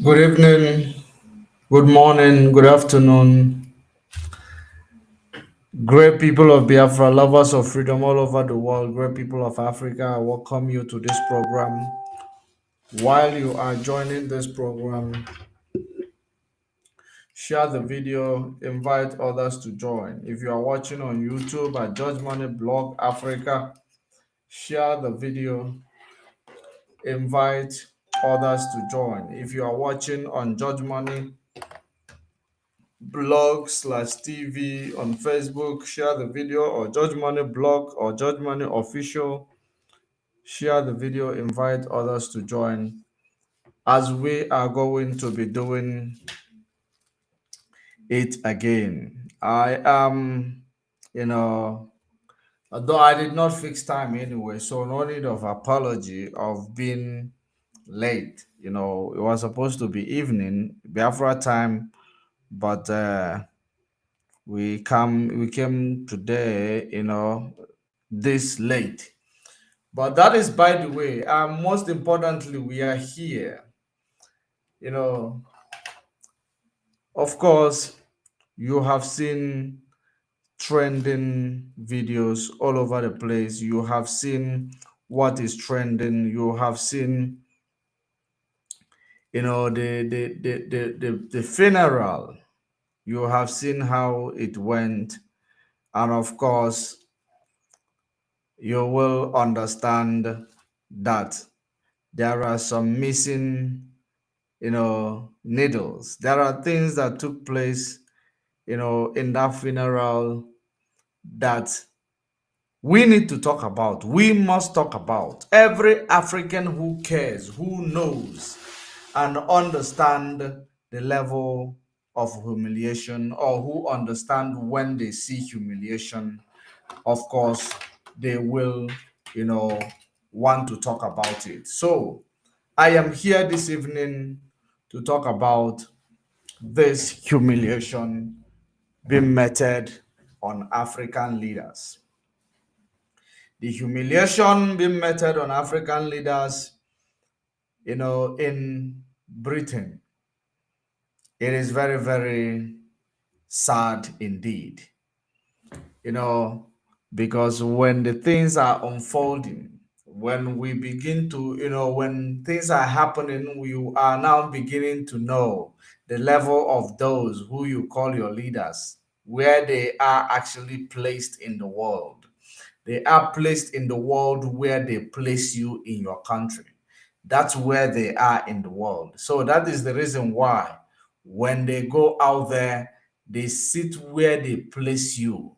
Good evening, good morning, good afternoon, great people of Biafra, lovers of freedom all over the world, great people of Africa. I welcome you to this program. While you are joining this program, share the video, invite others to join. If you are watching on YouTube at Judge Money Blog Africa, share the video, invite others to join. If you are watching on Judge Money blog slash TV on Facebook, share the video, or Judge Money blog or Judge Money official, share the video, invite others to join as we are going to be doing it again. I am, you know, although I did not fix time anyway, so no need of apology of being late. It was supposed to be evening, Biafra time, but we came today, this late. But that is by the way. Most importantly, we are here. You know, of course, you have seen trending videos all over the place. You have seen what is trending. You have seen, the funeral. You have seen how it went, and of course, you will understand that there are some missing, needles. There are things that took place, in that funeral that we need to talk about. We must talk about. Every African who cares, who knows, and understand the level of humiliation, or who understand when they see humiliation, of course, they will, want to talk about it. So I am here this evening to talk about this humiliation being meted on African leaders. The humiliation being meted on African leaders, in Britain. It is very, very sad indeed. You know, because when the things are unfolding, when we begin to, when things are happening, we are now beginning to know the level of those who you call your leaders, where they are actually placed in the world. They are placed in the world where they place you in your country. That's where they are in the world. So that is the reason why when they go out there, they sit where they place you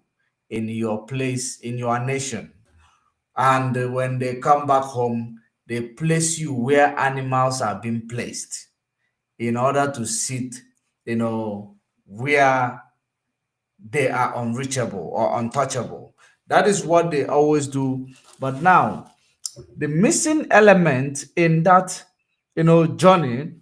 in your place, in your nation. And when they come back home, they place you where animals are being placed in order to sit, where they are unreachable or untouchable. That is what they always do. But now, the missing element in that, journey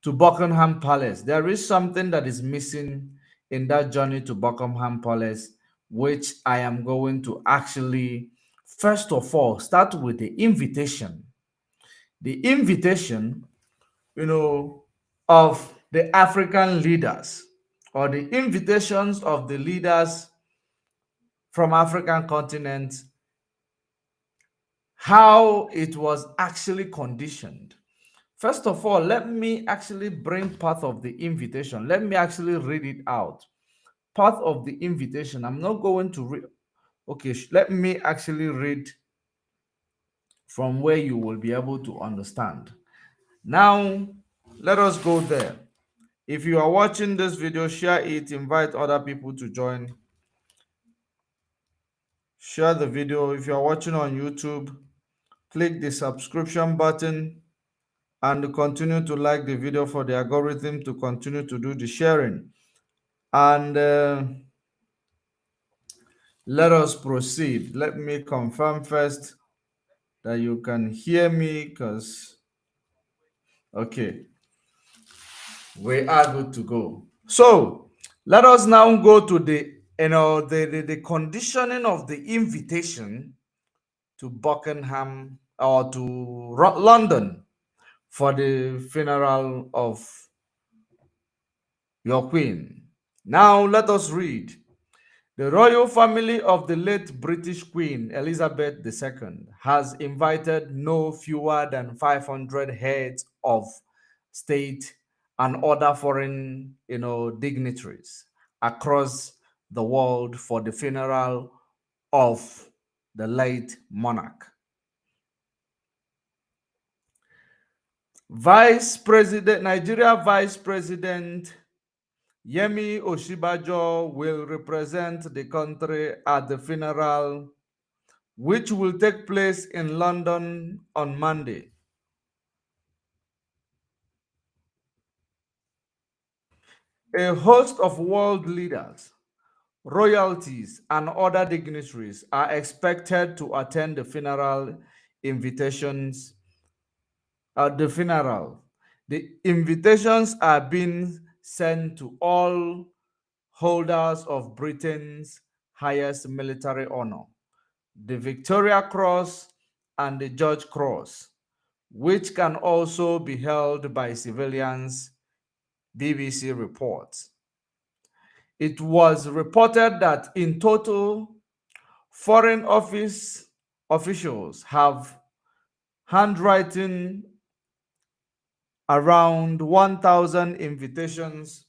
to Buckingham Palace, there is something that is missing in that journey to Buckingham Palace, which I am going to actually, first of all, start with the invitation. The invitation, of the African leaders, or the invitations of the leaders from African continent, how it was actually conditioned. First of all, let me actually bring part of the invitation. Let me actually read it out. Part of the invitation. I'm not going to read. Okay, let me actually read from where you will be able to understand. Now, let us go there. If you are watching this video, share it, invite other people to join. Share the video. If you are watching on YouTube, click the subscription button and continue to like the video for the algorithm to continue to do the sharing. And let us proceed. Let me confirm first that you can hear me, because okay, we are good to go. So let us now go to the conditioning of the invitation to Buckingham, or to London, for the funeral of your queen. Now let us read. The royal family of the late British Queen Elizabeth II has invited no fewer than 500 heads of state and other foreign, dignitaries across the world for the funeral of the late monarch. Nigeria Vice President Yemi Oshibajo will represent the country at the funeral, which will take place in London on Monday. A host of world leaders, royalties, and other dignitaries are expected to attend the funeral invitations at the funeral. The invitations are being sent to all holders of Britain's highest military honor, the Victoria Cross and the George Cross, which can also be held by civilians, BBC reports. It was reported that in total, foreign office officials have handwritten around 1,000 invitations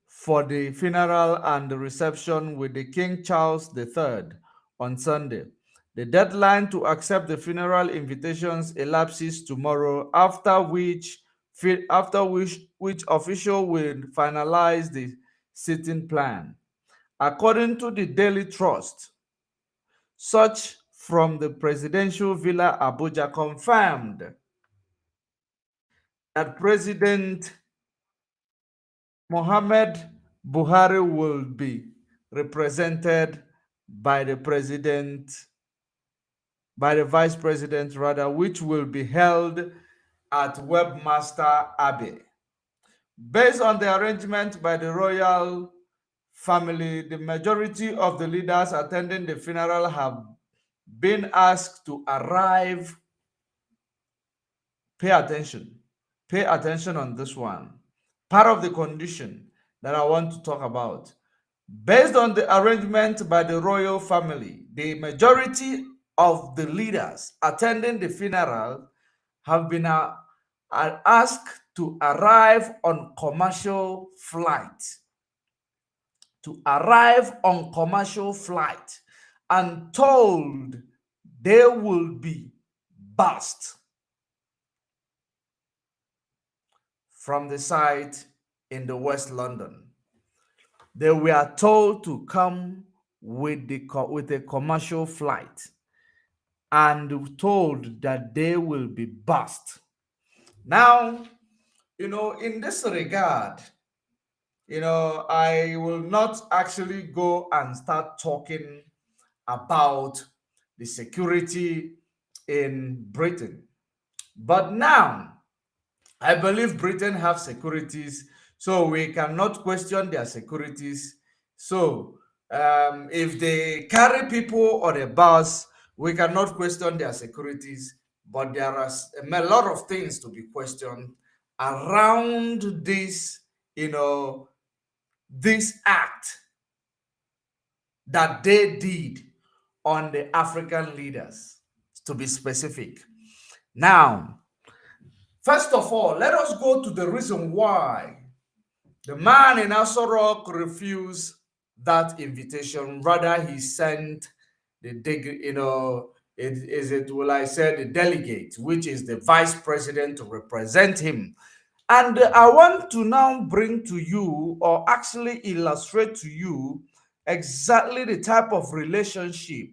for the funeral and the reception with the King Charles III on Sunday. The deadline to accept the funeral invitations elapses tomorrow, after which official will finalize the seating plan. According to the Daily Trust, such from the presidential villa Abuja confirmed that President Mohammed Buhari will be represented by the vice president rather, which will be held at Webmaster Abbey. Based on the arrangement by the royal family, the majority of the leaders attending the funeral have been asked to arrive. Pay attention. Pay attention on this one. Part of the condition that I want to talk about. Based on the arrangement by the royal family, the majority of the leaders attending the funeral have been asked to arrive on commercial flight. And told they will be bussed from the site in the West London. They were told to come with a commercial flight and told that they will be bussed. Now, in this regard, I will not actually go and start talking about the security in Britain. But now, I believe Britain have securities, so we cannot question their securities. So if they carry people on a bus, we cannot question their securities. But there are a lot of things to be questioned around this, this act that they did on the African leaders, to be specific. Now, first of all, let us go to the reason why the man in R0CK refused that invitation. Rather, he sent the delegate, which is the vice president, to represent him. And I want to now bring to you, or actually illustrate to you, exactly the type of relationship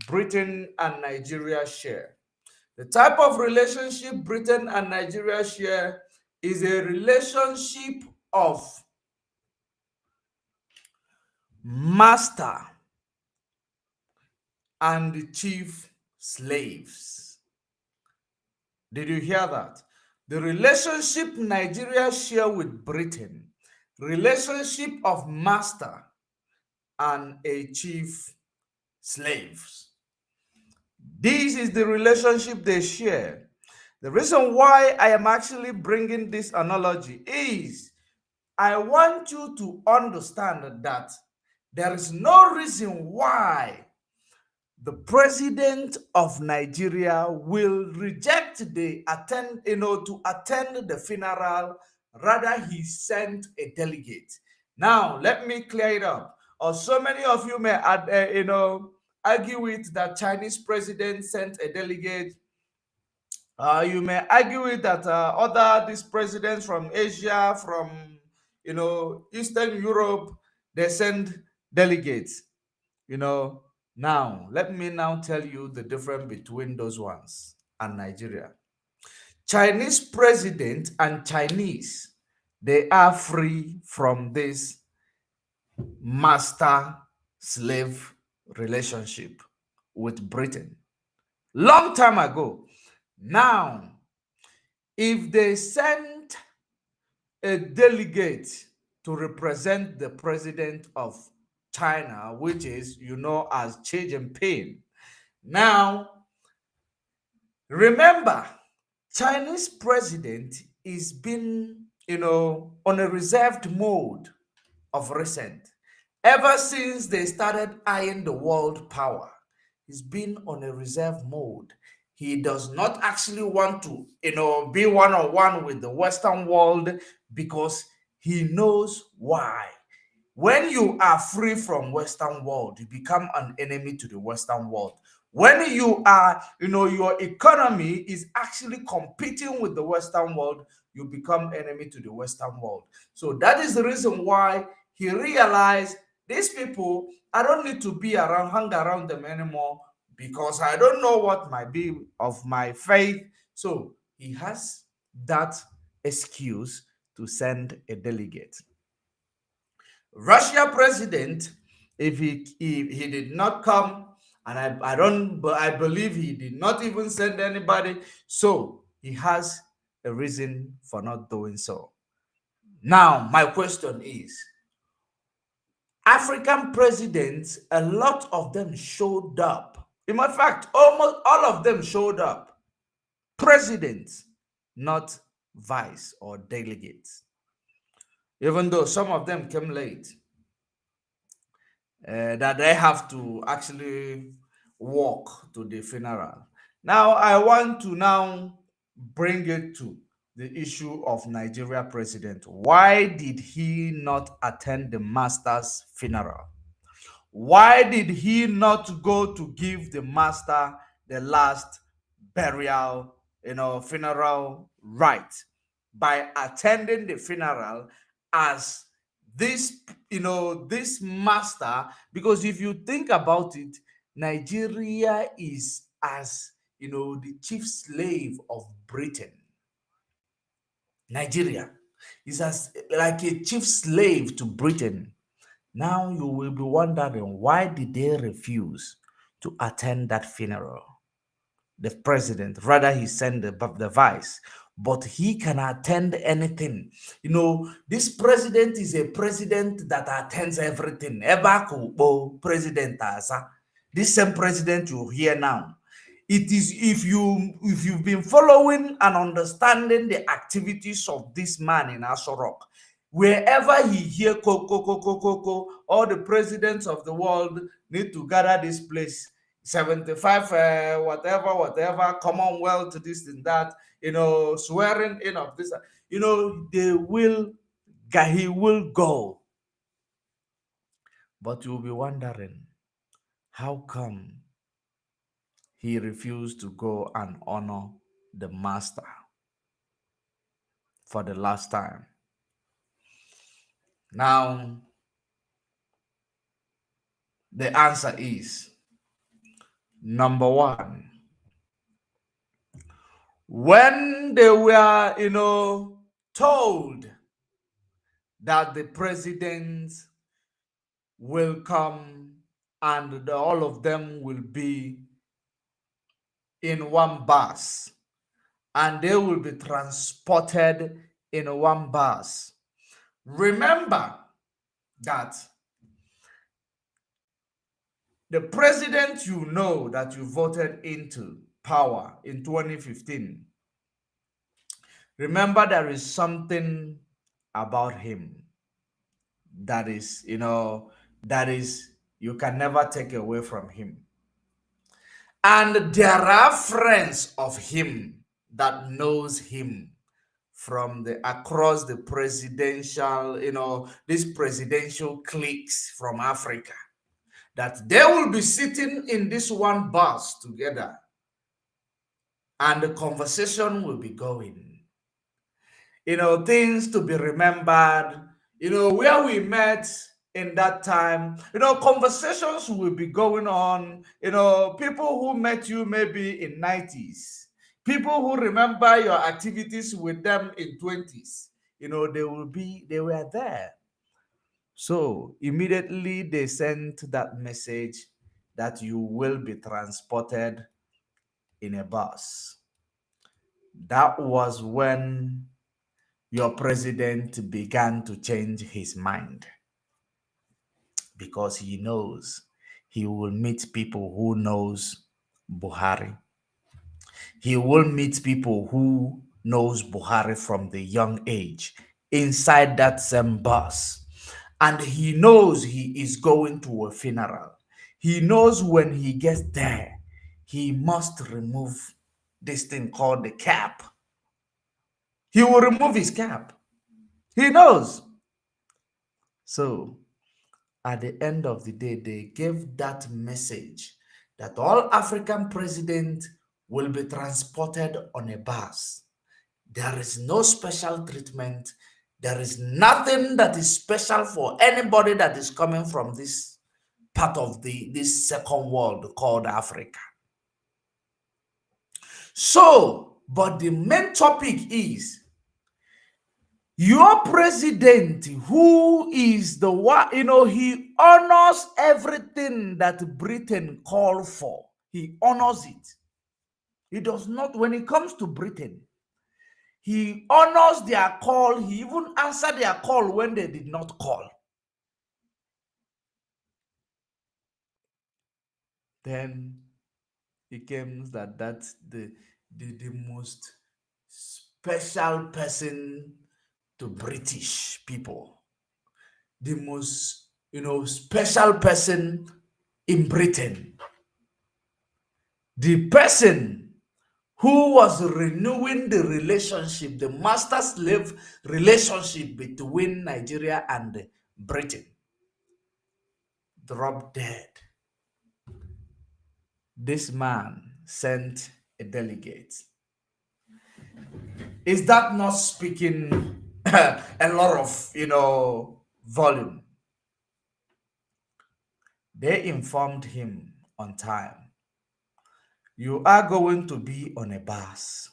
Britain and Nigeria share. The type of relationship Britain and Nigeria share is a relationship of master and chief slaves. Did you hear that? The relationship Nigeria share with Britain, relationship of master and a chief slaves. This is the relationship they share. The reason why I am actually bringing this analogy is I want you to understand that there is no reason why the president of Nigeria will reject to attend the funeral. Rather, he sent a delegate. Now, let me clear it up. Or so many of you may argue with that Chinese president sent a delegate. You may argue with that other these presidents from Asia, from Eastern Europe, they send delegates. Now let me now tell you the difference between those ones and Nigeria. Chinese president and Chinese, they are free from this master slave relationship with Britain long time ago. Now, if they send a delegate to represent the president of China, which is, as Xi Jinping. Now, remember, Chinese president is been, on a reserved mode of recent. Ever since they started eyeing the world power, he's been on a reserve mode. He does not actually want to, be one-on-one with the Western world because he knows why. When you are free from Western world, you become an enemy to the Western world. When you are, your economy is actually competing with the Western world, you become enemy to the Western world. So that is the reason why he realized these people, I don't need to be around, hang around them anymore because I don't know what might be of my faith. So he has that excuse to send a delegate. Russia president, if he did not come, and I believe he did not even send anybody, so he has a reason for not doing so. Now, my question is, African presidents, a lot of them showed up. In fact, almost all of them showed up. Presidents, not vice or delegates. Even though some of them came late. That they have to actually walk to the funeral. Now, I want to now bring it to the issue of Nigeria president. Why did he not attend the master's funeral? Why did he not go to give the master the last burial, funeral right by attending the funeral as this master? Because if you think about it, Nigeria is as, the chief slave of Britain. Nigeria is as like a chief slave to Britain. Now you will be wondering, why did they refuse to attend that funeral? The president, rather he sent the vice, but he can attend anything. This president is a president that attends everything. Eba kubo president asa. This same president you hear now. It is if you've been following and understanding the activities of this man in R0CK, wherever he hear ko, all the presidents of the world need to gather this place. 75 whatever Commonwealth, this and that, swearing in of this, he will go. But you'll be wondering, how come he refused to go and honor the master for the last time? Now, the answer is, number one, when they were, told that the president will come and all of them will be in one bus and they will be transported in one bus. Remember that the president that you voted into power in 2015, Remember, there is something about him that is, that is, you can never take away from him. And there are friends of him that knows him from the across the presidential, these presidential cliques from Africa, that they will be sitting in this one bus together and the conversation will be going. Things to be remembered, where we met in that time, conversations will be going on, people who met you maybe in 90s, people who remember your activities with them in 20s, they were there. So immediately they sent that message that you will be transported in a bus. That was when your president began to change his mind, because he knows he will meet people who knows Buhari. He will meet people who knows Buhari from the young age inside that same bus. And he knows he is going to a funeral. He knows when he gets there, he must remove this thing called the cap. He will remove his cap. He knows. So at the end of the day, they gave that message that all African presidents will be transported on a bus. There is no special treatment. There is nothing that is special for anybody that is coming from this part of this second world called Africa. So, but the main topic is your president, who is the one, he honors everything that Britain called for. He honors it. He does not, when it comes to Britain, he honors their call. He even answered their call when they did not call. Then it came that that's the most special person to British people. The most, special person in Britain. The person who was renewing the relationship, the master-slave relationship between Nigeria and Britain, dropped dead. This man sent a delegate. Is that not speaking a lot of, volume? They informed him on time. You are going to be on a bus.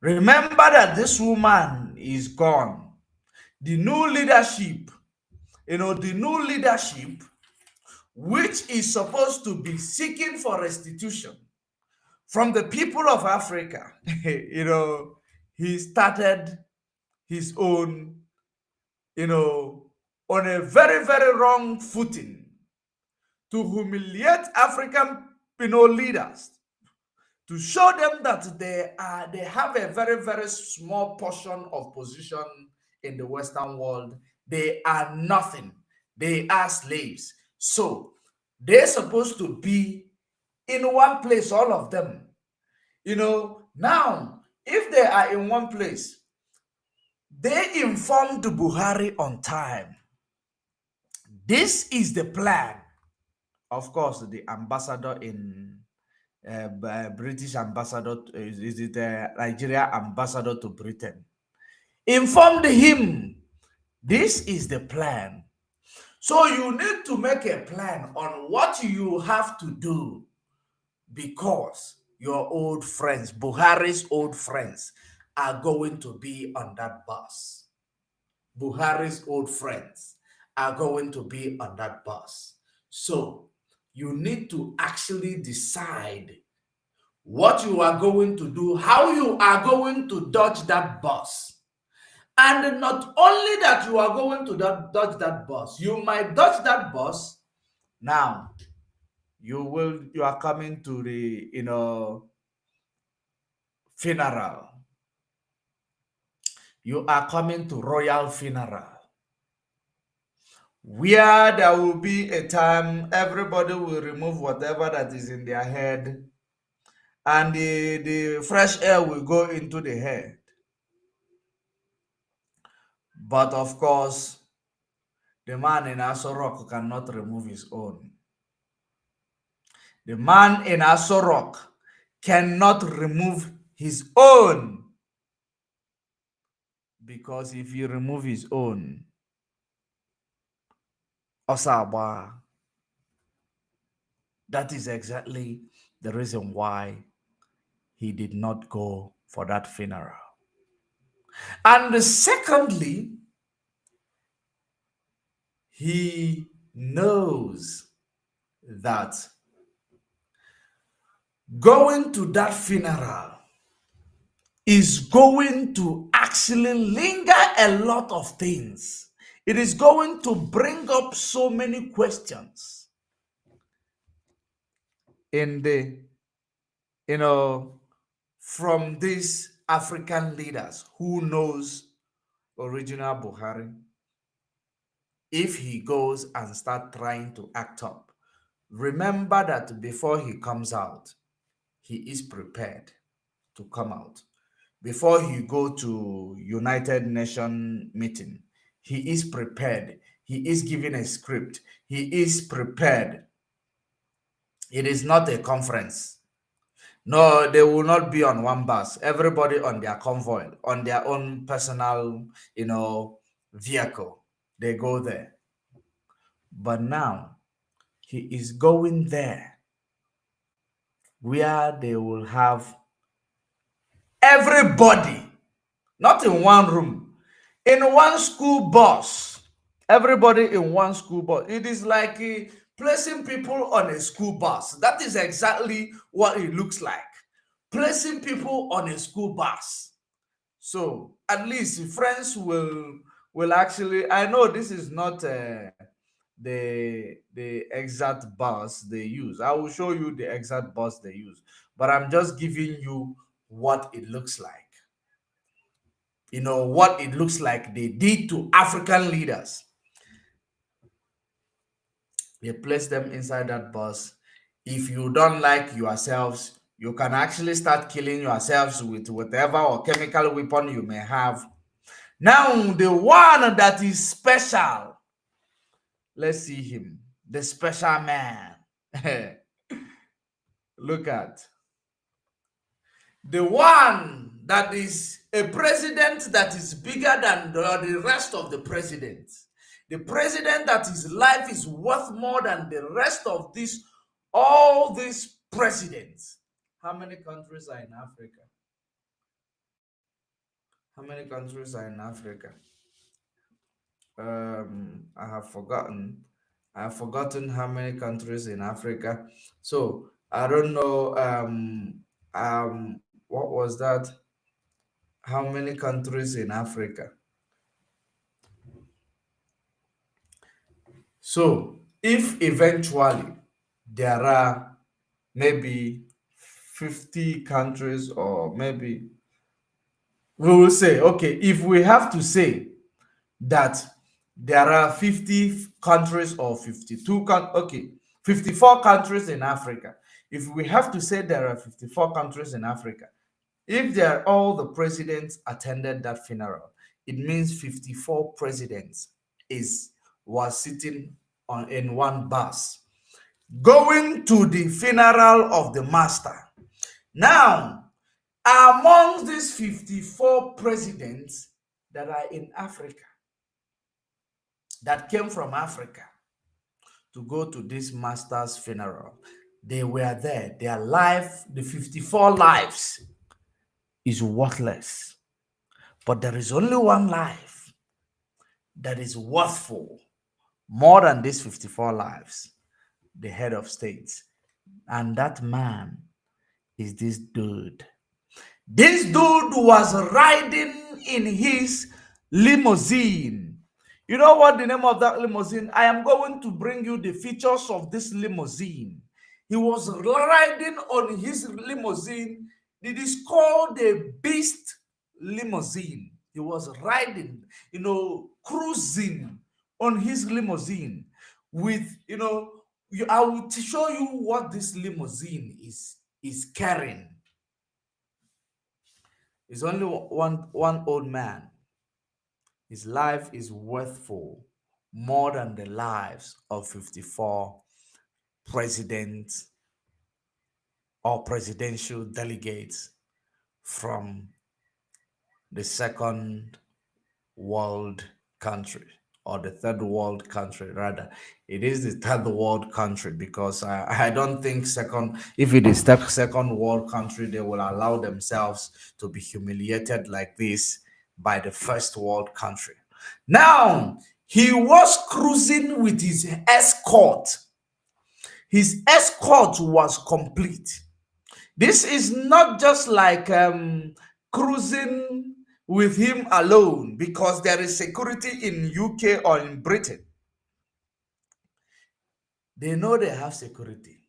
Remember that this woman is gone. The new leadership, which is supposed to be seeking for restitution from the people of Africa, he started his own, on a very, very wrong footing to humiliate African, leaders, to show them that they have a very, very small portion of position in the Western world. They are nothing. They are slaves. So they're supposed to be in one place, all of them. Now, if they are in one place, they informed Buhari on time. This is the plan. Of course, the ambassador in British ambassador, is it Nigeria ambassador to Britain, informed him this is the plan. So you need to make a plan on what you have to do, because your old friends, Buhari's old friends, are going to be on that bus. Buhari's old friends are going to be on that bus. So you need to actually decide what you are going to do, how you are going to dodge that bus. And not only that you are going to dodge that bus, you might dodge that bus. Now, you are coming to the, funeral. You are coming to royal funeral, where there will be a time everybody will remove whatever that is in their head, and the fresh air will go into the head. But of course, the man in R0CK cannot remove his own. The man in R0CK cannot remove his own, because if you remove his own, Osaba, that is exactly the reason why he did not go for that funeral. And secondly, he knows that going to that funeral is going to actually linger a lot of things. It is going to bring up so many questions in the, from these African leaders who knows original Buhari. If he goes and start trying to act up, remember that before he comes out, he is prepared to come out. Before he go to United Nations meeting, he is prepared. He is given a script. He is prepared. It is not a conference. No, they will not be on one bus. Everybody on their convoy, on their own personal, vehicle. They go there. But now, he is going there where they will have everybody, not in one room, in one school bus. Everybody in one school bus. It is like placing people on a school bus. That is exactly what it looks like. Placing people on a school bus. So at least friends will actually. I know this is not the exact bus they use. I will show you the exact bus they use, but I'm just giving you what it looks like. What it looks like they did to African leaders. They place them inside that bus. If you don't like yourselves, you can actually start killing yourselves with whatever or chemical weapon you may have. Now, the one that is special, let's see him, the special man. Look at the one that is a president that is bigger than the rest of the presidents. The president that his life is worth more than the rest of all these presidents. How many countries are in Africa? How many countries are in Africa? I have forgotten. I have forgotten how many countries in Africa. So I don't know. What was that? How many countries in Africa? So if eventually there are maybe 50 countries, or maybe we will say, okay, if we have to say that there are 50 countries or 52, okay, 54 countries in Africa. If we have to say there are 54 countries in Africa, if all the presidents attended that funeral, it means 54 presidents was sitting in one bus going to the funeral of the master. Now, among these 54 presidents that are in Africa, that came from Africa to go to this master's funeral, they were there. Their life, the 54 lives, is worthless. But there is only one life that is worthful more than these 54 lives, the head of states. And that man is this dude. This dude was riding in his limousine. You know what the name of that limousine? I am going to bring you the features of this limousine. He was riding on his limousine. It is called the Beast limousine. He was riding, cruising on his limousine with, I will show you what this limousine is carrying. It's only one old man. His life is worthful more than the lives of 54 presidents or presidential delegates from the second world country, or the third world country rather. It is the third world country because I don't think second, if it is second world country, they will allow themselves to be humiliated like this by the first world country. Now he was cruising with his escort. His escort was complete. This is not just like cruising with him alone, because there is security in UK or in Britain. They know they have security.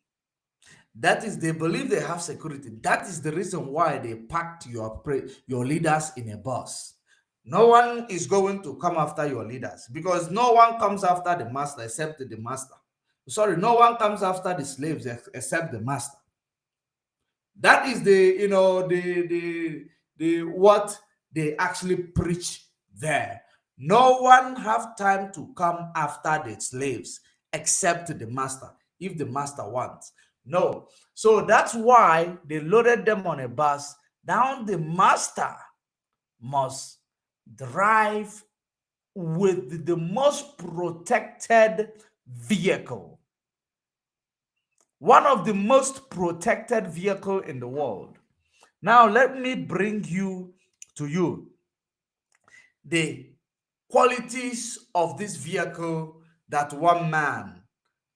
That is, they believe they have security. That is the reason why they packed your leaders in a bus. No one is going to come after your leaders, because no one comes after the master except the master. Sorry, no one comes after the slaves except the master. That is the what they actually preach there. No one have time to come after the slaves except the master, if the master wants. No. So that's why they loaded them on a bus. Now the master must drive with the most protected vehicle, one of the most protected vehicle in the world. Now let me bring you the qualities of this vehicle, that one man,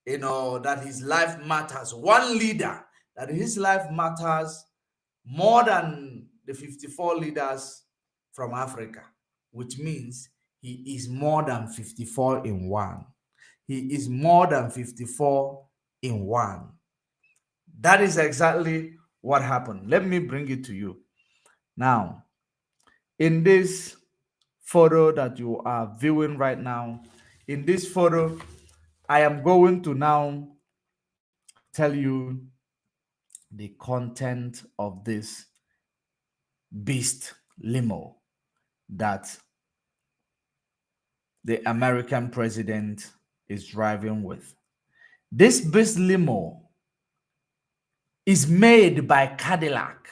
that his life matters, one leader, that his life matters more than the 54 leaders from Africa, which means he is more than 54 in one. He is more than 54 in one. That is exactly what happened. Let me bring it to you. Now, in this photo that you are viewing right now, in this photo, I am going to now tell you the content of this beast limo that the American president is driving with. This beast limo is made by Cadillac.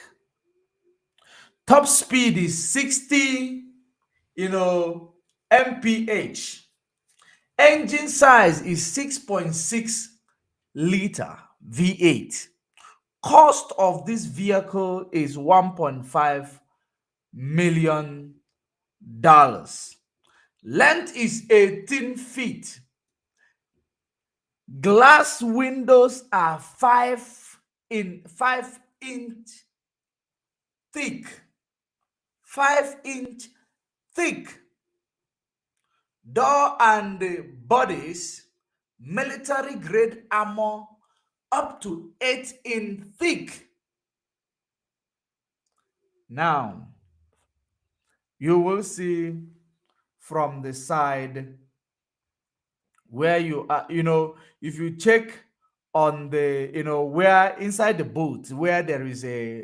Top speed is 60, mph. Engine size is 6.6 liter V8. Cost of this vehicle is $1.5 million. Length is 18 feet. Glass windows are 5-inch thick. 5-inch thick. Door and bodies, military grade armor up to 8-inch thick. Now, you will see from the side where you are, if you check on the, where inside the boot, where there is a,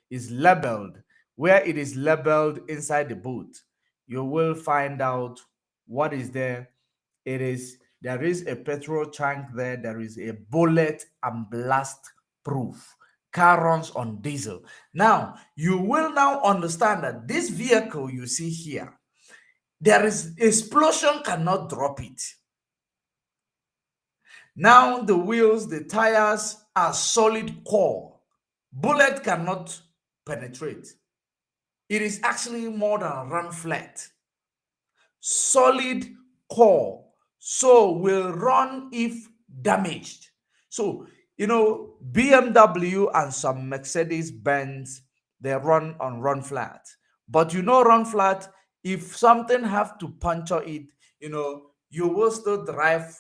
is labeled, where it is labeled inside the boot, you will find out what is there. There is a petrol tank there. There is a bullet and blast proof. Car runs on diesel. Now, you will now understand that this vehicle you see here, there is explosion cannot drop it. Now the wheels, the tires are solid core. Bullet cannot penetrate. It is actually more than run flat. Solid core. So will run if damaged. So, BMW and some Mercedes-Benz, they run flat. But run flat, if something have to puncture it, you will still drive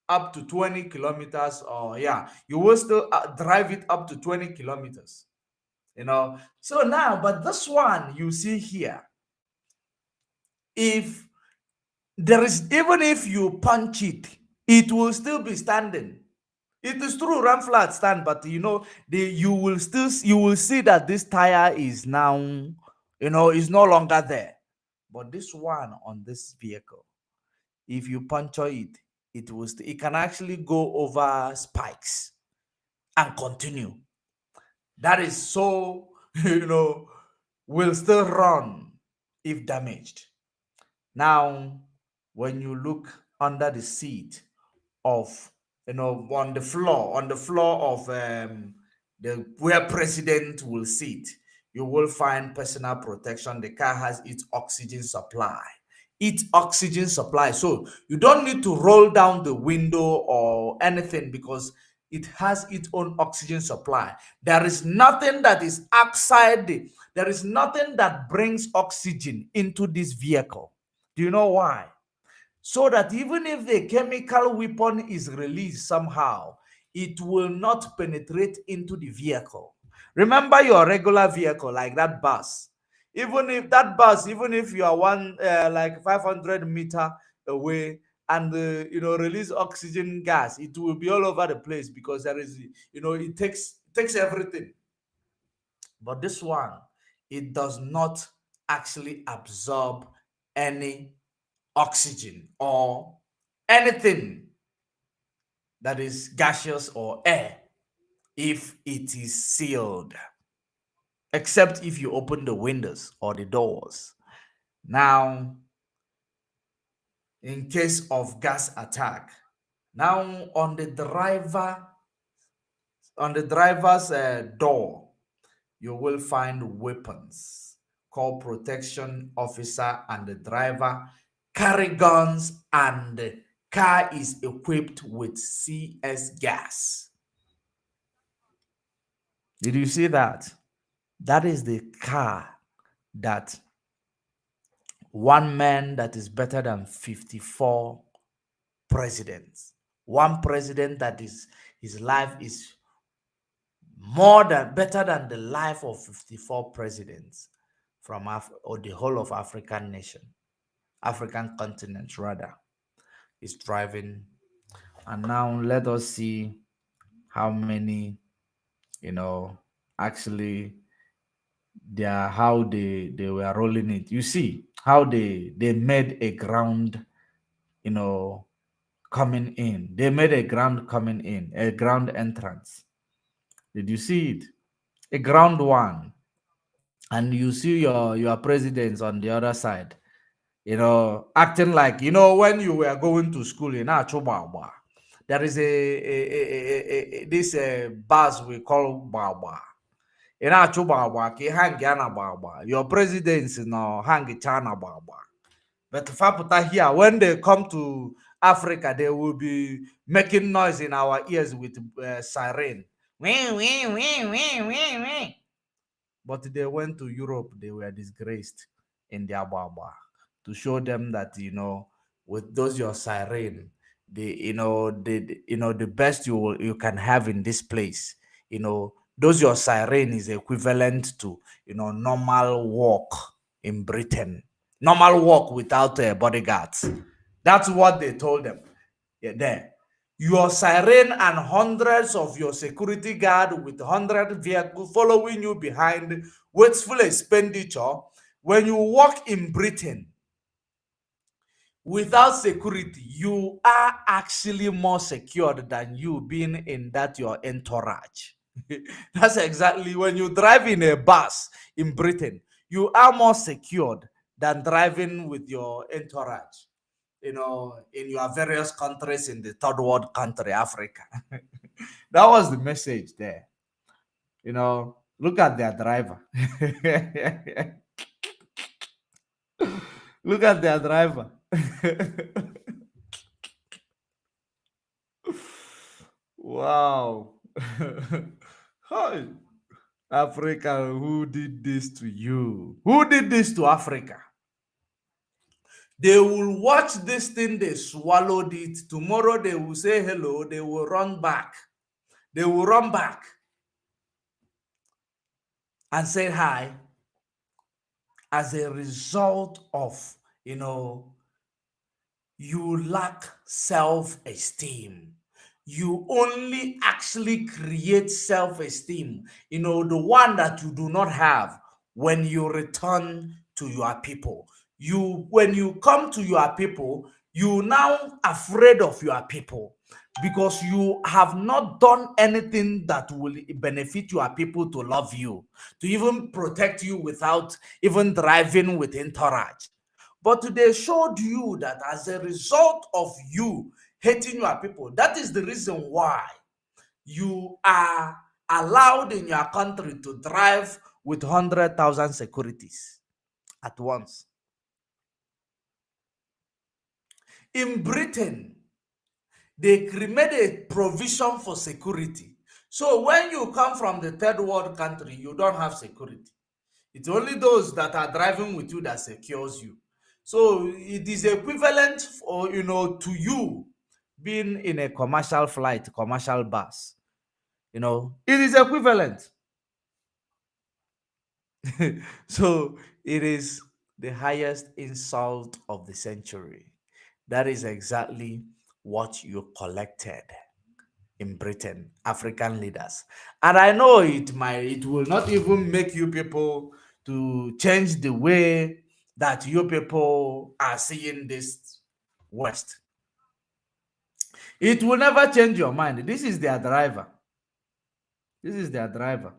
up to 20 kilometers, or you will still drive it up to 20 kilometers. So now, but this one you see here, If there is, even if you punch it, it will still be standing. It is true, run flat stand, but you will still, you will see that this tire is now, is no longer there. But this one on this vehicle, if you puncture it, it can actually go over spikes and continue. That is so, will still run if damaged. Now, when you look under the seat of, on the floor of the where president will sit, you will find personal protection. The car has its oxygen supply. So you don't need to roll down the window or anything, because it has its own oxygen supply. There is nothing that is outside there is nothing that brings oxygen into this vehicle. Do you know why? So that even if the chemical weapon is released somehow, it will not penetrate into the vehicle. Remember your regular vehicle, like that bus. Even if you are like 500 meter away, and release oxygen gas, it will be all over the place, because there is, it takes everything. But this one, it does not actually absorb any oxygen or anything that is gaseous or air if it is sealed, except if you open the windows or the doors. Now, in case of gas attack, now on the driver's door, you will find weapons. Call protection officer and the driver carry guns, and the car is equipped with CS gas. Did you see that? That is the car that one man that is better than 54 presidents. One president that is, his life is more than better than the life of 54 presidents from or the whole of African continent rather, is driving. And now let us see how many, you know, actually how they were rolling it. You see how they made a ground, you know, coming in. They made a ground coming in, a ground entrance. Did you see it? A ground one. And you see your presidents on the other side, acting like, when you were going to school in Achubaba, there is this bus we call Baba. In Achubaba, ki hang yana Baba. Your presidents no hang chana Baba. But Faputa here, when they come to Africa, they will be making noise in our ears with siren. Wee, wee, wee, wee, wee, wee. But they went to Europe, they were disgraced in their Baba, to show them that, with those your siren, the best you can have in this place, those your siren is equivalent to, normal walk in Britain, normal walk without bodyguards. That's what they told them. Yeah, there. Your siren and hundreds of your security guard with 100 vehicles following you behind, wasteful expenditure. When you walk in Britain without security, you are actually more secured than you being in that your entourage. That's exactly, when you drive in a bus in Britain, you are more secured than driving with your entourage, in your various countries in the third world country, Africa. That was the message there. Look at their driver. Look at their driver. Wow. Hi. Africa, who did this to you? Who did this to Africa? They will watch this thing, they swallowed it. Tomorrow they will say hello, they will run back. They will run back and say hi as a result of you know, you lack self-esteem. You only actually create self-esteem, the one that you do not have when you return to your people. When you come to your people, you now afraid of your people because you have not done anything that will benefit your people to love you, to even protect you without even driving with entourage. But they showed you that as a result of you hating your people, that is the reason why you are allowed in your country to drive with 100,000 securities at once. In Britain, they made a provision for security. So when you come from the third world country, you don't have security. It's only those that are driving with you that secures you. So it is equivalent for to you being in a commercial flight, commercial bus. It is equivalent. So it is the highest insult of the century. That is exactly what you collected in Britain, African leaders. And I know it will not even make you people to change the way that you people are seeing this West. It will never change your mind. This is their driver. This is their driver.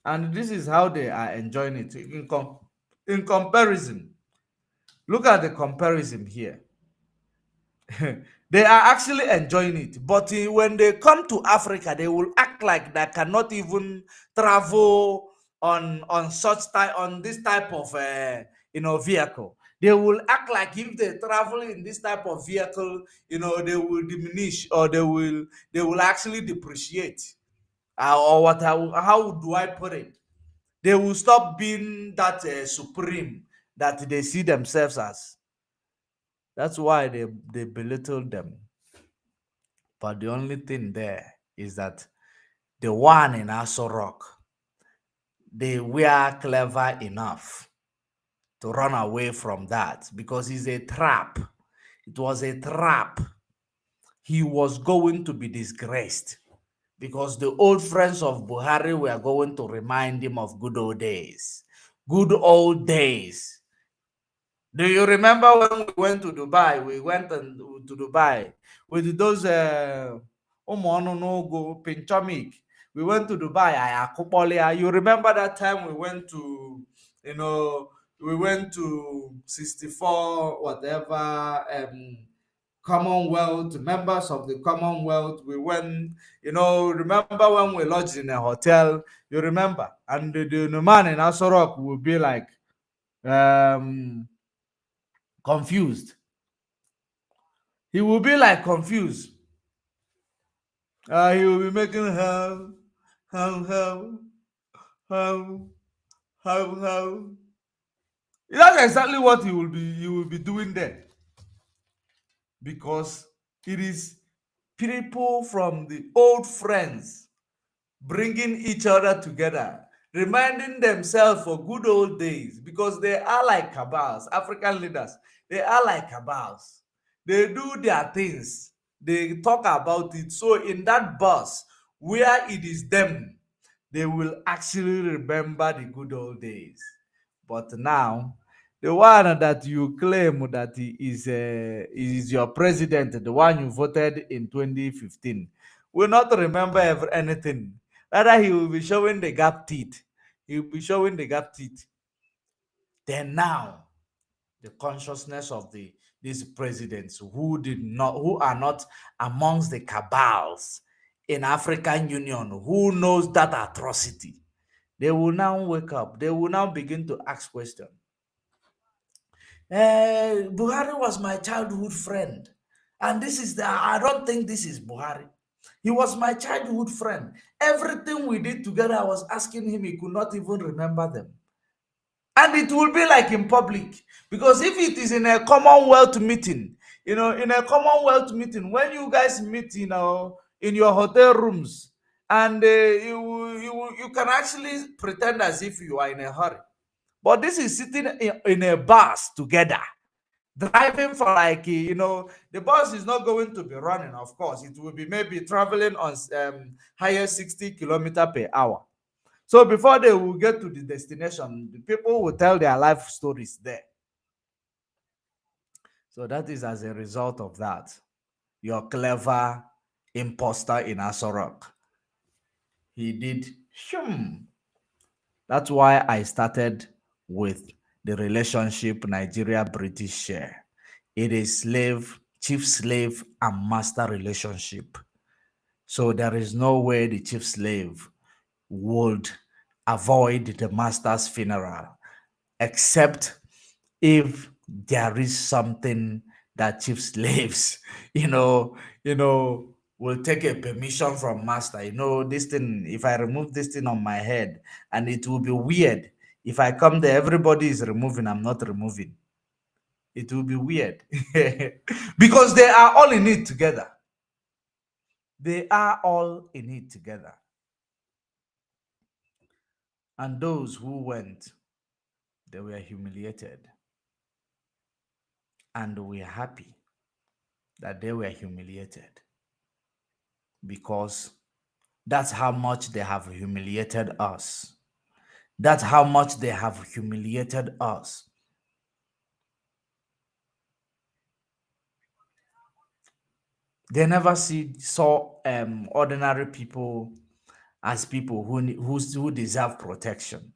And this is how they are enjoying it in comparison. Look at the comparison here. They are actually enjoying it, but when they come to Africa, they will act like they cannot even travel on such type on this type of vehicle. They will act like if they travel in this type of vehicle, they will diminish, or they will actually depreciate, or what? How do I put it? They will stop being that supreme that they see themselves as. That's why they belittle them. But the only thing there is that the one in R0CK, they were clever enough to run away from that because it's a trap. It was a trap. He was going to be disgraced because the old friends of Buhari were going to remind him of good old days. Good old days. Do you remember when we went to Dubai? We went to Dubai with those Pinchomic. We went to Dubai. You remember that time we went to, you know, we went to 64 whatever Commonwealth, members of the Commonwealth. We went, remember when we lodged in a hotel? You remember? And the man in R0CK will be like, confused. He will be like confused. He will be making how, how, how, how. That's exactly what he will be doing there. Because it is people from the old friends bringing each other together, reminding themselves for good old days, because they are like cabals, African leaders. They are like cabals. They do their things. They talk about it. So in that bus, where it is them, they will actually remember the good old days. But now, the one that you claim that he is your president, the one you voted in 2015, will not remember anything. Rather, he will be showing the gap teeth. He will be showing the gap teeth. Then now, the consciousness of these presidents who are not amongst the cabals in African Union, who knows that atrocity, they will now wake up. They will now begin to ask questions. Buhari was my childhood friend. And I don't think this is Buhari. He was my childhood friend. Everything we did together, I was asking him, he could not even remember them. And it will be like in public. Because if it is in a Commonwealth meeting, in a Commonwealth meeting, when you guys meet, in your hotel rooms, and you can actually pretend as if you are in a hurry. But this is sitting in a bus together. driving for like, the bus is not going to be running, of course. It will be maybe traveling on higher 60 km per hour. So before they will get to the destination, the people will tell their life stories there. So that is as a result of that. Your clever imposter in R0CK. He did. That's why I started with the relationship Nigeria-British share. It is chief slave and master relationship. So there is no way the chief slave would avoid the master's funeral, except if there is something that chief slaves, will take a permission from master. This thing, if I remove this thing on my head, and it will be weird. If I come there, everybody is removing, I'm not removing. It will be weird. Because they are all in it together. They are all in it together. And those who went, they were humiliated. And we are happy that they were humiliated, because that's how much they have humiliated us. That's how much they have humiliated us. They never saw ordinary people as people who deserve protection.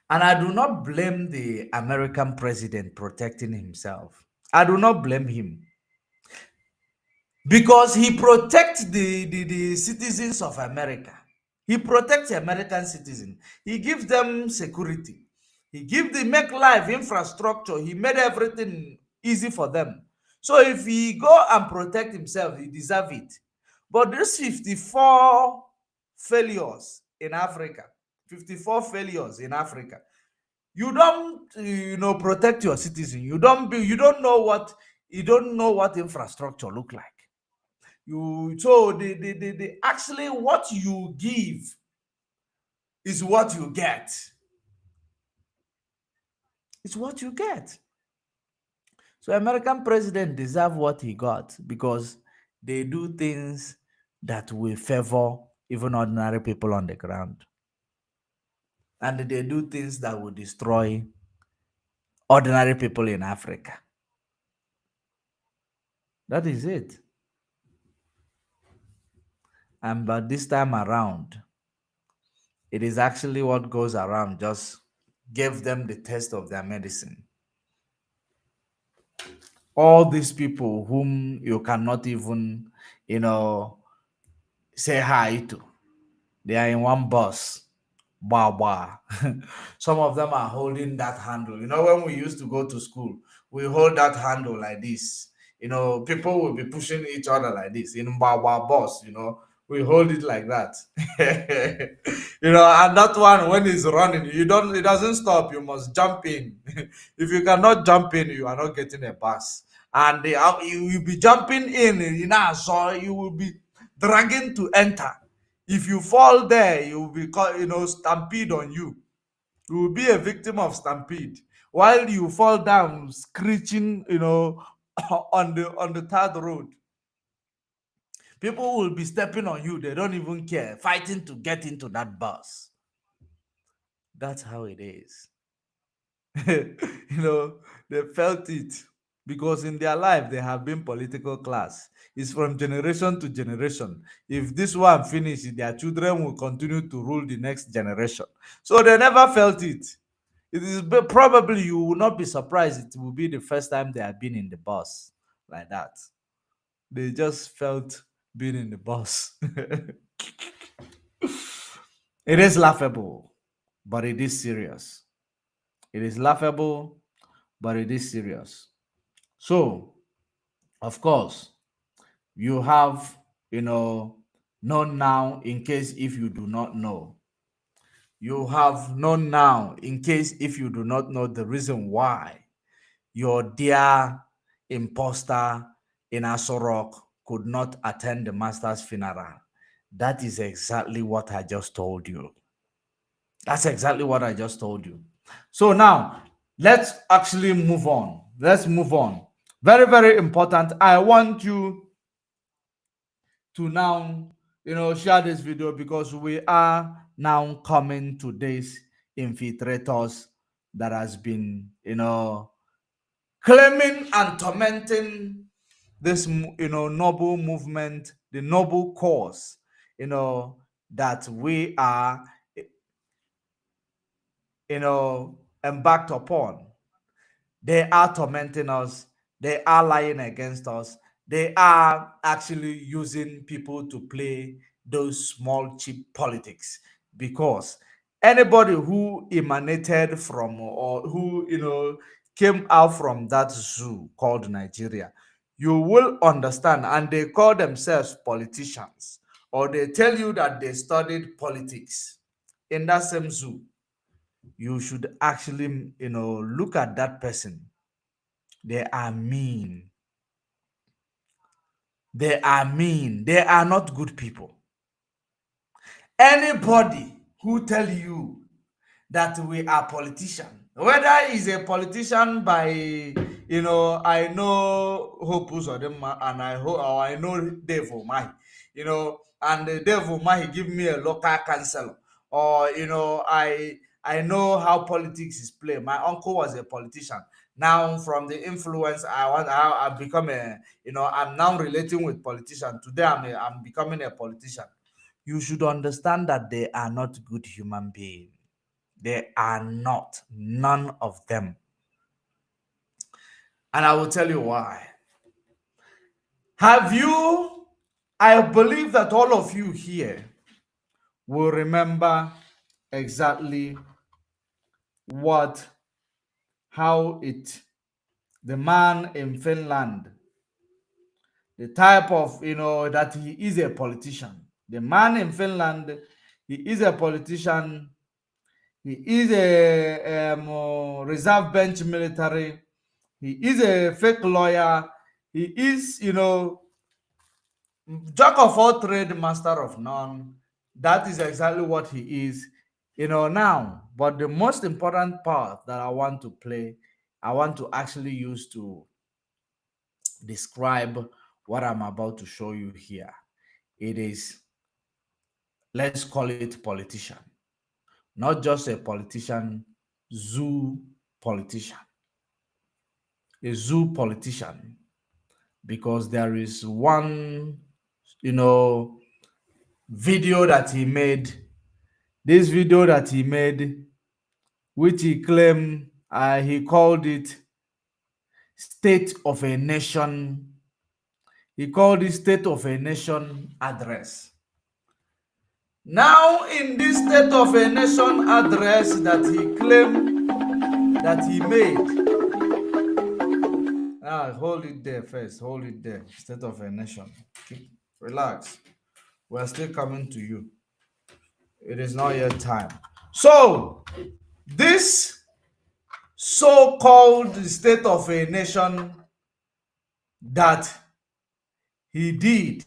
And I do not blame the American president protecting himself. I do not blame him, because he protects the citizens of America. He protects American citizens. He gives them security. He gives them make life infrastructure. He made everything easy for them. So if he go and protect himself, he deserve it. But these 54 failures in Africa, 54 failures in Africa, you don't protect your citizen. You don't know what infrastructure look like. The actually what you give is what you get. It's what you get. So American president deserve what he got, because they do things that will favor even ordinary people on the ground. And they do things that will destroy ordinary people in Africa. That is it. And but this time around, it is actually what goes around just gave them the taste of their medicine. All these people whom you cannot even, say hi to, they are in one bus. Wow, wow. Some of them are holding that handle. When we used to go to school, we hold that handle like this. People will be pushing each other like this in Bawa bus. We hold it like that. And that one, when it's running, it doesn't stop. You must jump in. If you cannot jump in, you are not getting a bus. And you will be jumping in, so you will be dragging to enter. If you fall there, you will be caught, stampede on you. You will be a victim of stampede while you fall down screeching, on the third road. People will be stepping on you. They don't even care, fighting to get into that bus. That's how it is. They felt it, because in their life they have been political class. It's from generation to generation. If this one finishes, their children will continue to rule the next generation. So they never felt it. It is probably, you will not be surprised, it will be the first time they have been in the bus like that. They just felt being in the bus. It is laughable, but it is serious. It is laughable, but it is serious. So, of course, you have, known now in case if you do not know. You have known now in case if you do not know the reason why your dear imposter in R0CK could not attend the master's funeral. That is exactly what I just told you. That's exactly what I just told you. So now, let's actually move on. Let's move on. Very, very important. I want you to now, share this video because we are now coming to this infiltrators that has been, claiming and tormenting this, noble movement, the noble cause, that we are, embarked upon. They are tormenting us. They are lying against us. They are actually using people to play those small, cheap politics. Because anybody who emanated from, or who, came out from that zoo called Nigeria, you will understand. And they call themselves politicians, or they tell you that they studied politics in that same zoo. You should actually, look at that person. They are mean. They are mean. They are not good people. Anybody who tell you that we are politician, whether he's a politician by, I know Hope Uzodinma, and I know Dave Umahi, and Dave Umahi give me a local councillor, or I know how politics is played. My uncle was a politician. Now, from the influence, I've become a, I'm now relating with politicians. Today, I'm becoming a politician. You should understand that they are not good human beings. They are not. None of them. And I will tell you why. Have you, I believe that all of you here will remember exactly what, how it, the man in Finland, the type of, that he is a politician. The man in Finland, he is a politician. He is a reserve bench military. He is a fake lawyer. He is, jack of all trade, master of none. That is exactly what he is, now. But the most important part that I want to play, I want to actually use to describe what I'm about to show you here. It is, let's call it politician. Not just a politician, zoo politician. A zoo politician. Because there is one, you know, video that he made. This video that he made, which he claimed, he called it State of a Nation. He called it State of a Nation address. Now, in this State of a Nation address that he claimed that he made, hold it there first. Hold it there. State of a Nation. Relax. We're still coming to you. It is not yet time. So, this so-called State of a Nation that he did,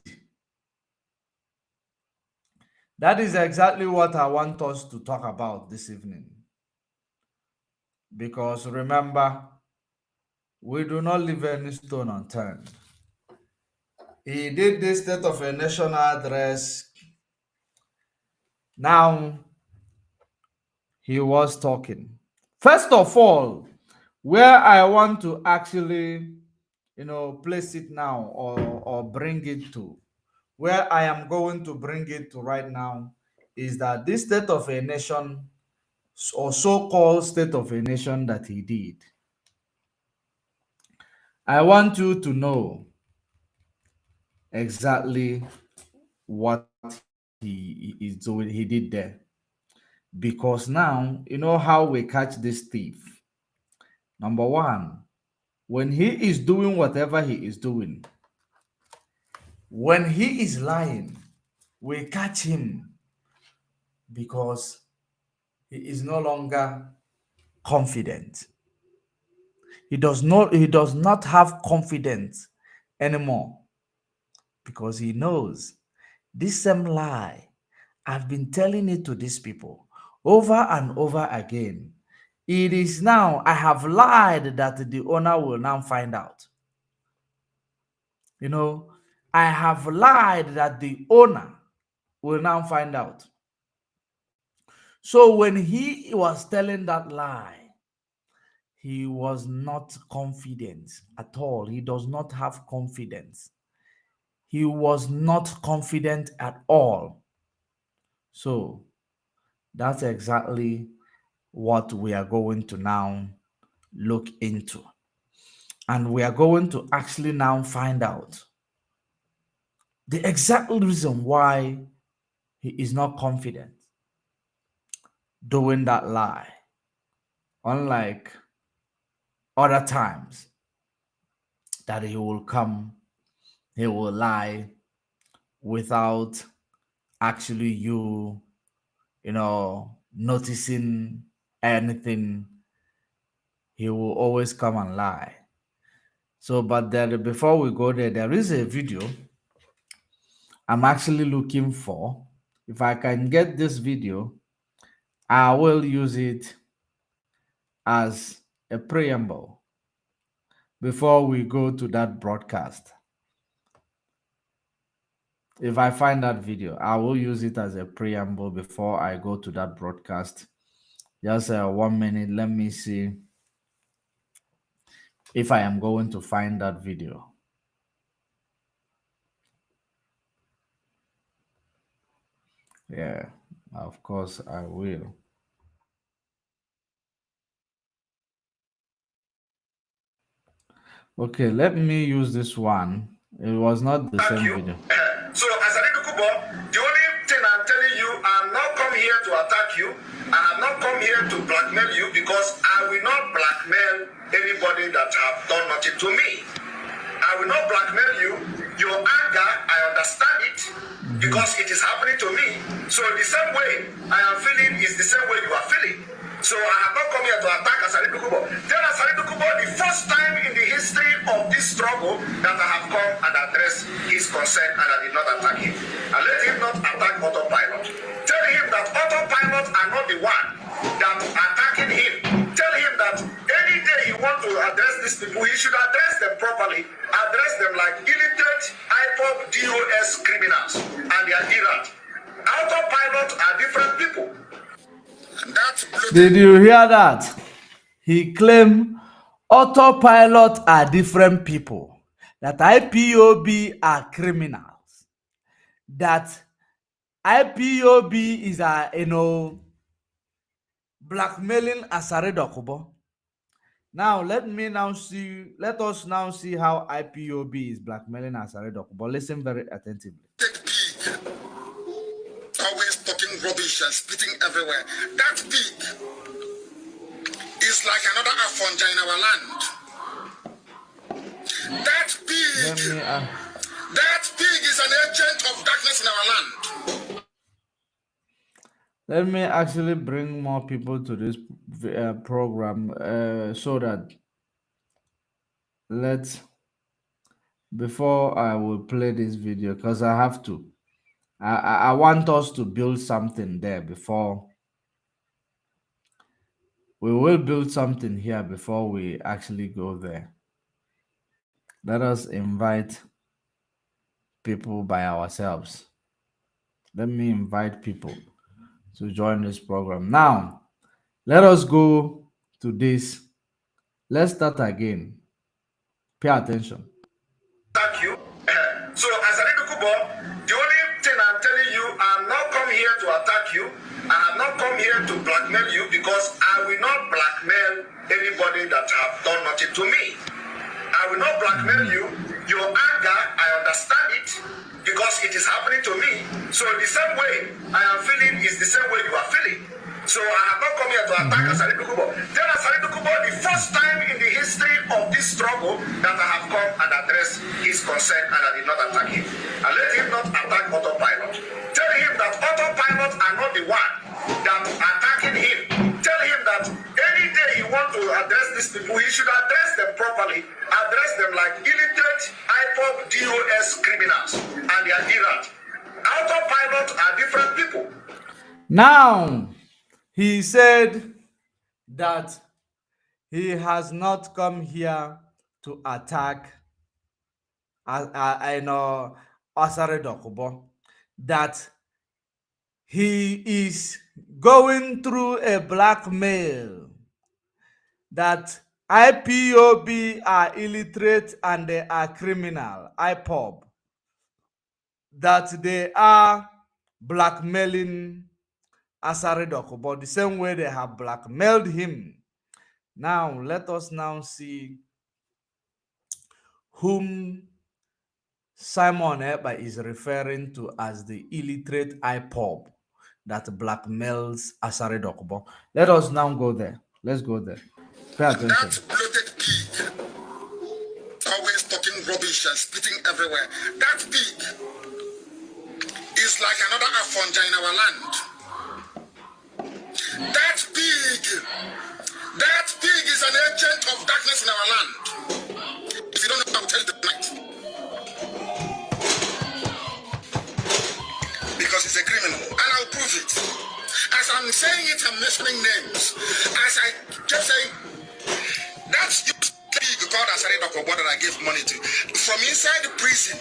that is exactly what I want us to talk about this evening. Because remember, we do not leave any stone unturned. He did this State of a Nation address. Now, he was talking. First of all, where I want to actually, place it now, or bring it to, where I am going to bring it to right now, is that this State of a Nation, or so-called State of a Nation that he did, I want you to know exactly what he is doing, he did there. Because now, you know how we catch this thief. Number one, when he is doing whatever he is doing, when he is lying, we catch him because he is no longer confident. He does not have confidence anymore, because he knows this same lie, I've been telling it to these people over and over again. It is now, I have lied that the owner will now find out. You know, I have lied that the owner will now find out. So when he was telling that lie, he was not confident at all. He does not have confidence. He was not confident at all. So that's exactly what we are going to now look into. And we are going to actually now find out the exact reason why he is not confident doing that lie. Unlike other times that he will come, he will lie without actually noticing anything. He will always come and lie. So, but then before we go there, there is a video I'm actually looking for. If I can get this video, I will use it as a preamble before we go to that broadcast. If I find that video, I will use it as a preamble before I go to that broadcast. Just 1 minute. Let me see if I am going to find that video. Yeah, of course I will. Okay, let me use this one. It was not the same video. So, as a little Kubo, the only thing I'm telling you, I'm not come here to attack you. I have not come here to blackmail you because I will not blackmail anybody that have done nothing to me. I will not blackmail you. Your anger, I understand it because it is happening to me. So the same way I am feeling is the same way you are feeling. So I have not come here to attack Asari Kubo. Tell Asari Kubo the first time in the history of this struggle that I have come and addressed his concern and I did not attack him. And let him not attack autopilot. Tell him that autopilot are not the one that attacking him. Tell him that any day he want to address these people, he should address them properly. Address them like illiterate, IPOP, DOS criminals and their errand. Autopilot are different people. Did you hear that? He claimed autopilot are different people, that IPOB are criminals, that IPOB is blackmailing Asare Dokubo. Now let us now see how IPOB is blackmailing Asare Dokubo. Listen very attentively. Always talking rubbish and spitting everywhere. That pig is like another Afonja in our land. That pig is an agent of darkness in our land. Let me actually bring more people to this program so that before I will play this video, because I have to. I want us to build something there before. We will build something here before we actually go there. Let us invite people by ourselves. Let me invite people to join this program. Now, let us go to this. Let's start again. Pay attention. Thank you. So, as a little Kubo, the only thing I'm telling you, I'm not come here to attack you. I have not come here to blackmail you because I will not blackmail anybody that have done nothing to me. I will not blackmail you. Your anger, I understand it because it is happening to me. So the same way I am feeling is the same way you are feeling. So I have not come here to attack Asari Kubo. Tell Asari Kubo the first time in the history of this struggle that I have come and addressed his concern and I did not attack him. And let him not attack autopilot. Tell him that autopilot are not the one that attacking him. Tell him that any day he want to address these people, he should address them properly. Address them like illiterate, IPOP, DOS criminals and their errand. Autopilot are different people. Now, he said that he has not come here to attack Asare Dokubo, that he is going through a blackmail, that IPOB are illiterate and they are criminal, IPOB, that they are blackmailing Asare Dokubo the same way they have blackmailed him. Now, let us now see whom Simon Eber is referring to as the illiterate IPOB that blackmails Asare Dokubo. Let us now go there. Let's go there. Pay attention. That bloated pig, always talking rubbish and spitting everywhere. That pig is like another Afonja in our land. That pig is an agent of darkness in our land. If you don't know, I'll tell you tonight. Because he's a criminal, and I'll prove it. As I'm saying it, I'm mentioning names. As I kept saying, that's the pig called Asare Dokubo that I gave money to. From inside the prison,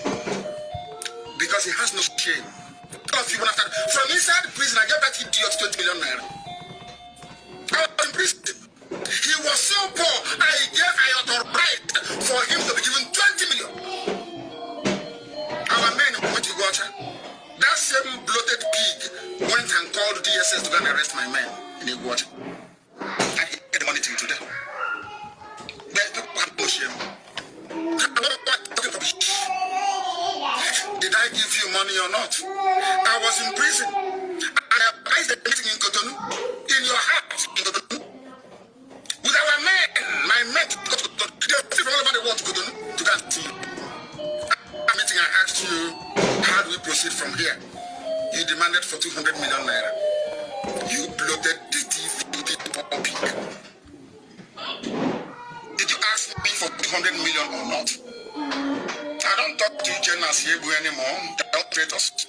because he has no shame. From inside the prison, I gave that idiot 20 million naira. I was in prison. He was so poor, I authorized for him to be given 20 million. Our men went to Gocha. That same bloated pig went and called DSS to go and arrest my men in Iguacha. And he gave the money to them. Then people have no shame. Did I give you money or not? I was in prison. I advised the meeting in Cotonou, in your house in Cotonou, with our men. My men to go to Cotonou. They're all over the world to Cotonou to go and see you. At meeting, I asked you, how do we proceed from here? You demanded for 200 million naira. You bloated, dirty, filthy pig. Did you ask me for 200 million or not? I don't talk to you, Jonas Yegu anymore. Don't treat us.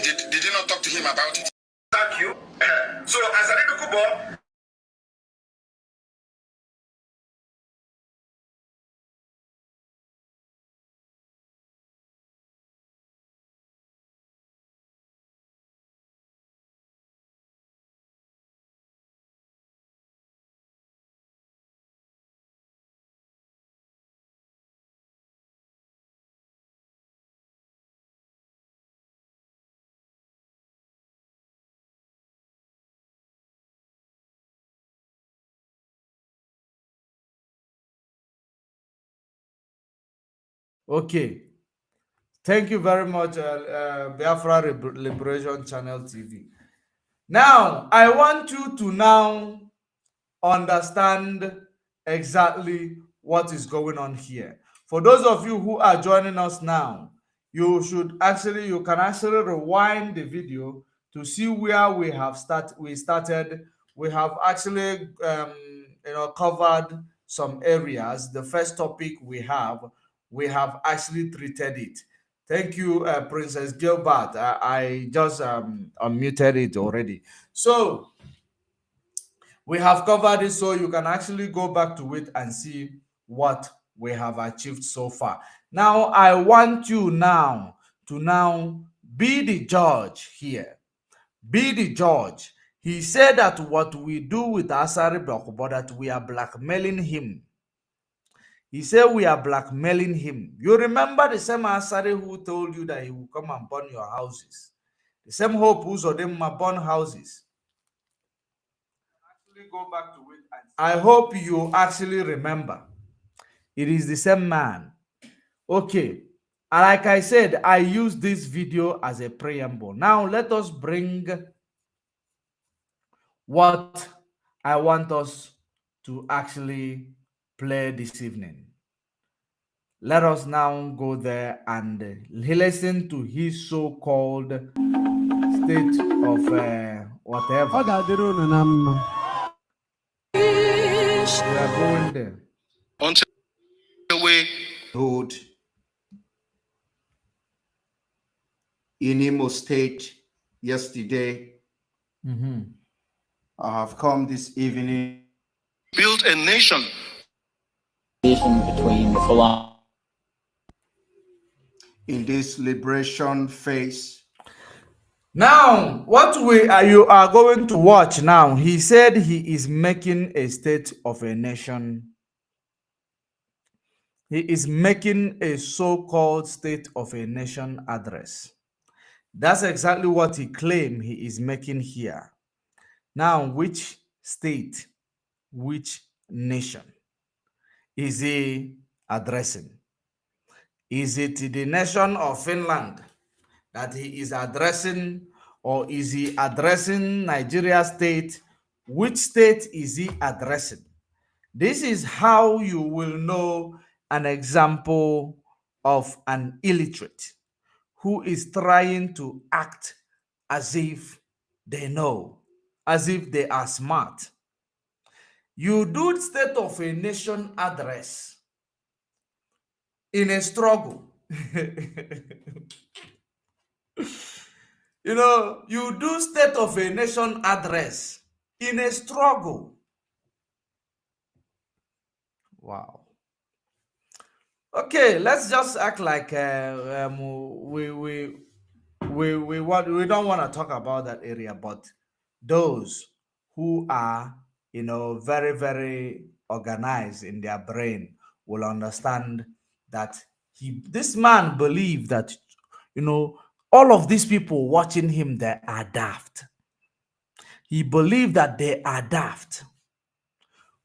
Did you not talk to him about it? Thank you. So, as a little Kubo, Okay. Thank you very much, Biafra Liberation Channel TV. Now, I want you to now understand exactly what is going on here. For those of you who are joining us now, you can actually rewind the video to see where we started. We have actually covered some areas. The first topic we have actually treated it. Thank you, Princess Gilbert. I just unmuted it already. So we have covered it, so you can actually go back to it and see what we have achieved so far. Now, I want you now to be the judge here. Be the judge. He said that what we do with Asare Dokubo, that we are blackmailing him. He said we are blackmailing him. You remember the same Asare who told you that he will come and burn your houses? The same Hope who's of them burn houses. Actually go back to it. I hope you actually remember. It is the same man. Okay. Like I said, I use this video as a preamble. Now let us bring what I want us to actually play this evening. Let us now go there and listen to his so-called state of whatever. We are going there. Until we hold in Imo State yesterday. Mm-hmm. I have come this evening. Built a nation. Between in this liberation phase. Now, what we are you are going to watch now, he said he is making a state of a nation. He is making a so-called state of a nation address. That's exactly what he claimed he is making here. Now, which state, which nation is he addressing? Is it the nation of Finland that he is addressing, or is he addressing Nigeria state? Which state is he addressing? This is how you will know an example of an illiterate who is trying to act as if they know, as if they are smart. You do state of a nation address in a struggle. You do state of a nation address in a struggle. Wow. Okay, let's just act like we don't want to talk about that area, but those who are very very organized in their brain will understand that this man believed that you know all of these people watching him, they are daft. He believed that they are daft.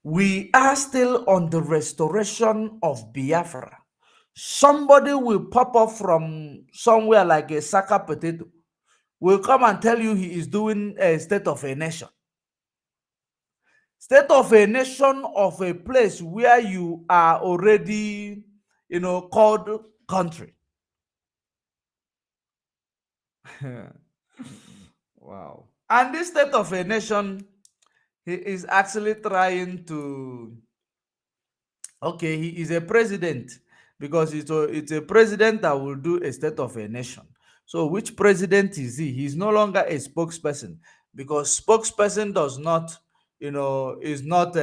We are still on the restoration of Biafra. Somebody will pop up from somewhere like a sack potato, will come and tell you he is doing a state of a nation. State of a nation of a place where you are already, called country. Wow. And this state of a nation, he is actually trying to, okay, he is a president because it's a president that will do a state of a nation. So which president is he? He's no longer a spokesperson, because spokesperson does not, is not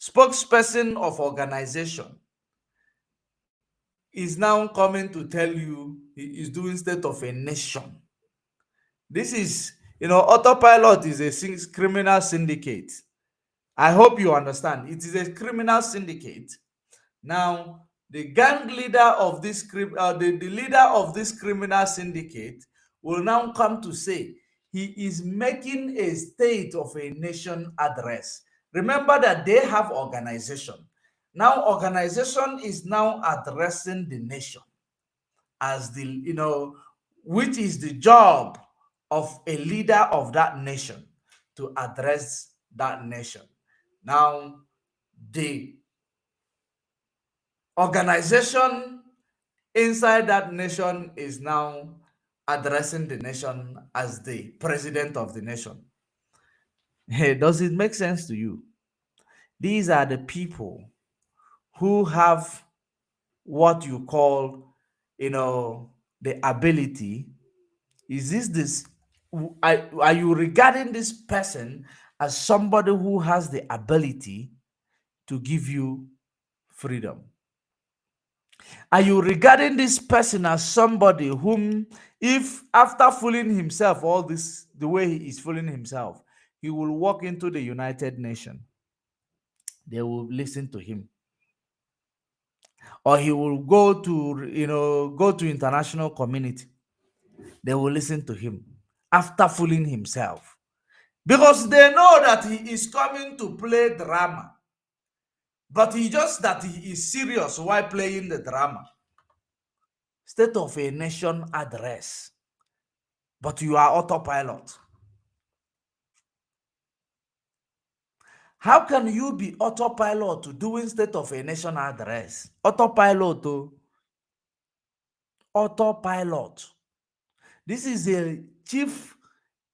spokesperson of organization is now coming to tell you he is doing state of a nation. This is, autopilot is a criminal syndicate. I hope you understand. It is a criminal syndicate. Now, the gang leader of this the leader of this criminal syndicate will now come to say he is making a state of a nation address. Remember that they have organization. Now, organization is now addressing the nation as which is the job of a leader of that nation, to address that nation. Now, the organization inside that nation is now addressing the nation as the president of the nation. Hey, does it make sense to you? These are the people who have what you call, the ability. Is this are you regarding this person as somebody who has the ability to give you freedom? Are you regarding this person as somebody whom, if after fooling himself all this, the way he is fooling himself, he will walk into the United Nations, they will listen to him? Or he will go to international community, they will listen to him after fooling himself, because they know that he is coming to play drama, but he just that he is serious while playing the drama. State of a nation address, but you are autopilot. How can you be autopilot to doing state of a nation address? Autopilot, oh. Autopilot. This is a chief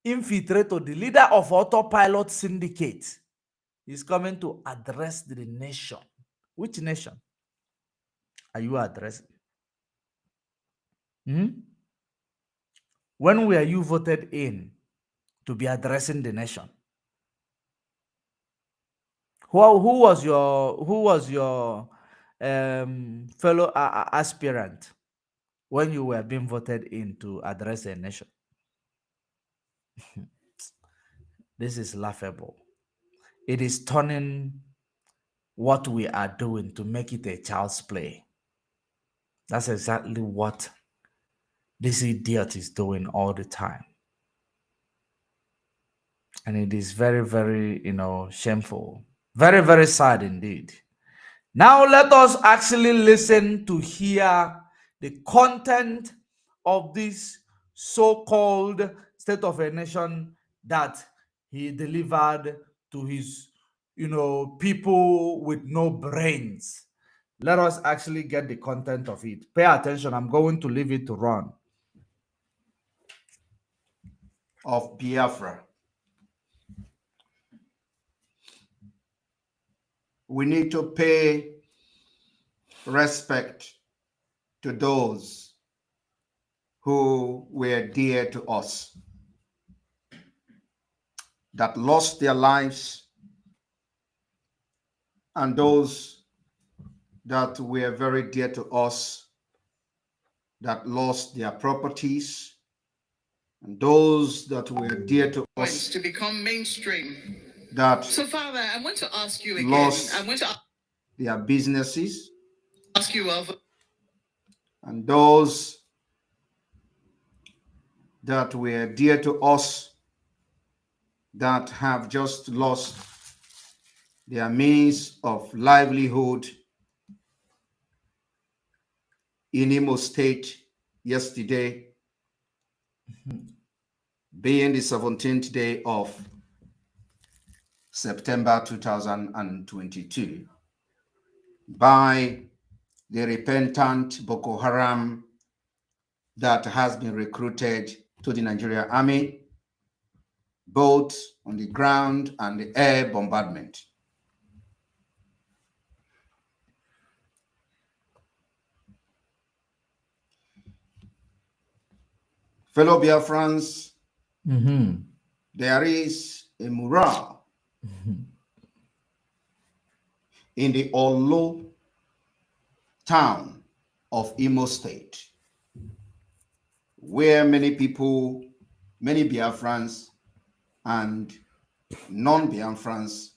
infiltrator, the leader of autopilot syndicate. He's coming to address the nation. Which nation are you addressing? Hmm? When were you voted in to be addressing the nation? Who was your fellow aspirant when you were being voted in to address a nation? This is laughable. It is turning what we are doing to make it a child's play. That's exactly what this idiot is doing all the time. And it is very, very, shameful. Very, very sad indeed. Now let us actually listen to hear the content of this so-called state of a nation that he delivered to his, people with no brains. Let us actually get the content of it. Pay attention. I'm going to leave it to run. Of Biafra. We need to pay respect to those who were dear to us, that lost their lives, and those that were very dear to us, that lost their properties, and those that were dear to us to become mainstream. That so, Father, I want to ask you again. Lost I want to their businesses, ask you of, and those that were dear to us, that have just lost their means of livelihood in Imo State yesterday, being the 17th day of September 2022, by the repentant Boko Haram that has been recruited to the Nigerian army, both on the ground and the air bombardment. Fellow Biafrans, there is a mural in the Olo town of Imo State, where many people, many Biafrans and non-Biafrans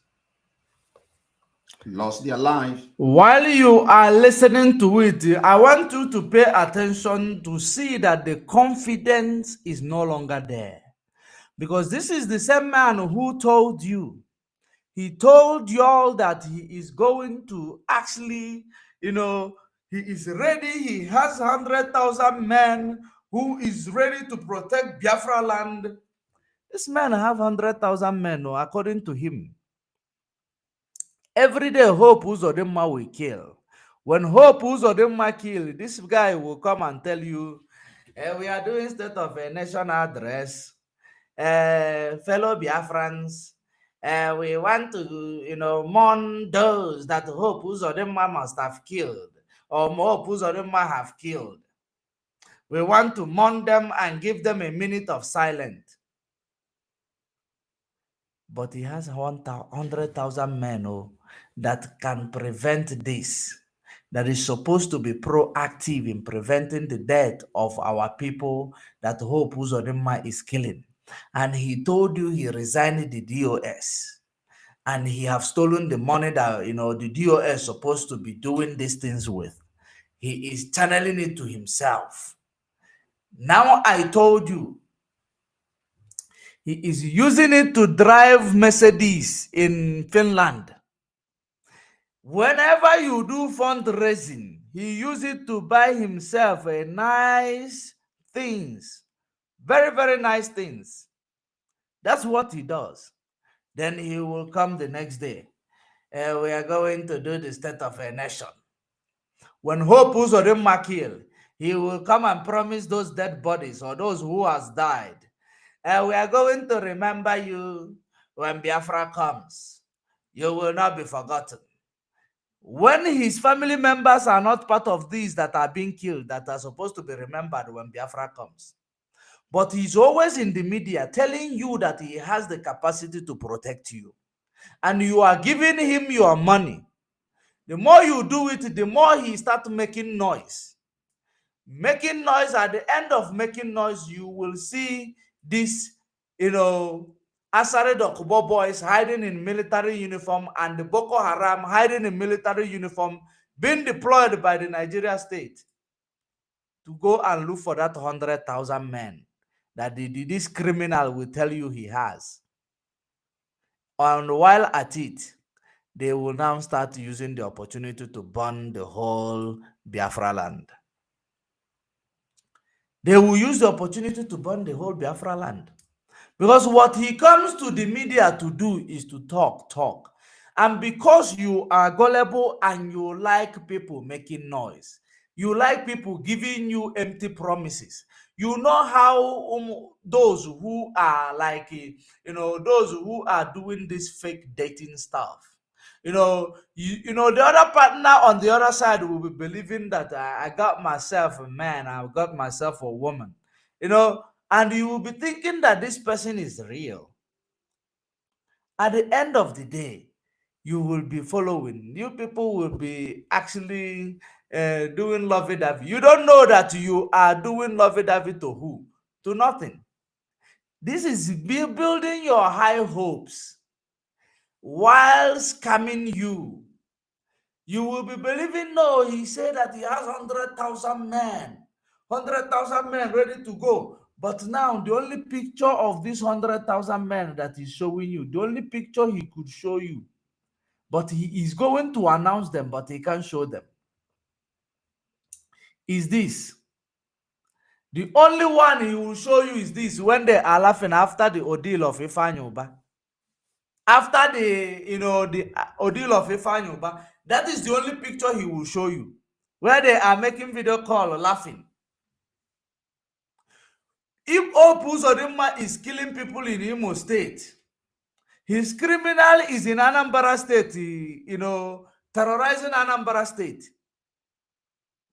lost their life. While you are listening to it, I want you to pay attention to see that the confidence is no longer there. Because this is the same man who told you. He told you all that he is going to actually, he is ready. He has 100,000 men who is ready to protect Biafra land. This man have 100,000 men, according to him. Every day, Hope Uzodinma will kill. When Hope Uzodinma kill, this guy will come and tell you, we are doing state of a nation address. Fellow Biafrans, we want to, mourn those that Hope Uzodinma must have killed, or Hope Uzodinma have killed. We want to mourn them and give them a minute of silence. But he has 100,000 men that can prevent this, that is supposed to be proactive in preventing the death of our people that Hope Uzodinma is killing. And he told you he resigned the DOS. And he have stolen the money that, the DOS supposed to be doing these things with. He is channeling it to himself. Now I told you, he is using it to drive Mercedes in Finland. Whenever you do fundraising, he uses it to buy himself a nice things. Very, very nice things. That's what he does. Then he will come the next day. We are going to do the state of a nation. When Hope Uzodinma kill, he will come and promise those dead bodies or those who has died. We are going to remember you when Biafra comes. You will not be forgotten. When his family members are not part of these that are being killed, that are supposed to be remembered when Biafra comes. But he's always in the media telling you that he has the capacity to protect you. And you are giving him your money. The more you do it, the more he starts making noise. Making noise, at the end of making noise, you will see this, Asare Dokubo boys hiding in military uniform and the Boko Haram hiding in military uniform being deployed by the Nigeria state to go and look for that 100,000 men that this criminal will tell you he has. And while at it, they will now start using the opportunity to burn the whole Biafra land. They will use the opportunity to burn the whole Biafra land. Because what he comes to the media to do is to talk. And because you are gullible and you like people making noise, you like people giving you empty promises. You know how those who are like, those who are doing this fake dating stuff, the other partner on the other side will be believing that I got myself a man, I got myself a woman, and you will be thinking that this person is real. At the end of the day, you will be following. You people will be actually doing lovey-dovey. You don't know that you are doing lovey-dovey to who? To nothing. This is building your high hopes while scamming you. You will be believing, no, he said that he has 100,000 men. 100,000 men ready to go. But now the only picture of this 100,000 men that he's showing you, the only picture he could show you, but he is going to announce them, but he can't show them, is this. The only one he will show you is this, when they are laughing after the ordeal of Ifeanyi Uba. After the ordeal of Ifeanyi Uba, that is the only picture he will show you, where they are making video call laughing. If Hope Uzodinma is killing people in Imo State, his criminal is in Anambra State, terrorizing Anambra State.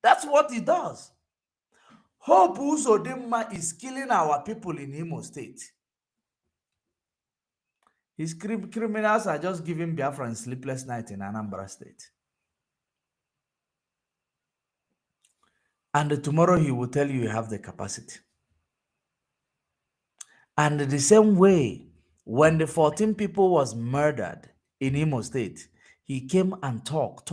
That's what he does. Hope Uzodinma is killing our people in Imo State. His criminals are just giving Biafran sleepless night in Anambra State. And tomorrow he will tell you have the capacity. And the same way, when the 14 people was murdered in Imo State, he came and talk.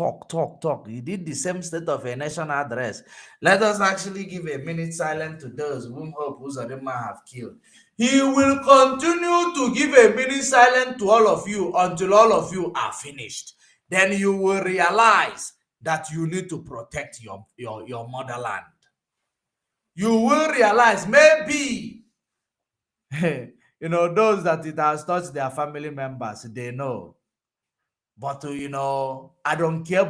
He did the same State of a Nation address. Let us actually give a minute silence to those whom Hope Uzodinma have killed. He will continue to give a minute silence to all of you until all of you are finished. Then you will realize that you need to protect your motherland. You will realize maybe those that it has touched their family members, they know. But I don't care.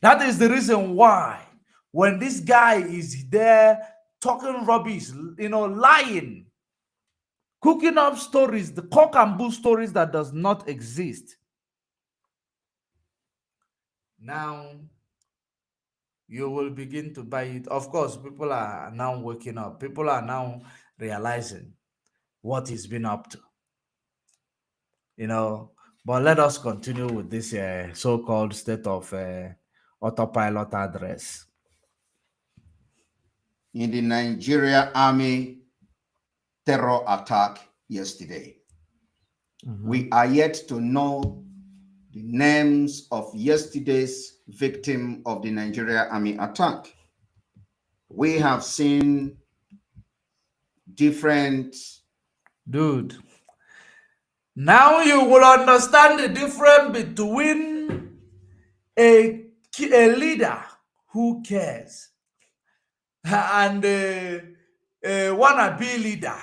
That is the reason why when this guy is there talking rubbish, lying, cooking up stories, the cock and bull stories that does not exist. Now you will begin to buy it. Of course, people are now waking up. People are now realizing what he's been up to. But let us continue with this so-called state of autopilot address. In the Nigeria Army terror attack yesterday, we are yet to know the names of yesterday's victim of the Nigeria Army attack. We have seen different... Dude, now you will understand the difference between a leader who cares and a wannabe leader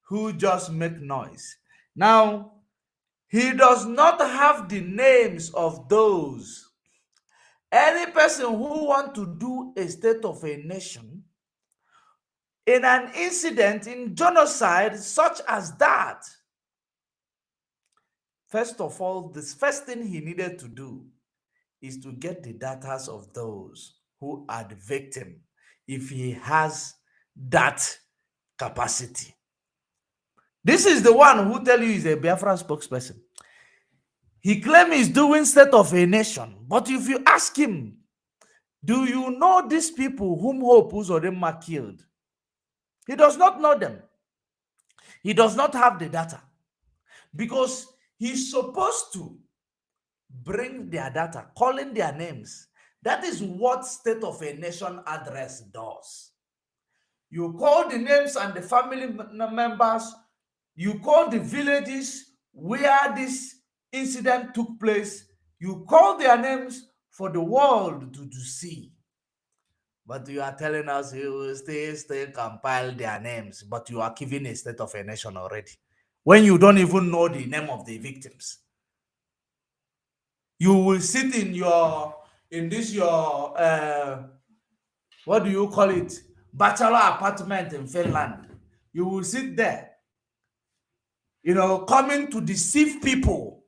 who just make noise. Now, he does not have the names of those. Any person who want to do a state of a nation in an incident, in genocide such as that, first of all, the first thing he needed to do is to get the data of those who are the victim. If he has that capacity. This is the one who tell you he's a Biafra spokesperson. He claims he's doing state of a nation. But if you ask him, do you know these people whom Hope Uzodinma killed? He does not know them. He does not have the data. Because he's supposed to bring their data, calling their names. That is what state of a nation address does. You call the names and the family members. You call the villages where this incident took place. You call their names for the world to see. But you are telling us you will still compile their names, but you are giving a state of a nation already. When you don't even know the name of the victims. You will sit in your what do you call it, bachelor apartment in Finland. You will sit there, coming to deceive people,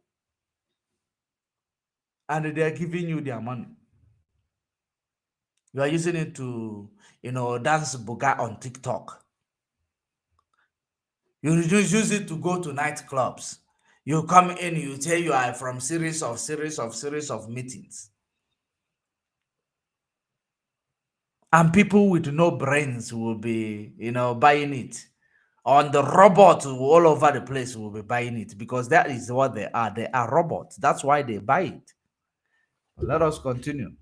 and they're giving you their money. You are using it to dance buga on TikTok. You just use it to go to nightclubs. You come in, you say you are from series of meetings. And people with no brains will be, buying it. On the robots all over the place will be buying it because that is what they are. They are robots. That's why they buy it. Let us continue.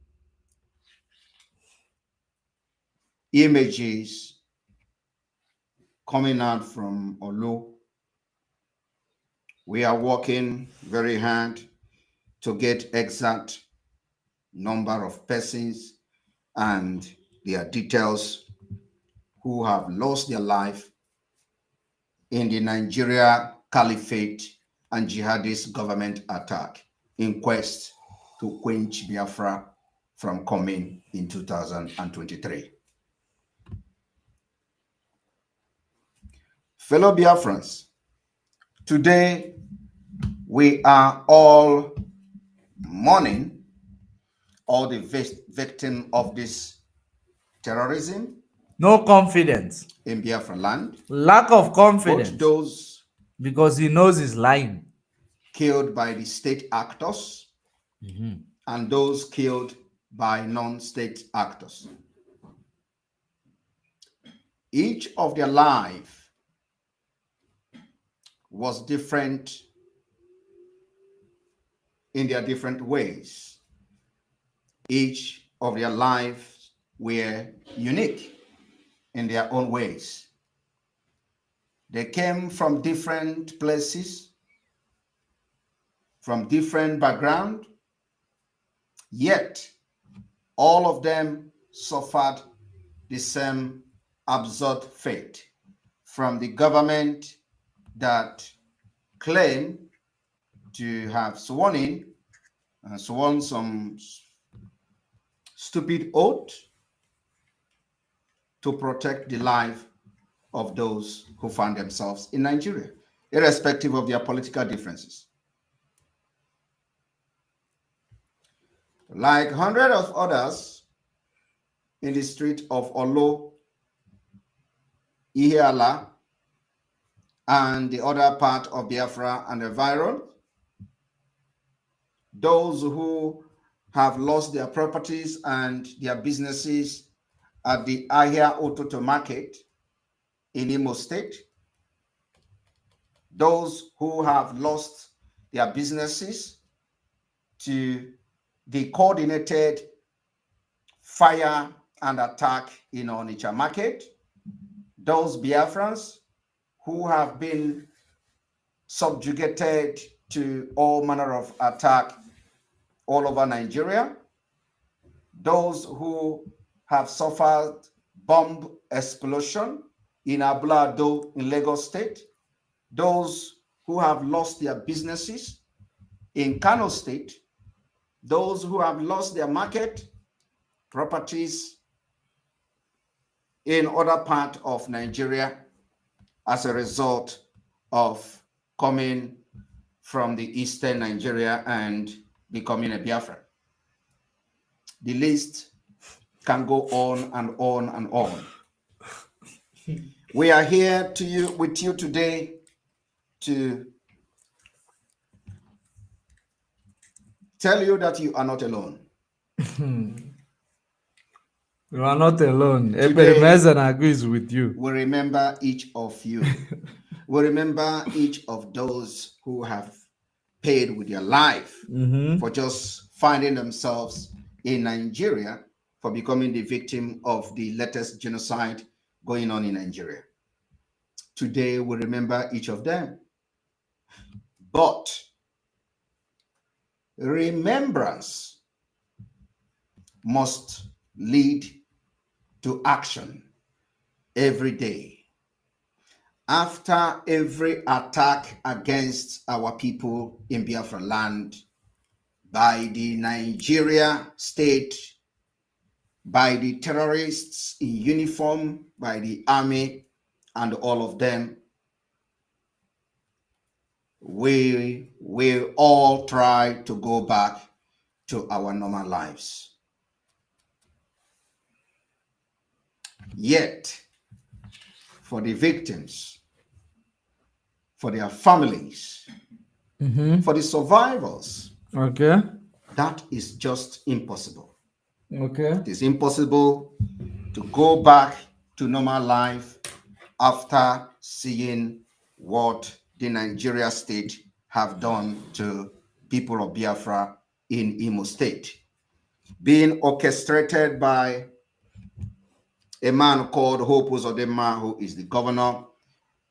Images coming out from Olu. We are working very hard to get exact number of persons and their details who have lost their life in the Nigeria Caliphate and jihadist government attack in quest to quench Biafra from coming in 2023. Fellow Biafrans, today we are all mourning all the victims of this terrorism. No confidence. In Biafra land. Lack of confidence. Both those because he knows he's lying. Killed by the state actors and those killed by non-state actors. Each of their life was different in their different ways. Each of their lives were unique in their own ways. They came from different places, from different background, yet all of them suffered the same absurd fate from the government that claimed to have sworn some stupid oath to protect the life of those who found themselves in Nigeria, irrespective of their political differences. Like hundreds of others in the street of Olo, Ihiala, and the other part of Biafra and environ, those who have lost their properties and their businesses at the Ahia Ototo market in Imo State, those who have lost their businesses to the coordinated fire and attack in Onitsha market, those Biafrans who have been subjugated to all manner of attack all over Nigeria, those who have suffered bomb explosion in Ablado in Lagos State, those who have lost their businesses in Kano State, those who have lost their market, properties in other parts of Nigeria as a result of coming from the eastern Nigeria and becoming a Biafran. The list can go on and on and on. We are here with you today to tell you that you are not alone. You are not alone. Today, Ebenezer agrees with you. we remember each of you. We remember each of those who have paid with their life for just finding themselves in Nigeria, for becoming the victim of the latest genocide going on in Nigeria. Today, we remember each of them. But remembrance must lead to action every day. After every attack against our people in Biafra land by the Nigeria state, by the terrorists in uniform, by the army, and all of them, we will all try to go back to our normal lives. Yet, for the victims, for their families, for the survivors, Okay. that is just impossible. Okay. It is impossible to go back to normal life after seeing what the Nigeria state have done to people of Biafra in Imo State, being orchestrated by a man called Hope Uzodinma, who is the governor.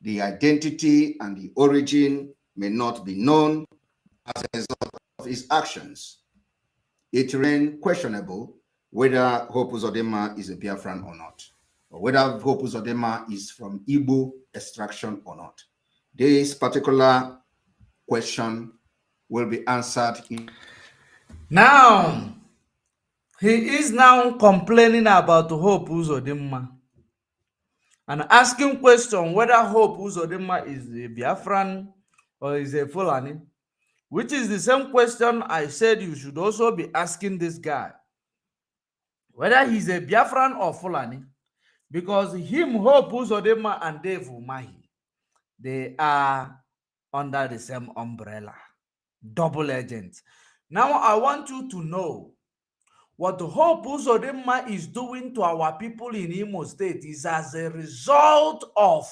The identity and the origin may not be known as a result of his actions. It remains questionable whether Hope Uzodinma is a Biafran or not, or whether Hope Uzodinma is from Igbo extraction or not. This particular question will be answered Now, he is now complaining about Hope Uzodinma and asking question whether Hope Uzodinma is a Biafran or is a Fulani, which is the same question I said you should also be asking this guy, whether he's a Biafran or Fulani, because him, Hope Uzodinma, and Dave Umahi, they are under the same umbrella, double agents. Now I want you to know what Hope Uzodinma is doing to our people in Imo State is as a result of,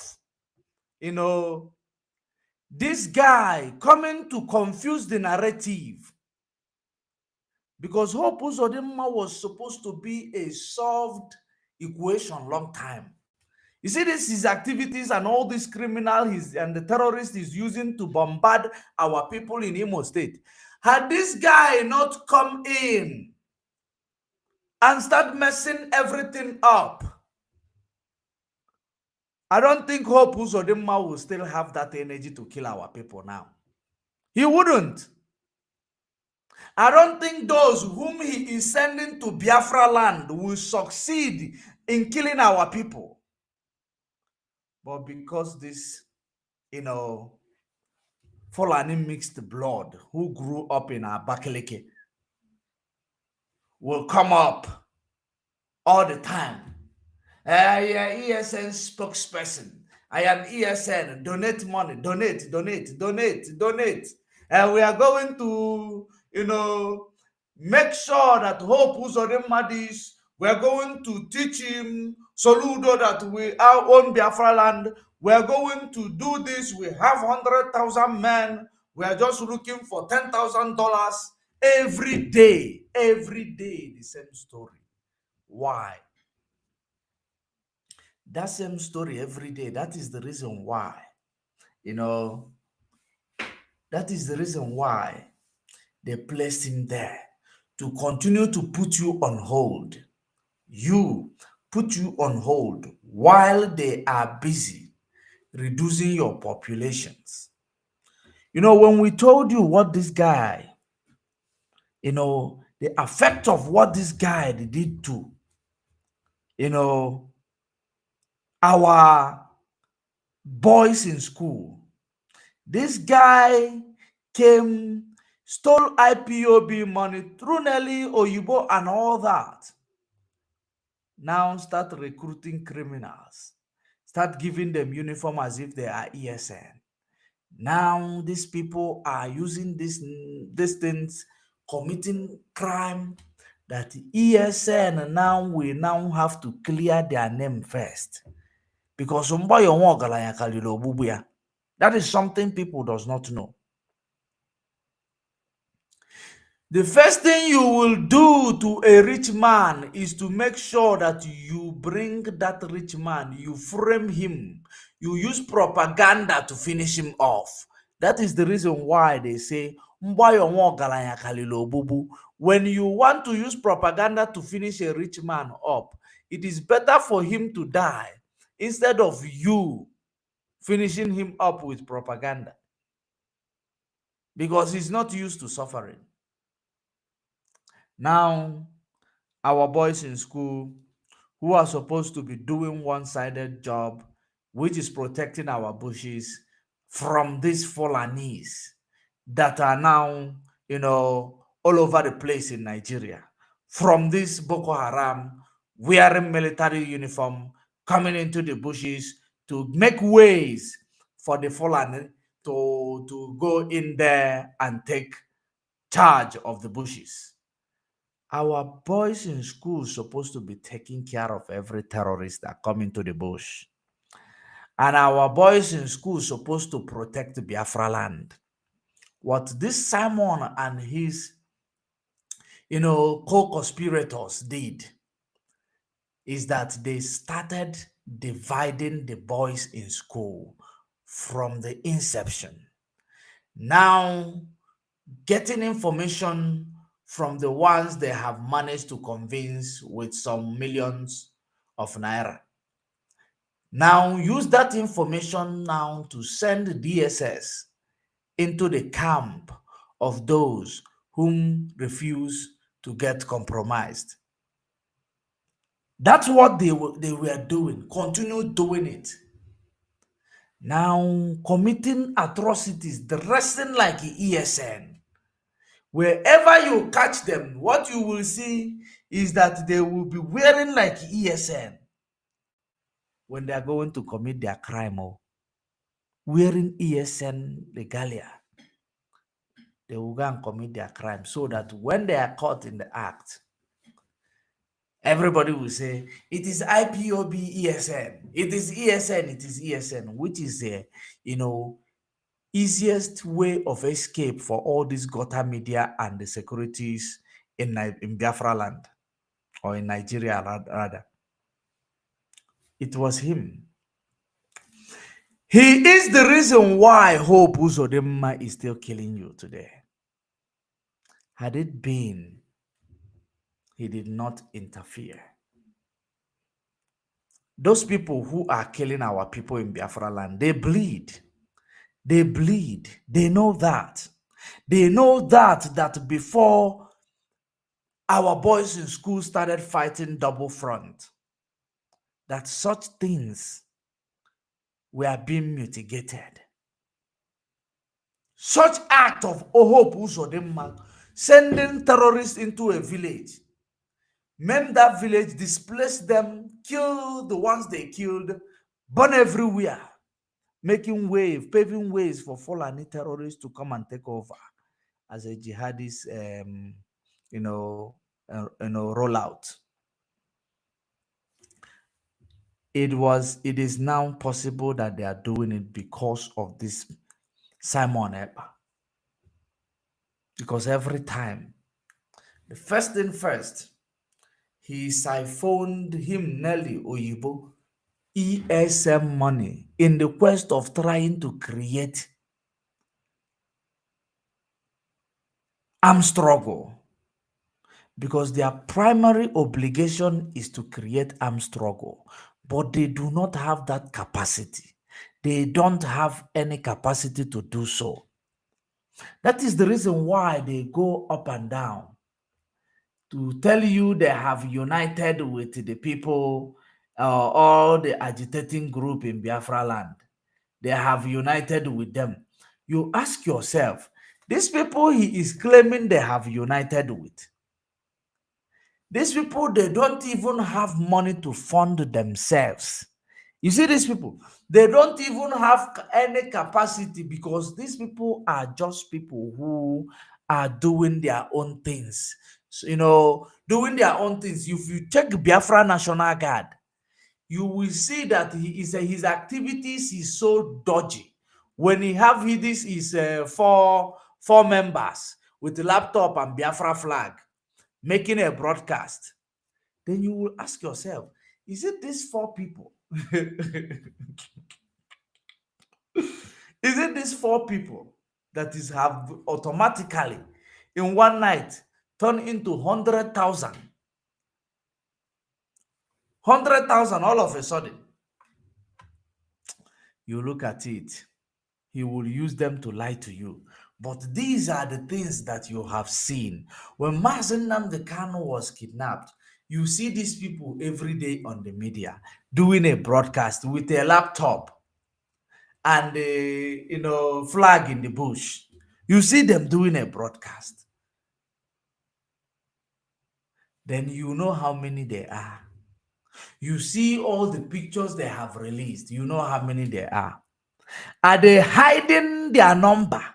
this guy coming to confuse the narrative. Because Hope Uzodinma was supposed to be a solved equation long time. You see, this is activities and all these criminals and the terrorists is using to bombard our people in Imo State. Had this guy not come in and start messing everything up, I don't think Hope Uzodinma will still have that energy to kill our people now. He wouldn't. I don't think those whom he is sending to Biafra land will succeed in killing our people. But because this, Fulani mixed blood who grew up in Abakaliki will come up all the time. Yeah, ESN spokesperson. I am ESN. Donate money. Donate. And we are going to, make sure that Hope Uzodinma this. We are going to teach him Soludo that we are on Biafra land. We are going to do this. We have 100,000 men. We are just looking for $10,000 every day. Every day, the same story. Why? That same story every day. That is the reason why, that is the reason why they placed him there, to continue to put you on hold. Put you on hold while they are busy reducing your populations. When we told you what this guy, the effect of what this guy did to, our boys in school. This guy came, stole IPOB money through Nelly, Oyibo, and all that. Now start recruiting criminals. start giving them uniform as if they are ESN. Now these people are using these things, committing crime, that ESN now we now have to clear their name first. Because that is something people does not know. The first thing you will do to a rich man is to make sure that you bring that rich man, you frame him, you use propaganda to finish him off. That is the reason why they say, when you want to use propaganda to finish a rich man up, it is better for him to die instead of you finishing him up with propaganda, because he's not used to suffering. Now, our boys in school who are supposed to be doing one-sided job, which is protecting our bushes from these Fulanis that are now, all over the place in Nigeria, from this Boko Haram wearing military uniform, coming into the bushes to make ways for the Fulani to go in there and take charge of the bushes. Our boys in school supposed to be taking care of every terrorist that come into the bush. And our boys in school supposed to protect Biafra land. What this Simon and his, co-conspirators did is that they started dividing the boys in school from the inception. Now, getting information from the ones they have managed to convince with some millions of naira. Now use that information now to send DSS into the camp of those whom refuse to get compromised. That's what they were doing. Continue doing it. Now committing atrocities, dressing like ESN. Wherever you catch them, what you will see is that they will be wearing like ESN when they are going to commit their crime, or wearing ESN regalia. They will go and commit their crime, so that when they are caught in the act, everybody will say, it is IPOB ESN, it is ESN, it is ESN, which is the, easiest way of escape for all these gutter media and the securities in Biafra land, or in Nigeria rather. It was him. He is the reason why Hope Uzodinma is still killing you today. Had it been, he did not interfere. Those people who are killing our people in Biafra land, they bleed. They bleed. They know that. They know that before our boys in school started fighting double front, that such things were being mitigated. Such act of Hope Uzodinma, sending terrorists into a village, mend that village, displace them, kill the ones they killed, burn everywhere, making way, paving ways for Fulani terrorists to come and take over as a jihadist, rollout. It is now possible that they are doing it because of this Simon Epa. Because every time, the first thing first, he siphoned him Nelly Oyibo ESM money in the quest of trying to create armed struggle, because their primary obligation is to create armed struggle, but they do not have that capacity. They don't have any capacity to do so. That is the reason why they go up and down to tell you they have united with the people, all the agitating group in Biafra land. They have united with them. You ask yourself, these people he is claiming they have united with, these people, they don't even have money to fund themselves. You see these people, they don't even have any capacity because these people are just people who are doing their own things. So, doing their own things. If you check Biafra National Guard, you will see that his activities is so dodgy. When he have his four members with a laptop and Biafra flag making a broadcast, then you will ask yourself, is it these four people? Is it these four people that is have automatically in one night turned into 100,000? 100,000 all of a sudden. You look at it, he will use them to lie to you. But these are the things that you have seen. When Mazen Nnamdi Kanu was kidnapped, you see these people every day on the media doing a broadcast with a laptop and a flag in the bush. You see them doing a broadcast. Then you know how many there are. You see all the pictures they have released. You know how many there are. Are they hiding their number,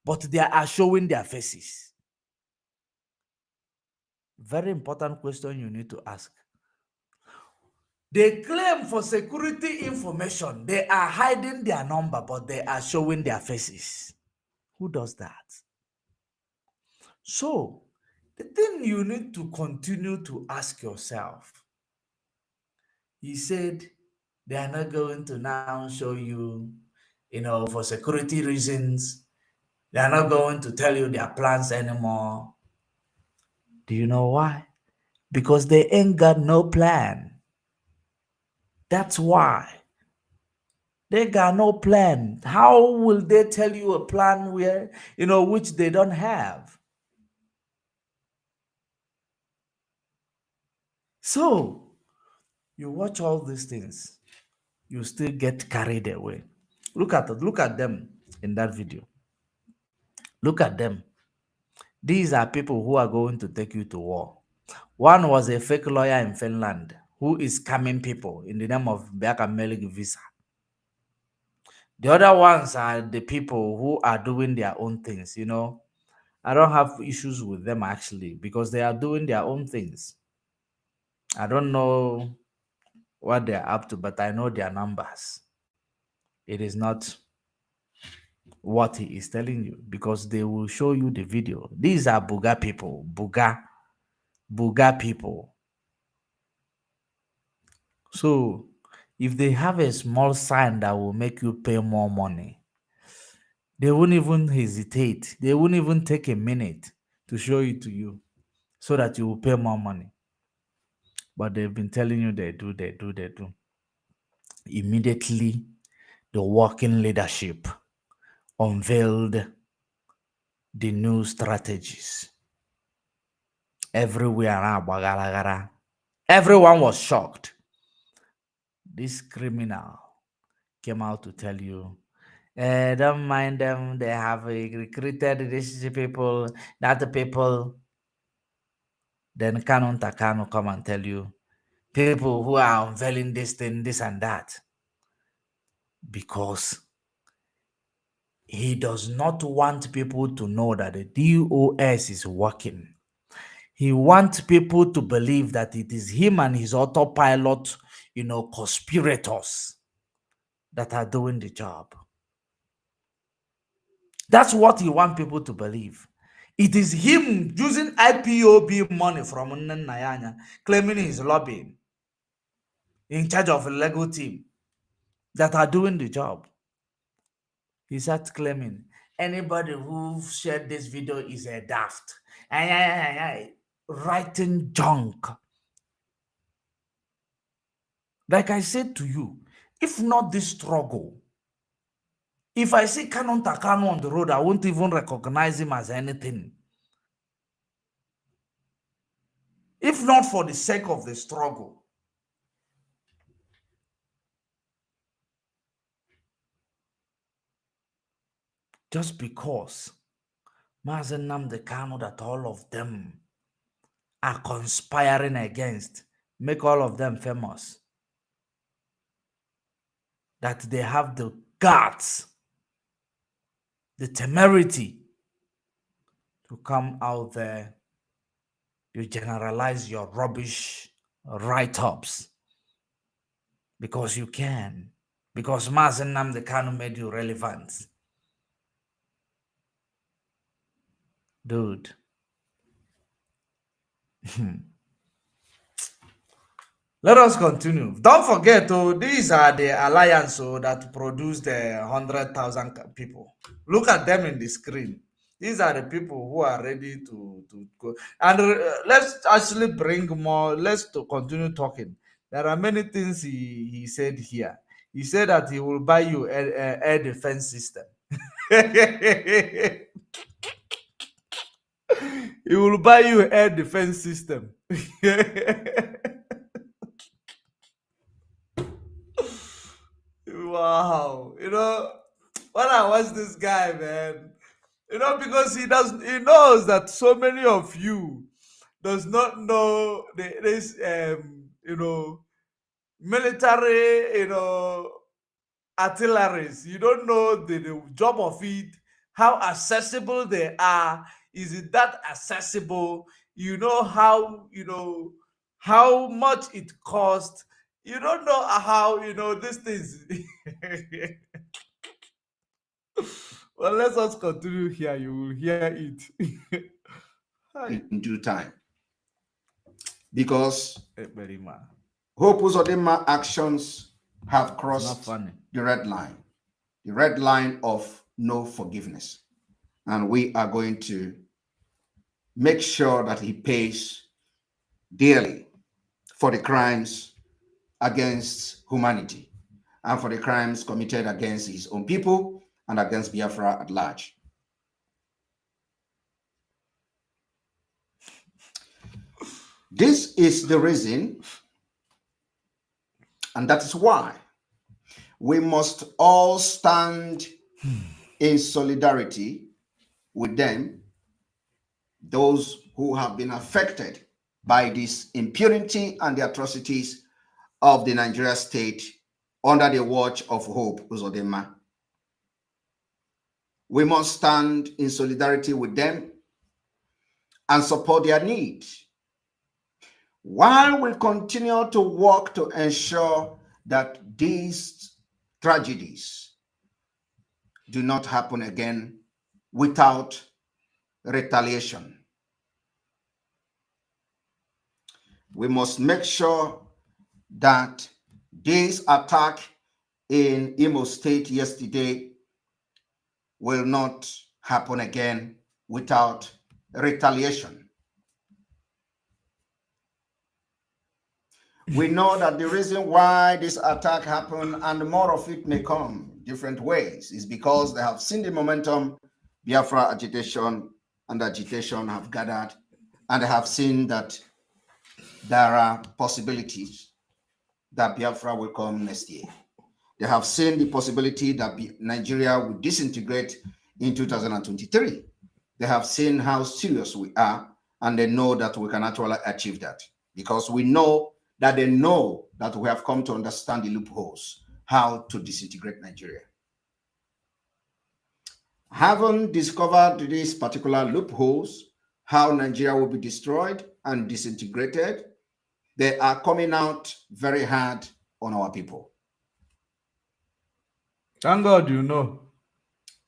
but they are showing their faces? Very important question you need to ask. They claim for security information. They are hiding their number, but they are showing their faces. Who does that? So, the thing you need to continue to ask yourself, he said they are not going to now show you, for security reasons, they are not going to tell you their plans anymore. Do you know why? Because they ain't got no plan. That's why. They got no plan. How will they tell you a plan which they don't have? So, you watch all these things, you still get carried away. Look at them in that video. Look at them. These are people who are going to take you to war. One was a fake lawyer in Finland who is scamming people in the name of Bakamelik visa. The other ones are the people who are doing their own things. I don't have issues with them actually because they are doing their own things. I don't know what they're up to, but I know their numbers. It is not what he is telling you because they will show you the video. These are Buga people. Buga people. So if they have a small sign that will make you pay more money, they won't even hesitate. They won't even take a minute to show it to you so that you will pay more money. But they've been telling you they do. Immediately, the working leadership unveiled the new strategies. Everywhere, everyone was shocked. This criminal came out to tell you, don't mind them, they have recruited these people, that the people. Then Kanu Takano come and tell you, people who are unveiling this thing, this and that. Because he does not want people to know that the DOS is working. He wants people to believe that it is him and his autopilot, conspirators that are doing the job. That's what he wants people to believe. It is him using IPOB money from Nnayanya, claiming he's lobbying in charge of a legal team that are doing the job. He starts claiming anybody who shared this video is a daft. Writing junk. Like I said to you, if not this struggle, if I see Canon Takano on the road, I won't even recognize him as anything. If not for the sake of the struggle. Just because Mazen Nnamdi Kanu, that all of them are conspiring against, make all of them famous. that they have the guts, the temerity to come out there, you generalize your rubbish write-ups because you can, because Mazen Nnamdi Kanu made you relevant. Dude. Let us continue. Don't forget, these are the alliance that produced the 100,000 people. Look at them in the screen. These are the people who are ready to go. And let's actually bring more. Let's continue talking. There are many things he said here. He said that he will buy you air defense system. He will buy you air defense system. Wow. When I watch this guy, man, because he knows that so many of you does not know this military, artilleries. You don't know the job of it, how accessible they are. Is it that accessible? You know how much it costs. You don't know how these things. Well, let us continue here. You will hear it. In due time. Because Very man. Hope Uzodinma actions have crossed funny. the red line of no forgiveness. And we are going to make sure that he pays dearly for the crimes against humanity and for the crimes committed against his own people and against Biafra at large. This is the reason, and that is why we must all stand in solidarity with them, those who have been affected by this impunity and the atrocities of the Nigeria state under the watch of Hope Uzodinma. We must stand in solidarity with them and support their needs, while we continue to work to ensure that these tragedies do not happen again without retaliation. We must make sure that this attack in Imo State yesterday will not happen again without retaliation. We know that the reason why this attack happened, and more of it may come different ways, is because they have seen the momentum Biafra agitation have gathered, and they have seen that there are possibilities that Biafra will come next year. They have seen the possibility that Nigeria will disintegrate in 2023. They have seen how serious we are, and they know that we can actually achieve that, because we know that they know that we have come to understand the loopholes, how to disintegrate Nigeria. Having discovered these particular loopholes, how Nigeria will be destroyed and disintegrated, they are coming out very hard on our people. Thank God you know.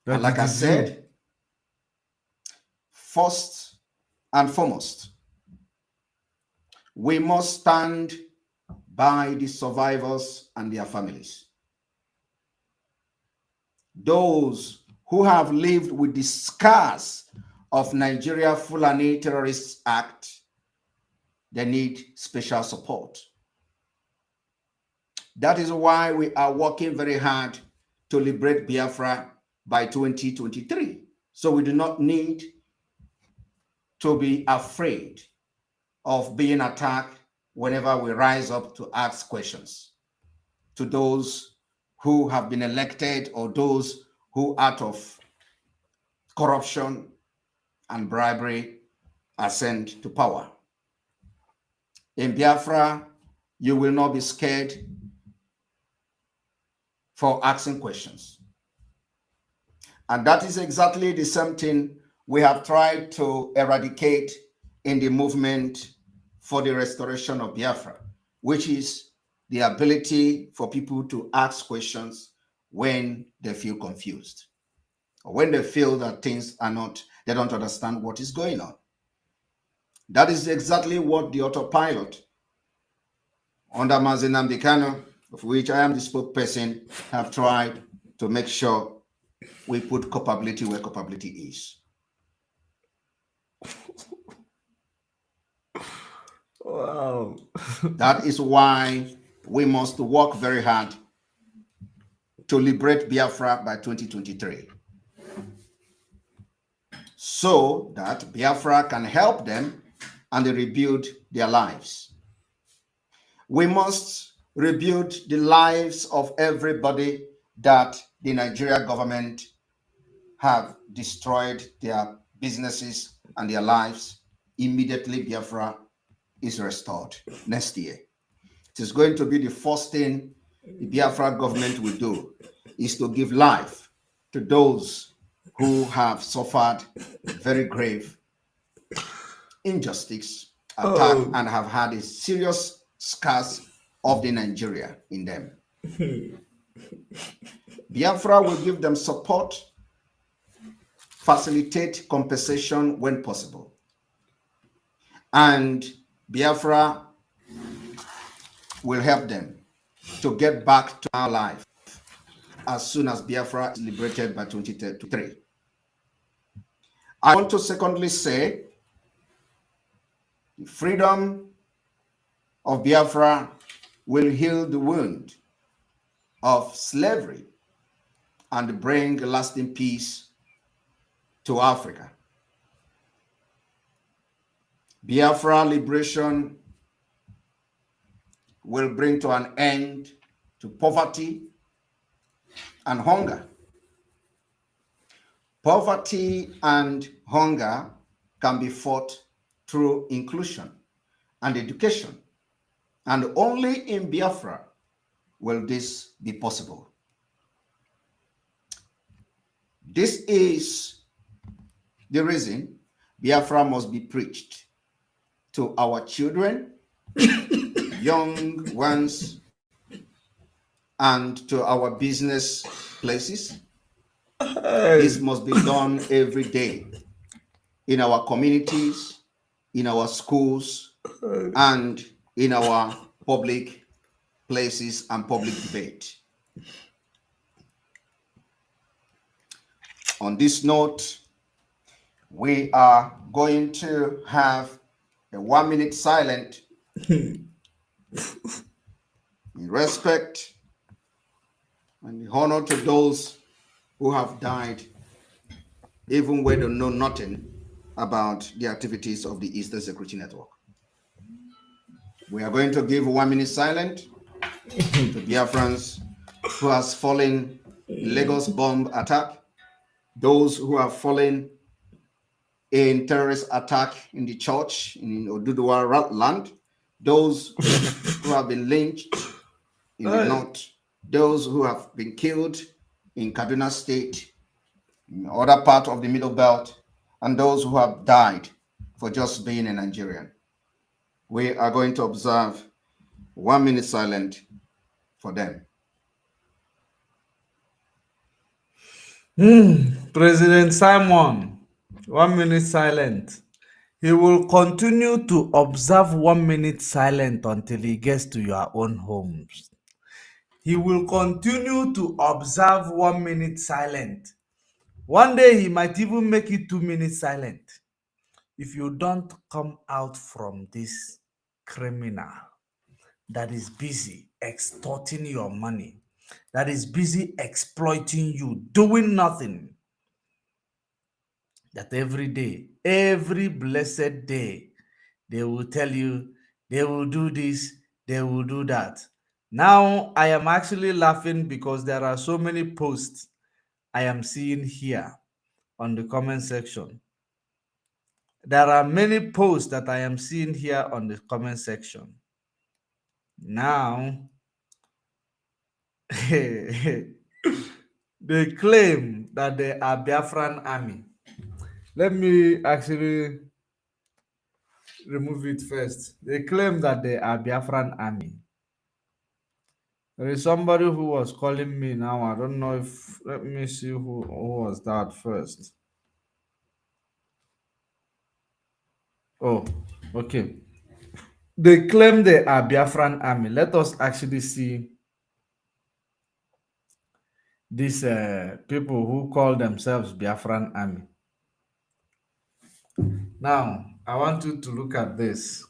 And like I said, first and foremost, we must stand by the survivors and their families. Those who have lived with the scars of Nigeria Fulani Terrorist Act, they need special support. That is why we are working very hard to liberate Biafra by 2023. So we do not need to be afraid of being attacked whenever we rise up to ask questions to those who have been elected or those who, out of corruption and bribery, ascend to power. In Biafra, you will not be scared for asking questions. And that is exactly the same thing we have tried to eradicate in the movement for the restoration of Biafra, which is the ability for people to ask questions when they feel confused, or when they feel that things are not, they don't understand what is going on. That is exactly what the autopilot under Mazi Nnamdi Kanu, of which I am the spokesperson, have tried to make sure we put culpability where culpability is. Wow. That is why we must work very hard to liberate Biafra by 2023, so that Biafra can help them and they rebuild their lives. We must rebuild the lives of everybody that the Nigeria government have destroyed their businesses and their lives. Immediately Biafra is restored next year. It is going to be the first thing the Biafra government will do, is to give life to those who have suffered very grave injustice, attack, and have had a serious scars of the Nigeria in them. Biafra will give them support, facilitate compensation when possible. And Biafra will help them to get back to our life as soon as Biafra is liberated by 2023. I want to secondly say the freedom of Biafra will heal the wound of slavery and bring lasting peace to Africa. Biafra liberation will bring to an end to poverty and hunger. Poverty and hunger can be fought through inclusion and education, and only in Biafra will this be possible. This is the reason Biafra must be preached to our children, young ones, and to our business places. This must be done every day in our communities, in our schools, and in our public places and public debate. On this note, we are going to have a 1 minute silent in respect and honor to those who have died, even when they know nothing about the activities of the Eastern Security Network. We are going to give 1 minute silent to Biafrans who has fallen in Lagos bomb attack, those who have fallen in terrorist attack in the church in Oduduwa land, those who have been lynched in the north, those who have been killed in Kaduna State, in other part of the Middle Belt, and those who have died for just being a Nigerian. We are going to observe 1 minute silent for them. President Simon, 1 minute silent. He will continue to observe 1 minute silent until he gets to your own homes. He will continue to observe 1 minute silent. One day he might even make it 2 minutes silent. If you don't come out from this criminal that is busy extorting your money, that is busy exploiting you, doing nothing, that every day, every blessed day, they will tell you, they will do this, they will do that. Now, I am actually laughing because there are so many posts I am seeing here on the comment section. There are many posts that I am seeing here on the comment section. Now, they claim that they are Biafran army. Let me actually remove it first. They claim that they are Biafran army. There is somebody who was calling me now. I don't know if. Let me see who was that first. Oh, okay. They claim they are Biafran army. Let us actually see these people who call themselves Biafran army. Now, I want you to look at this.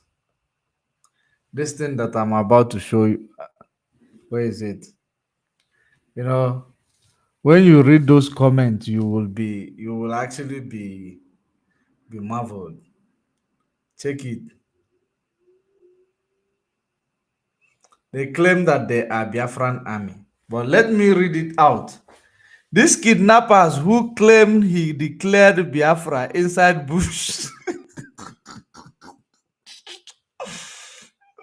This thing that I'm about to show you. Where is it? You know, when you read those comments, you will actually be marveled. Check it. They claim that they are Biafran army. But let me read it out. These kidnappers who claim he declared Biafra inside bush.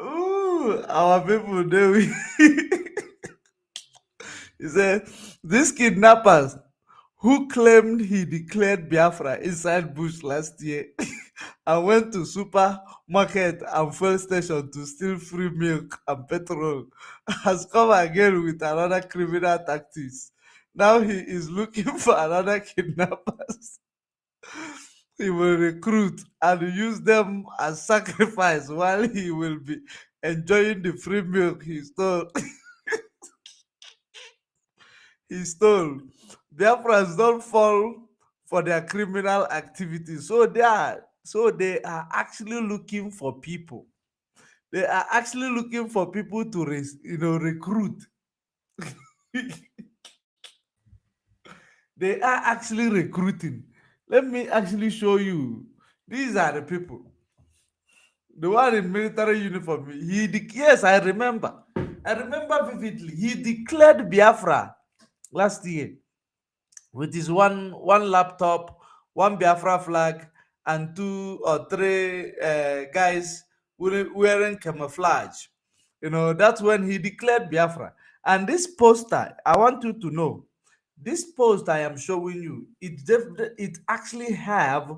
Ooh, our people, they he said, these kidnappers who claimed he declared Biafra inside bush last year and went to supermarket and fuel station to steal free milk and petrol has come again with another criminal tactics. Now he is looking for another kidnappers. He will recruit and use them as sacrifice while he will be enjoying the free milk he stole. He stole. Biafrans don't fall for their criminal activities. So they are actually looking for people. They are actually looking for people to recruit. They are actually recruiting. Let me actually show you. These are the people. The one in military uniform. Yes, I remember. I remember vividly. He declared Biafra last year with his one laptop, one Biafra flag, and two or three guys wearing camouflage. That's when he declared Biafra. And this poster, I want you to know, this post I am showing you, it actually have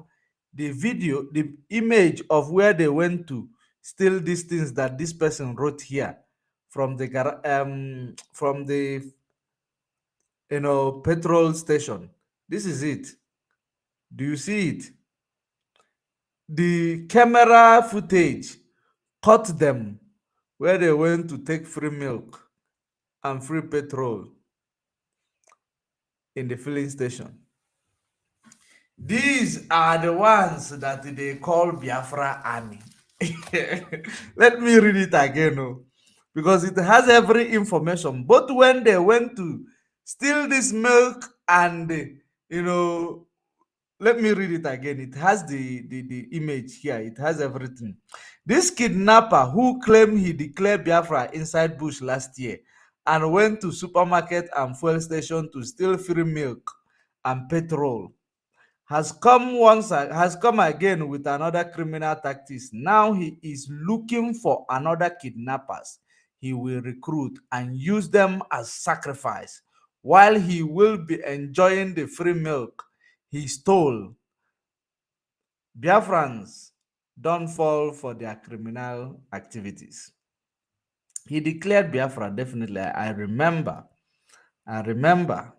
the video, the image of where they went to steal these things that this person wrote here from the petrol station. This is it. Do you see it? The camera footage caught them where they went to take free milk and free petrol in the filling station. These are the ones that they call Biafra army. Let me read it again, because it has every information. Both when they went to steal this milk and let me read it again. It has the image here. It has everything. This kidnapper who claimed he declared Biafra inside bush last year and went to supermarket and fuel station to steal free milk and petrol has come again with another criminal tactics. Now he is looking for another kidnappers he will recruit and use them as sacrifice while he will be enjoying the free milk he stole. Biafrans don't fall for their criminal activities. He declared Biafra, definitely. I remember. I remember.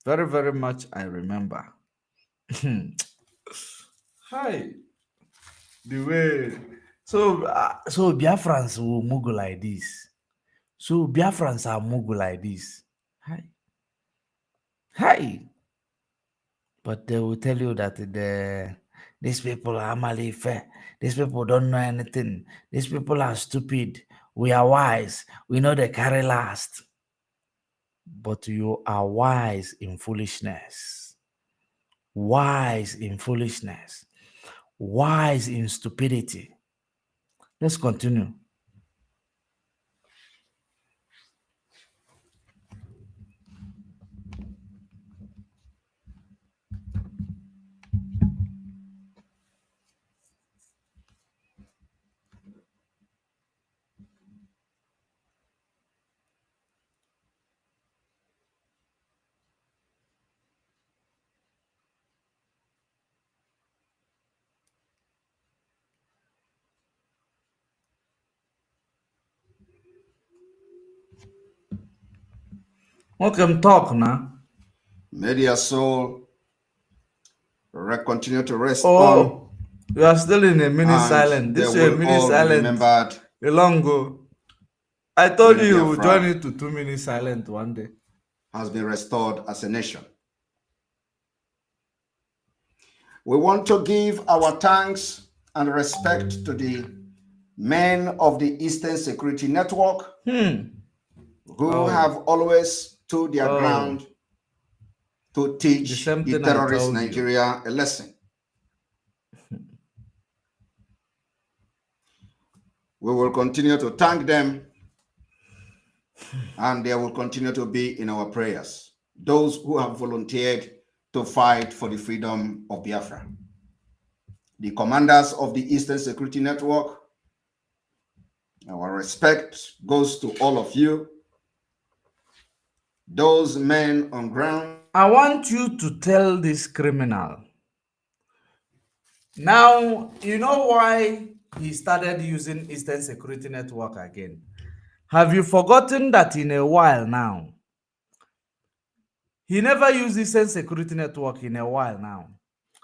Very, very much I remember. Hi. The way. So Biafrans will muggle like this. So Biafrans are muggle like this. Hi. Hi. But they will tell you that these people are malife. These people don't know anything. These people are stupid. We are wise. We know they carry last. But you are wise in foolishness. Wise in foolishness. Wise in stupidity. Let's continue. Welcome, talk now. May their soul continue to rest on, Oh, you are still in a mini and silent. they This is a will mini all be silent. remembered A long go. I told when you you would Biafra join it to 2 minute silent one day. has been restored as a nation. We want to give our thanks and respect to the men of the Eastern Security Network who have always stood their ground to The teach same the thing I terrorist told you. Nigeria a lesson. We will continue to thank them, and they will continue to be in our prayers. Those who have volunteered to fight for the freedom of Biafra. The commanders of the Eastern Security Network, our respect goes to all of you. Those men on ground. I want you to tell this criminal. Now, you know why he started using Eastern Security Network again? Have you forgotten that in a while now? He never used Eastern Security Network in a while now.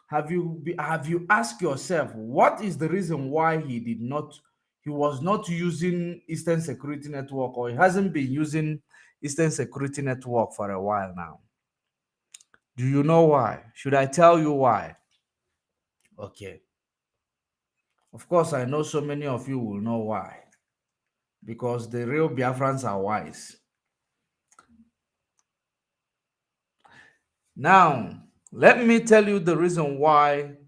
Have you asked yourself what is the reason why he was not using Eastern Security Network, or he hasn't been using Eastern Security Network for a while now? Do you know why? Should I tell you why? Okay. Of course, I know so many of you will know why. Because the real Biafrans are wise. Now, let me tell you the reason why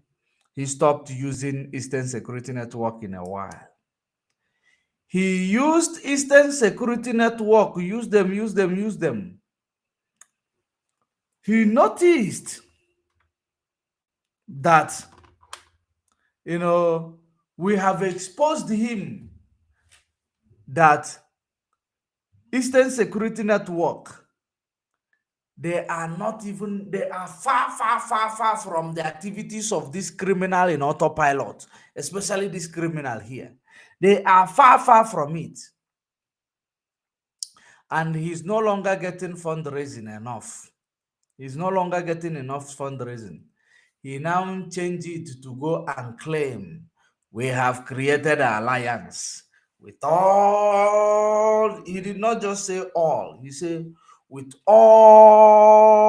he stopped using Eastern Security Network in a while. He used Eastern Security Network, use them. He noticed that, we have exposed him that Eastern Security Network, they are far from the activities of this criminal in autopilot, especially this criminal here. They are far from it. And he's no longer getting fundraising enough. He's no longer getting enough fundraising. He now changed it to go and claim, we have created an alliance with all. He did not just say all. He said, with all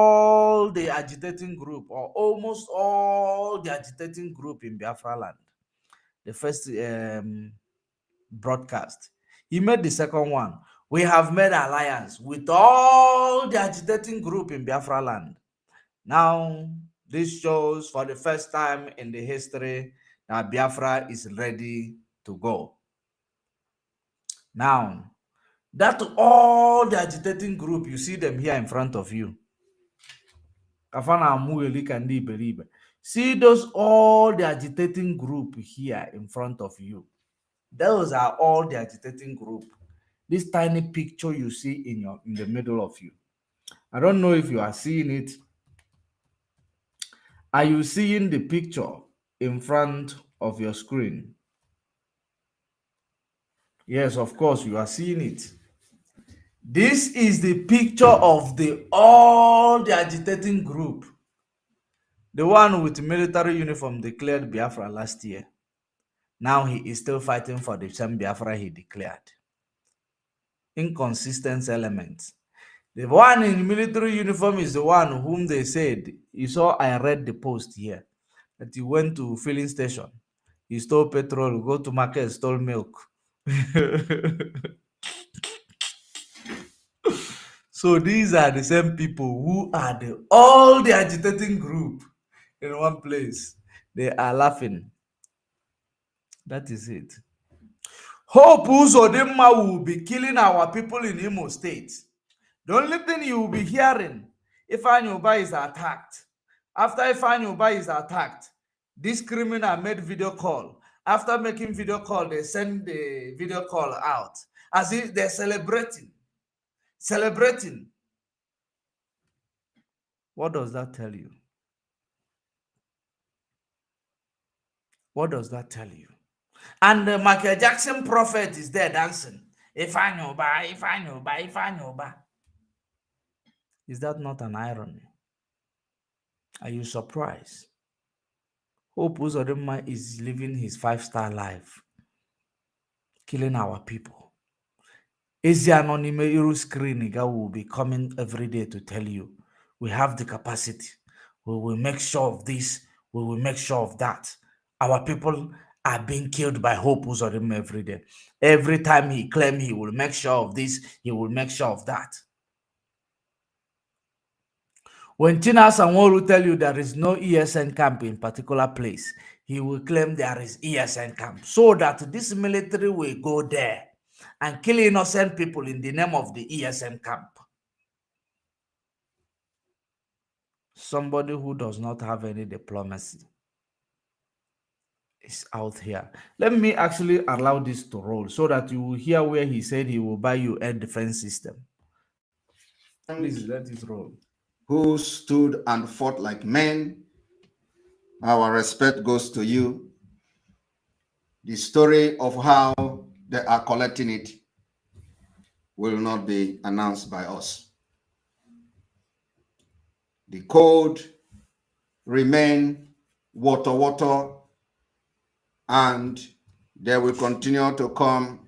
the agitating group, or almost all the agitating group in Biafra land. The first broadcast. He made the second one. We have made alliance with all the agitating group in Biafra land. Now, this shows for the first time in the history that Biafra is ready to go. Now, that all the agitating group, you see them here in front of you. See those all the agitating group here in front of you. Those are all the agitating group. This tiny picture you see in the middle of you. I don't know if you are seeing it. Are you seeing the picture in front of your screen? Yes, of course, you are seeing it. This is the picture of all the agitating group. The one with military uniform declared Biafra last year. Now he is still fighting for the same Biafra he declared. Inconsistent elements. The one in military uniform is the one whom they said, you saw, I read the post here, that he went to filling station. He stole petrol, go to market, stole milk. So these are the same people who are all the agitating group in one place. They are laughing. That is it. Hope Uzodinma will be killing our people in Imo State. The only thing you will be hearing if Ifeanyi is attacked. After Ifeanyi is attacked, this criminal made video call. After making video call, they send the video call out as if they're celebrating. What does that tell you? What does that tell you? And the Michael Jackson prophet is there dancing. Ifeanyi. Is that not an irony? Are you surprised? Hope Uzodinma is living his 5-star life, killing our people. Ezi Anonime Iru Screening will be coming every day to tell you we have the capacity. We will make sure of this. We will make sure of that. Our people are being killed by Hope Uzodinma every day. Every time he claims he will make sure of this, he will make sure of that. When Chinas Anworu tell you there is no ESN camp in particular place, he will claim there is ESN camp so that this military will go there and kill innocent people in the name of the ESN camp. Somebody who does not have any diplomacy is out here. Let me actually allow this to roll so that you will hear where he said he will buy you air defense system. Please let it roll. Who stood and fought like men. Our respect goes to you. The story of how they are collecting it will not be announced by us. The code remain water, and they will continue to come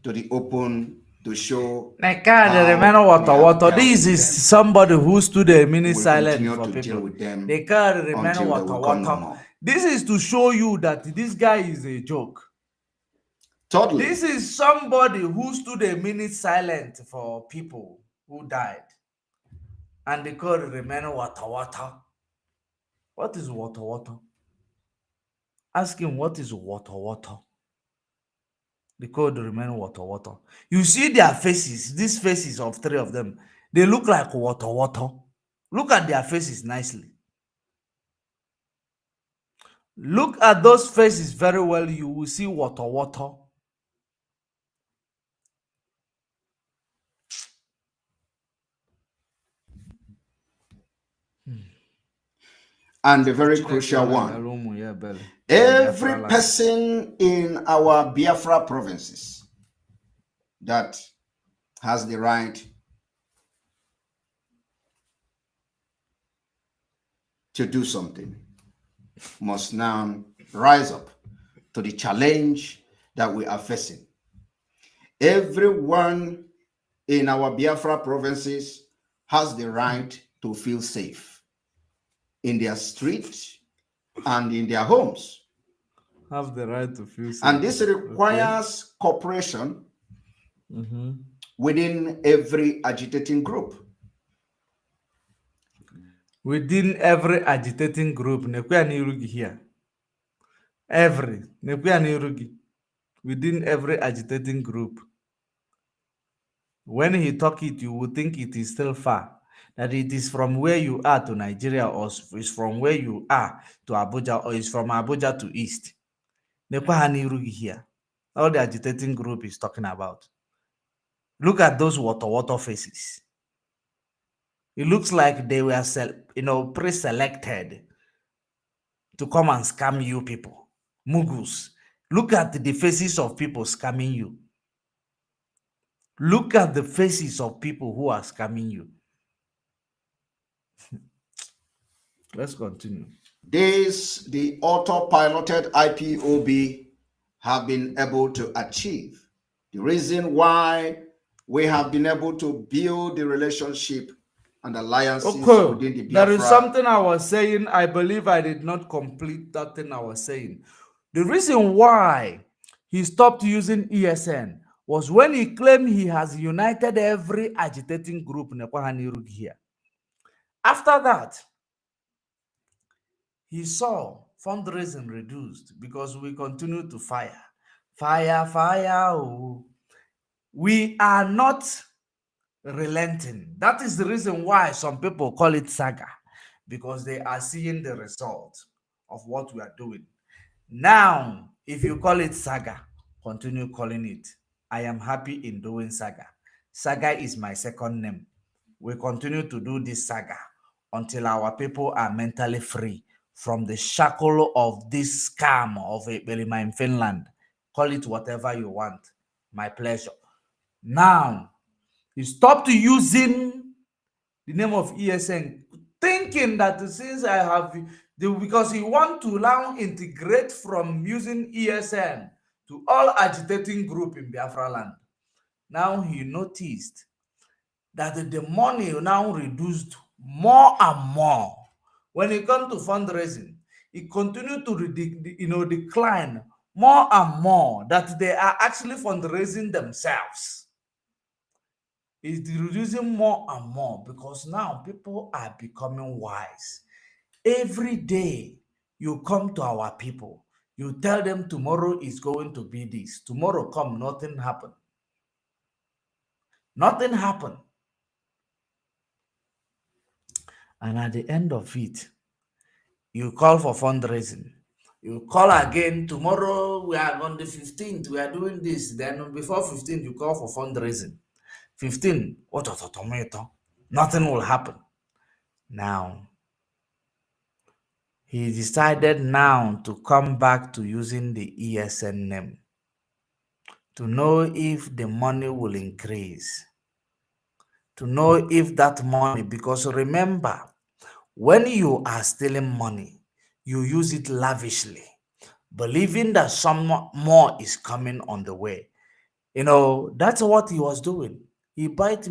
to the open to show. This is somebody who stood a minute silent for people. They can't remain water. This is to show you that this guy is a joke. Totally. This is somebody who stood a minute silent for people who died. And they could remain water. What is water? Ask him what is water. The code remain water. You see their faces, these faces of 3 of them, they look like water. Look at their faces nicely. Look at those faces very well, you will see water. And the very crucial one, every person in our Biafra provinces that has the right to do something must now rise up to the challenge that we are facing. Everyone in our Biafra provinces has the right to feel safe in their streets and in their homes. Have the right to feel safe. And this requires cooperation within every agitating group. Within every agitating group, here. Within every agitating group. When he talk it, you will think it is still far. That it is from where you are to Nigeria, or is from where you are to Abuja, or is from Abuja to East. Here. All the agitating group is talking about. Look at those water faces. It looks like they were pre-selected to come and scam you people. Mugus. Look at the faces of people scamming you. Look at the faces of people who are scamming you. Let's continue. The auto-piloted IPOB have been able to achieve. The reason why we have been able to build the relationship and alliances within the Biafra. There is something I was saying. I believe I did not complete that thing I was saying. The reason why he stopped using ESN was when he claimed he has united every agitating group in here. After that, he saw fundraising reduced because we continue to fire. Oh. We are not relenting. That is the reason why some people call it saga, because they are seeing the result of what we are doing. Now, if you call it saga, continue calling it. I am happy in doing saga. Saga is my second name. We continue to do this saga until our people are mentally free from the shackle of this scam of a Belima in Finland. Call it whatever you want. My pleasure. Now, he stopped using the name of ESN, thinking that since I have because he want to now integrate from using ESN to all agitating group in Biafra land. Now he noticed that the money now reduced more and more. When it comes to fundraising, it continued to decline more and more, that they are actually fundraising themselves. It's reducing more and more because now people are becoming wise. Every day you come to our people, you tell them tomorrow is going to be this. Tomorrow come, nothing happen. Nothing happen. And at the end of it, you call for fundraising. You call again tomorrow. We are on the 15th. We are doing this. Then before 15th, you call for fundraising. 15, nothing will happen. Now, he decided now to come back to using the ESN name to know if the money will increase, to know if that money, because remember, when you are stealing money, you use it lavishly, believing that some more is coming on the way. That's what he was doing. He bought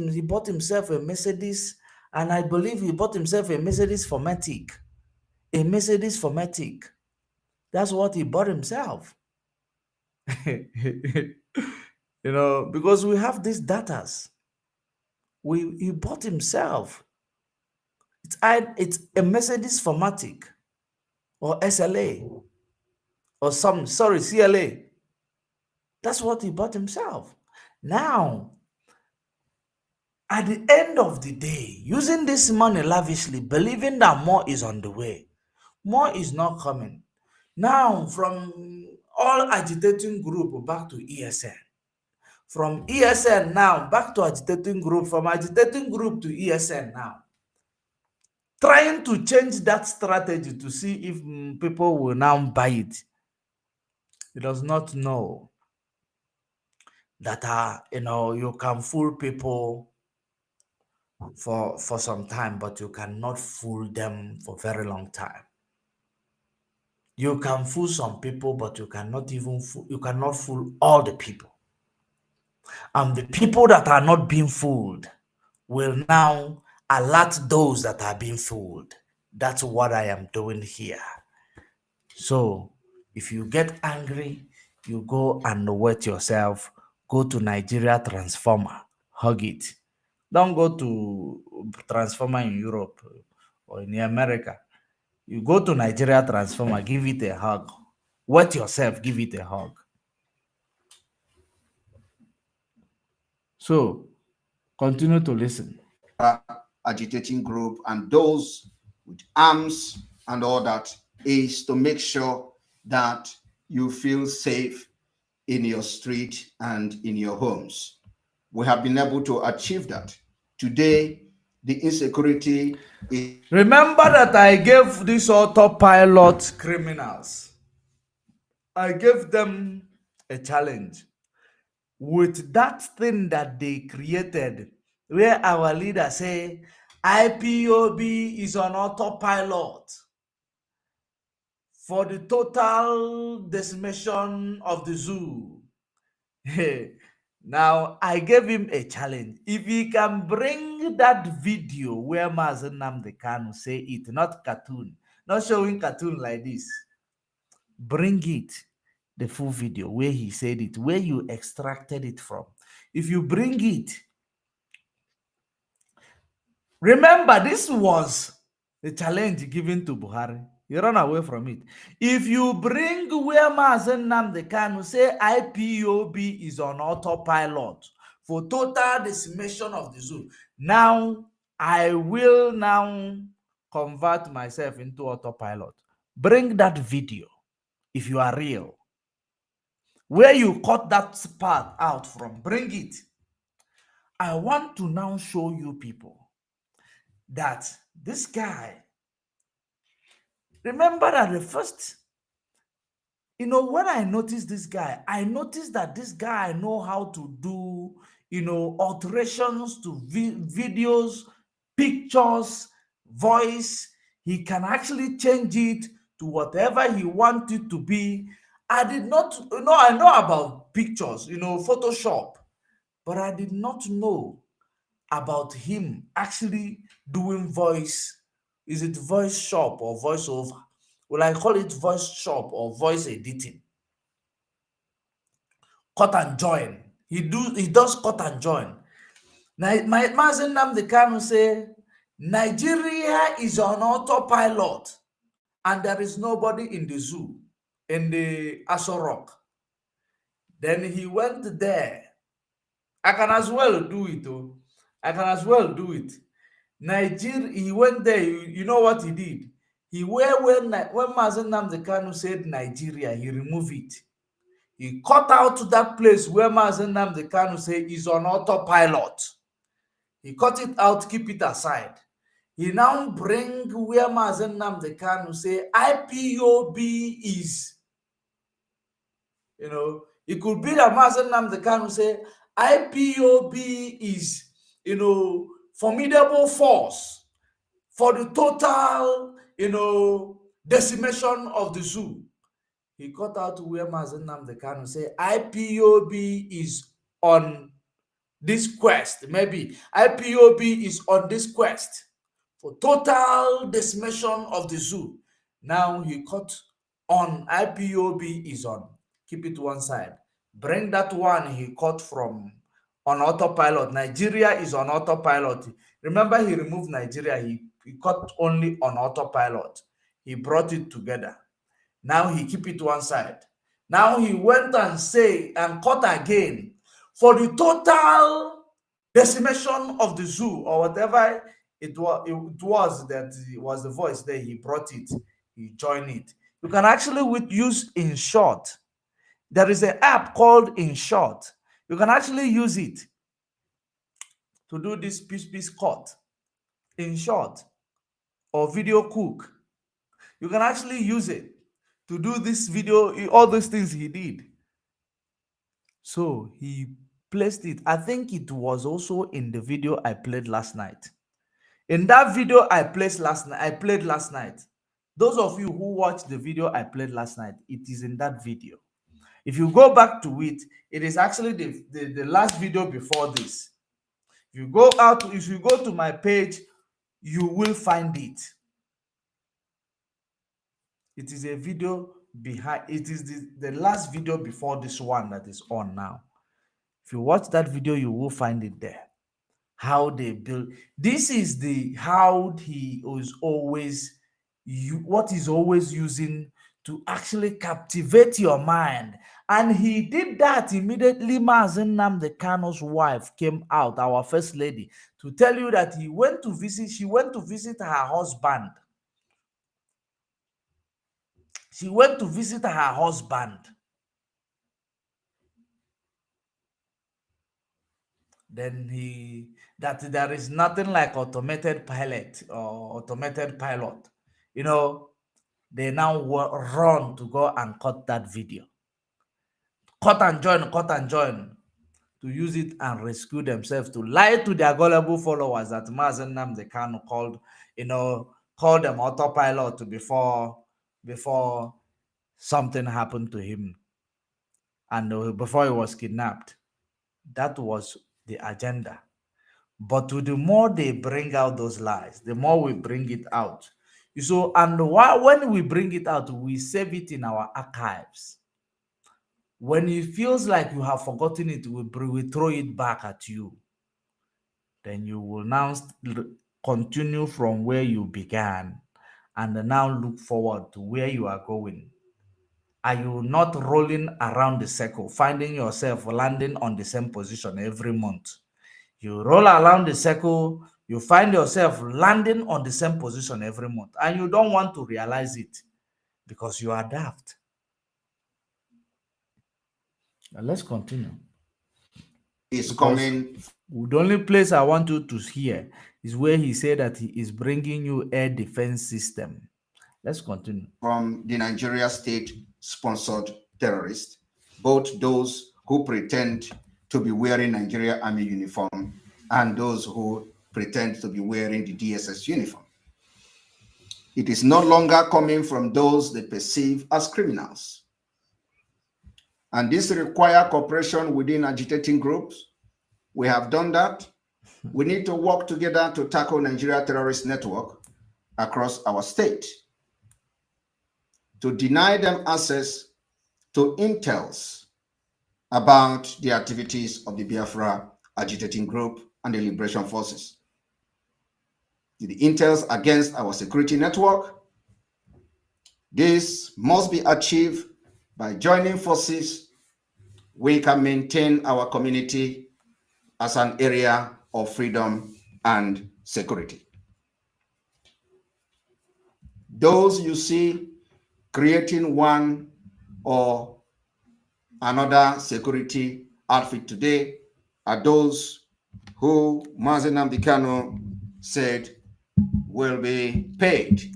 himself a Mercedes, and I believe he bought himself a Mercedes Formatic. A Mercedes Formatic. That's what he bought himself. Because we have these datas. He bought himself. It's a Mercedes Formatic or SLA or CLA. That's what he bought himself. Now, at the end of the day, using this money lavishly, believing that more is on the way, more is not coming. Now, from all agitating group back to ESN. From ESN now back to agitating group, from agitating group to ESN now. Trying to change that strategy to see if people will now buy it. He does not know that you can fool people for some time, but you cannot fool them for very long time. You can fool some people, but you cannot fool all the people. And the people that are not being fooled will now alert those that are being fooled. That's what I am doing here. So if you get angry, you go and wet yourself, go to Nigeria Transformer, hug it. Don't go to Transformer in Europe or in America. You go to Nigeria Transformer, give it a hug. Wet yourself, give it a hug. So continue to listen. Agitating group and those with arms and all that is to make sure that you feel safe in your street and in your homes. We have been able to achieve that. Today, the insecurity is... Remember that I gave these autopilot criminals, I gave them a challenge with that thing that they created, where our leader say IPOB is on autopilot for the total decimation of the zoo. Now, I gave him a challenge. If he can bring that video where Mazen Nnamdi Kanu say it, not cartoon, not showing cartoon like this, bring it, the full video where he said it, where you extracted it from. If you bring it, remember, this was the challenge given to Buhari. You run away from it. If you bring where Mazen Nnamdi Kanu say IPOB is on autopilot for total decimation of the zoo, now I will now convert myself into autopilot. Bring that video if you are real. Where you cut that part out from, bring it. I want to now show you people that this guy, remember that the first, when I noticed this guy, I noticed that this guy know how to do, alterations to videos, pictures, voice. He can actually change it to whatever he wants it to be. I did not know, I know about pictures, Photoshop, but I did not know about him actually doing voice. Is it voice shop or voiceover? Will I call it voice shop or voice editing? Cut and join. He does cut and join. Now, my Mazen Nnamdi Kanu say Nigeria is on autopilot and there is nobody in the zoo, in the R0CK. Then he went there. I can as well do it. Oh. I can as well do it. Nigeria, he went there. You know what he did? When Mazen Nnamdi Kanu said Nigeria, he removed it. He cut out that place where Mazen Nnamdi Kanu said is on autopilot. He cut it out, keep it aside. He now bring where Mazen Nnamdi Kanu say IPOB is. It could be that Mazen Nnamdi Kanu say IPOB is, formidable force for the total, decimation of the zoo. He cut out where Mazen Nnamdi Kanu say IPOB is on this quest. Maybe IPOB is on this quest for total decimation of the zoo. Now he cut on IPOB is on. Keep it one side. Bring that one he cut from on autopilot. Nigeria is on autopilot. Remember, he removed Nigeria. He cut only on autopilot. He brought it together. Now he keep it one side. Now he went and say and cut again for the total decimation of the zoo or whatever it was that it was the voice there. He brought it. He joined it. You can actually use InShot. There is an app called InShot. You can actually use it to do this piece cut. InShot or Video Cook. You can actually use it to do this video, all those things he did. So he placed it. I think it was also in the video I played last night. In that video I played last night. Those of you who watched the video I played last night, it is in that video. If you go back to it, it is actually the last video before this. If you go to my page, you will find it. It is a video behind. It is the last video before this one that is on now. If you watch that video, you will find it there. How they build. This is how he was always, what he's always using to actually captivate your mind. And he did that immediately. Mazen Nnamdi Kanu's wife came out, our first lady, to tell you that she went to visit her husband. She went to visit her husband. Then that there is nothing like automated pilot or automated pilot. They now run to go and cut that video. Cut and join to use it and rescue themselves, to lie to their gullible followers that Mazen Nnamdi Kanu called them autopilot before something happened to him and before he was kidnapped. That was the agenda. But the more they bring out those lies, the more we bring it out. When we bring it out, we save it in our archives. When it feels like you have forgotten it, we throw it back at you. Then you will now continue from where you began and now look forward to where you are going. Are you not rolling around the circle, finding yourself landing on the same position every month? You roll around the circle, you find yourself landing on the same position every month, and you don't want to realize it because you are daft. Now let's continue. Is coming. The only place I want you to hear is where he said that he is bringing you air defense system. Let's continue. From the Nigeria state-sponsored terrorists, both those who pretend to be wearing Nigeria Army uniform and those who pretend to be wearing the DSS uniform. It is no longer coming from those they perceive as criminals. And this requires cooperation within agitating groups. We have done that. We need to work together to tackle Nigeria terrorist network across our state, to deny them access to intels about the activities of the Biafra agitating group and the liberation forces. The intels against our security network. This must be achieved by joining forces. We can maintain our community as an area of freedom and security. Those you see creating one or another security outfit today are those who Mazen Nnamdi Kanu said will be paid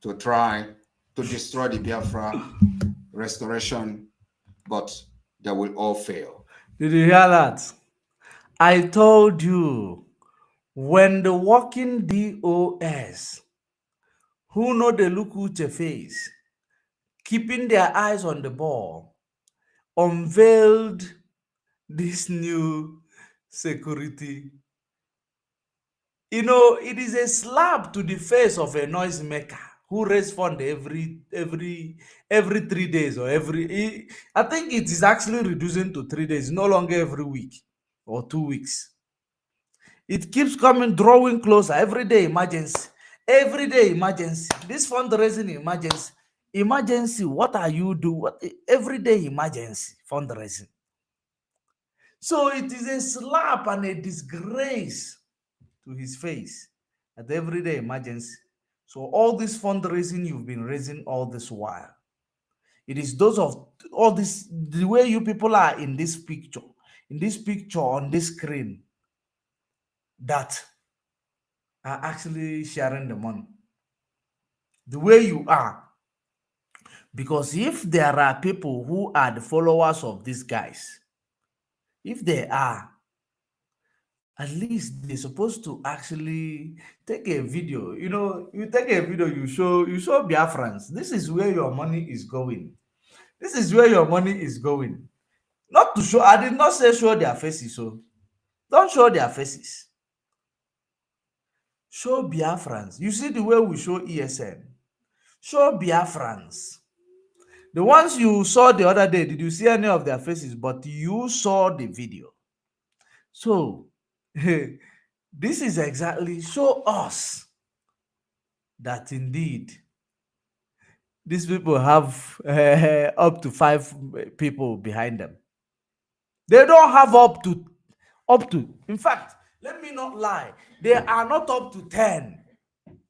to try to destroy the Biafra restoration, but they will all fail. Did you hear that? I told you, when the working DOS, who know the look Uche face, keeping their eyes on the ball, unveiled this new security. You know, it is a slap to the face of a noisemaker who raise fund every 3 days or I think it is actually reducing to 3 days, no longer every week or 2 weeks. It keeps coming, drawing closer. Every day emergency. Every day emergency. This fundraising emergency. Emergency, what are you doing? What every day emergency fundraising. So it is a slap and a disgrace to his face at everyday emergency. So all this fundraising you've been raising all this while, it is those of all this, the way you people are in this picture on this screen, that are actually sharing the money. The way you are. Because if there are people who are the followers of these guys, if they are, at least they're supposed to actually take a video. You know, you take a video, you show Biafrans, this is where your money is going. This is where your money is going. Not to show, I did not say show their faces, so don't show their faces. Show Biafrans. You see the way we show ESN. Show Biafrans. The ones you saw the other day, did you see any of their faces? But you saw the video. So, this is exactly, show us that indeed these people have up to 5 people behind them. They don't have up to, in fact, let me not lie, they are not up to 10.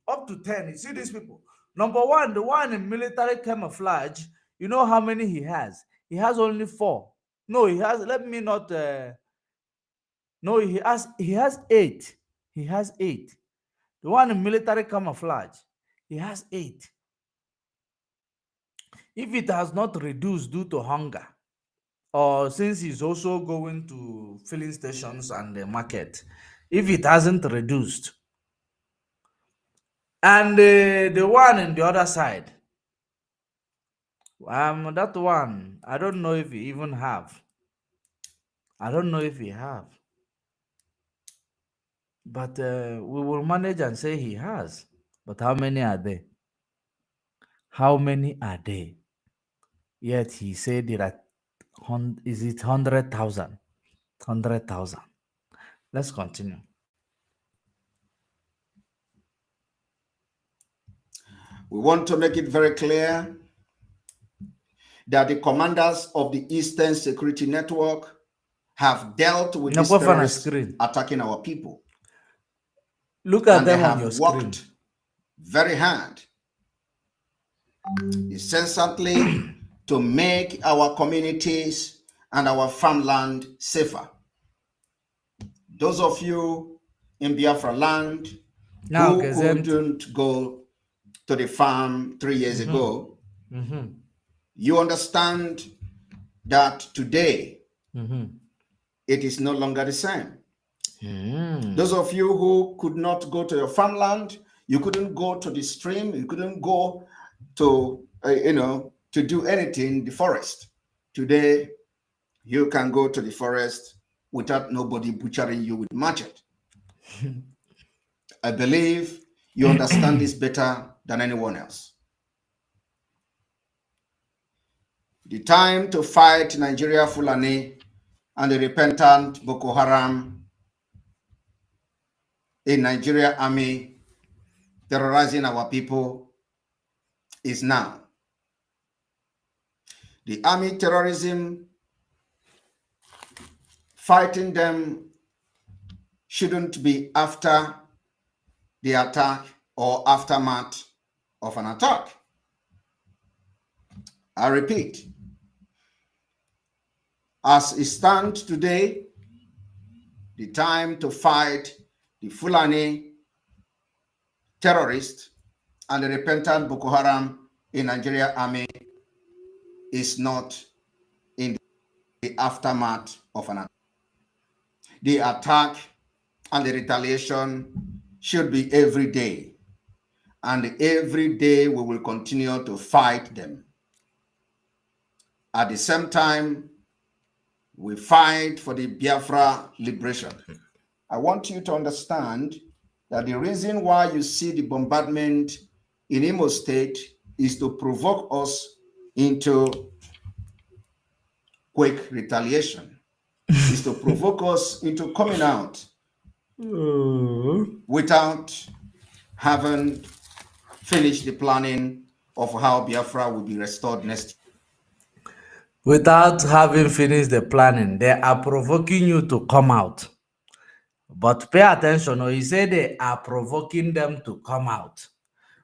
Up to 10. You see these people. Number one, the one in military camouflage, you know how many he has? He has only 4. No, he has, let me not, no, he has 8. He has 8. The one in military camouflage, he has 8. If it has not reduced due to hunger, or since he's also going to filling stations and the market, if it hasn't reduced, and the one on the other side, that one, I don't know if he even have. I don't know if he have. But we will manage and say he has. But how many are there? How many are there? Yet he said that, is it 100,000? 100,000. Let's continue. We want to make it very clear that the commanders of the Eastern Security Network have dealt with this terrorists attacking our people. Look at them on your screen. Worked very hard, incessantly, to make our communities and our farmland safer. Those of you in Biafra land who couldn't go to the farm 3 years ago, you understand that today it is no longer the same. Those of you who could not go to your farmland, you couldn't go to the stream, you couldn't go to, to do anything in the forest. Today, you can go to the forest without nobody butchering you with machete. I believe you understand this better than anyone else. The time to fight Nigeria Fulani and the repentant Boko Haram in Nigeria army terrorizing our people is now. The army terrorism, fighting them shouldn't be after the attack or aftermath of an attack. I repeat, as it stands today, the time to fight the Fulani terrorists and the repentant Boko Haram in Nigeria army is not in the aftermath of an attack. The attack and the retaliation should be every day. And every day we will continue to fight them. At the same time, we fight for the Biafra liberation. I want you to understand that the reason why you see the bombardment in Imo State is to provoke us into quick retaliation. Is to provoke us into coming out without having finished the planning of how Biafra will be restored next year. Without having finished the planning, they are provoking you to come out. But pay attention, or you say they are provoking them to come out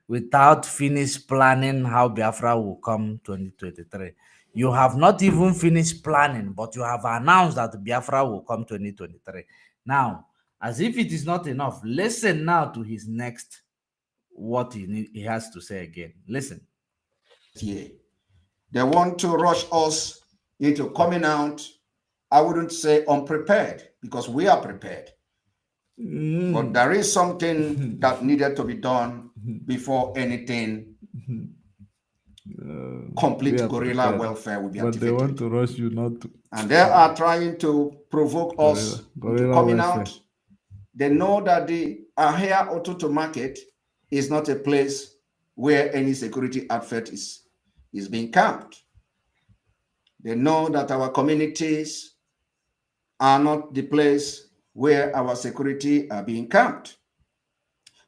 without finished planning how Biafra will come 2023. You have not even finished planning, but you have announced that Biafra will come 2023. Now, as if it is not enough, listen now to his next, what he has to say again. Listen. Yeah. They want to rush us into coming out, I wouldn't say unprepared, because we are prepared. But there is something that needed to be done before anything complete guerrilla welfare will be activated. But they want to rush you not to. And they are trying to provoke us into coming welfare. Out. They know that the Ahia Ototo market is not a place where any security outfit is being camped. They know that our communities are not the place where our security are being camped.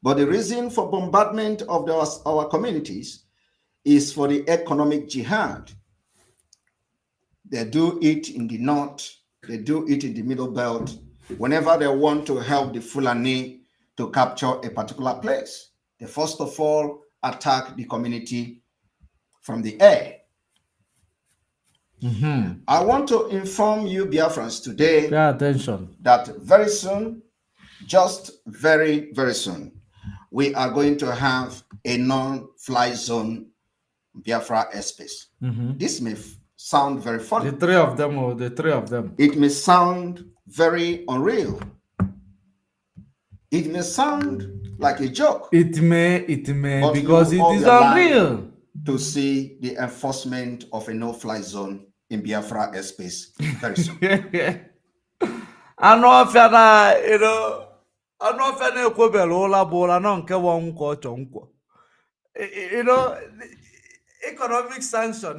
But the reason for bombardment of our communities is for the economic jihad. They do it in the north, they do it in the middle belt, whenever they want to help the Fulani to capture a particular place. They first of all attack the community from the air. I want to inform you, Biafrans, today. Pay attention. That very soon, just very, very soon, we are going to have a non-fly zone Biafra airspace. This may sound very funny. The three of them. It may sound very unreal. It may sound like a joke. It may, because it is unreal. To see the enforcement of a no-fly zone in Biafra airspace very soon. I know if I know if I bola no nke wonko chonko. Economic sanction.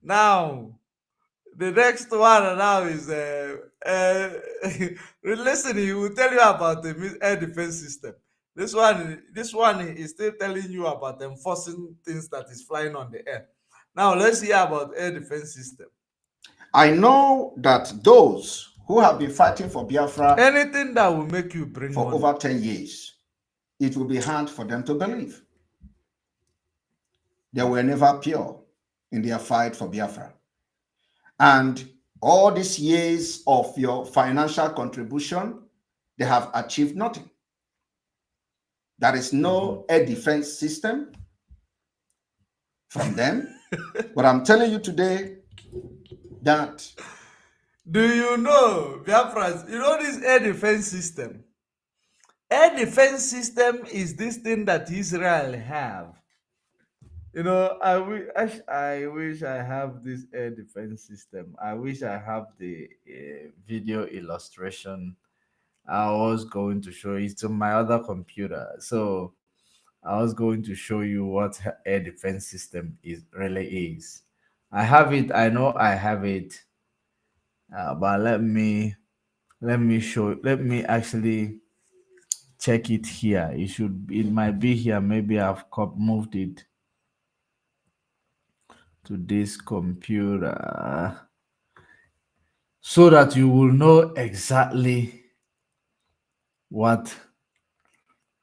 Now, the next one now is listen, he will tell you about the air defense system. This one is still telling you about enforcing things that is flying on the air. Now let's hear about air defense system. I know that those who have been fighting for Biafra, anything that will make you bring for money. over 10 years, it will be hard for them to believe. They were never pure in their fight for Biafra. And all these years of your financial contribution, they have achieved nothing. There is no air defense system from them. But I'm telling you today that Do you know, Biafras, you know this air defense system? Air defense system is this thing that Israel have. You know, I wish I have this air defense system. I wish I have the video illustration. I was going to show it to my other computer. So I was going to show you what air defense system really is. I have it. I know I have it. But let me show. Let me actually check it here. It might be here. Maybe I've moved it to this computer so that you will know exactly what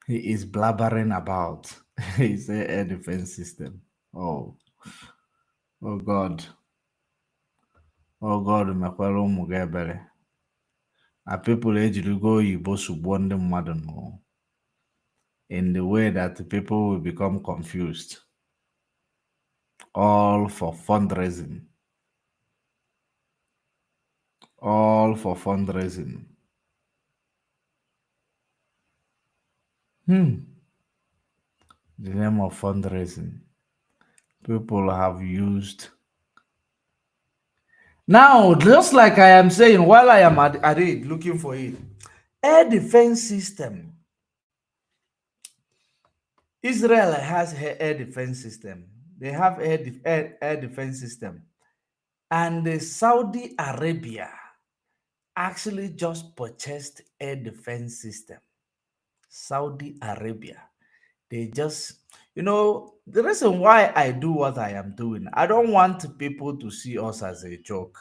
he is blabbering about. It's a air defense system. Oh God. Oh God, mekwara ụmụ gị ebere. Na people ejirigo oyibo sugbuo ndị mmadụ nọ in the way that people will become confused. All for fundraising. All for fundraising. The name of fundraising. People have used. Now, just like I am saying, while I am at it looking for it, air defense system. Israel has her air defense system. They have air defense system. And Saudi Arabia actually just purchased air defense system. Saudi Arabia. They just, the reason why I do what I am doing, I don't want people to see us as a joke.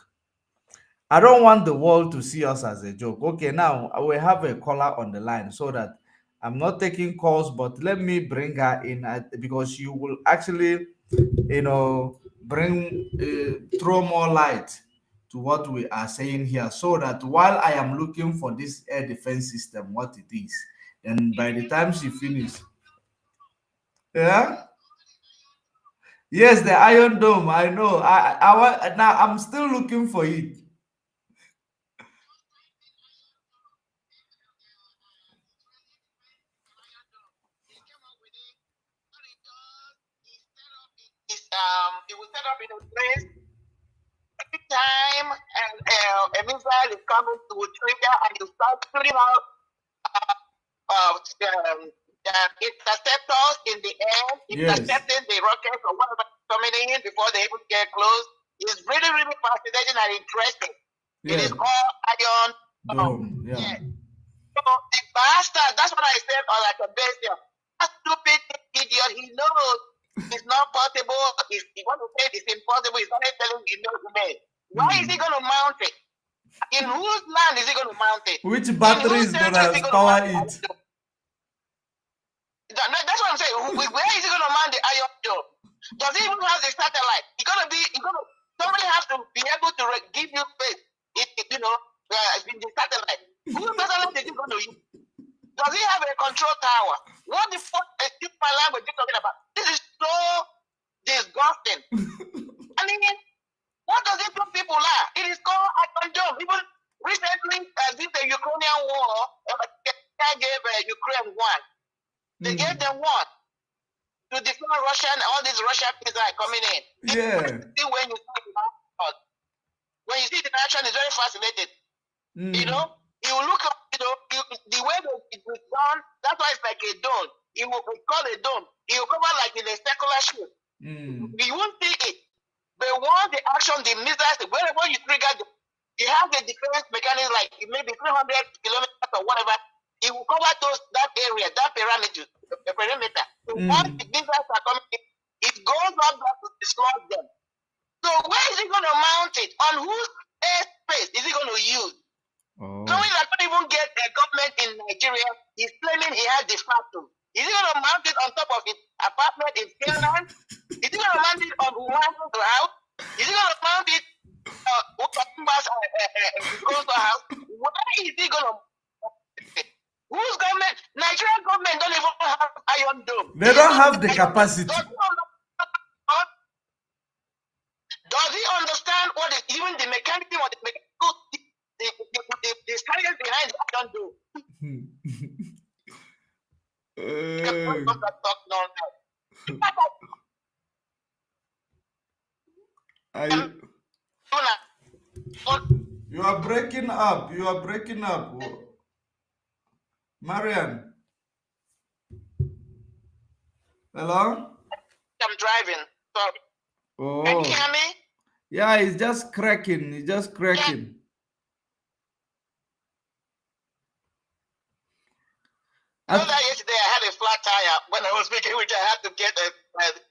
I don't want the world to see us as a joke. Okay, now I will have a caller on the line so that I'm not taking calls, but let me bring her in because you will actually, throw more light to what we are saying here so that while I am looking for this air defense system, what it is, and by the time she finishes, yeah. Yes, the Iron Dome. I know. Now I'm still looking for it. It was set up in a place every time and a missile is coming to a trigger and you start shooting out interceptors in the air, intercepting the rockets or whatever coming in before they even get close. It's really, really fascinating and interesting. Yeah. It is called Iron Dome. Yeah. So the bastard, that's what I said on like a base here. That stupid idiot, he knows it's not possible. He wants to say it's impossible. He's only telling you no man. Why is he going to mount it? In whose land is he going to mount it? Which battery is going to power it? That's what I'm saying. Where is he going to mount the Iron Dome? Does he even have the satellite? Somebody has to be able to give you space. In the satellite. Whose satellite is he going to use? Does he have a control tower? What the fuck is my language you're talking about? This is so disgusting. I mean, what does it do people laugh? It is called Iron Dome. Even recently, the Ukrainian war, gave Ukraine one. They gave them one to defend Russia and all these Russian people are coming in. Yeah. When you see the action, it's very fascinating. You look up, the way it was done, that's why it's like a dome. It will be called a dome. It will come out like in a circular shape. You won't see it. But once the action, the missiles, wherever you trigger, you have the defense mechanism like maybe 300 kilometers or whatever. It will cover that area, that perimeter. So once the missiles are coming in, it goes up there to dislodge them. So where is he going to mount it? On whose airspace is he going to use? Knowing that don't even get a government in Nigeria, he's claiming he has the factory. Is he going to mount it on top of his apartment in Finland? Is he going to mount it on Uwan's house? Is he going to mount it house? Where is he going to? Whose government? Nigerian government don't even have Iron Dome. They don't have the capacity. Iron Dome. You are breaking up. You are breaking up. Marian. Hello? I'm driving. Sorry. Oh. Can you hear me? Yeah, it's just cracking. It's just cracking. You know that yesterday I had a flat tire when I was speaking, which I had to get a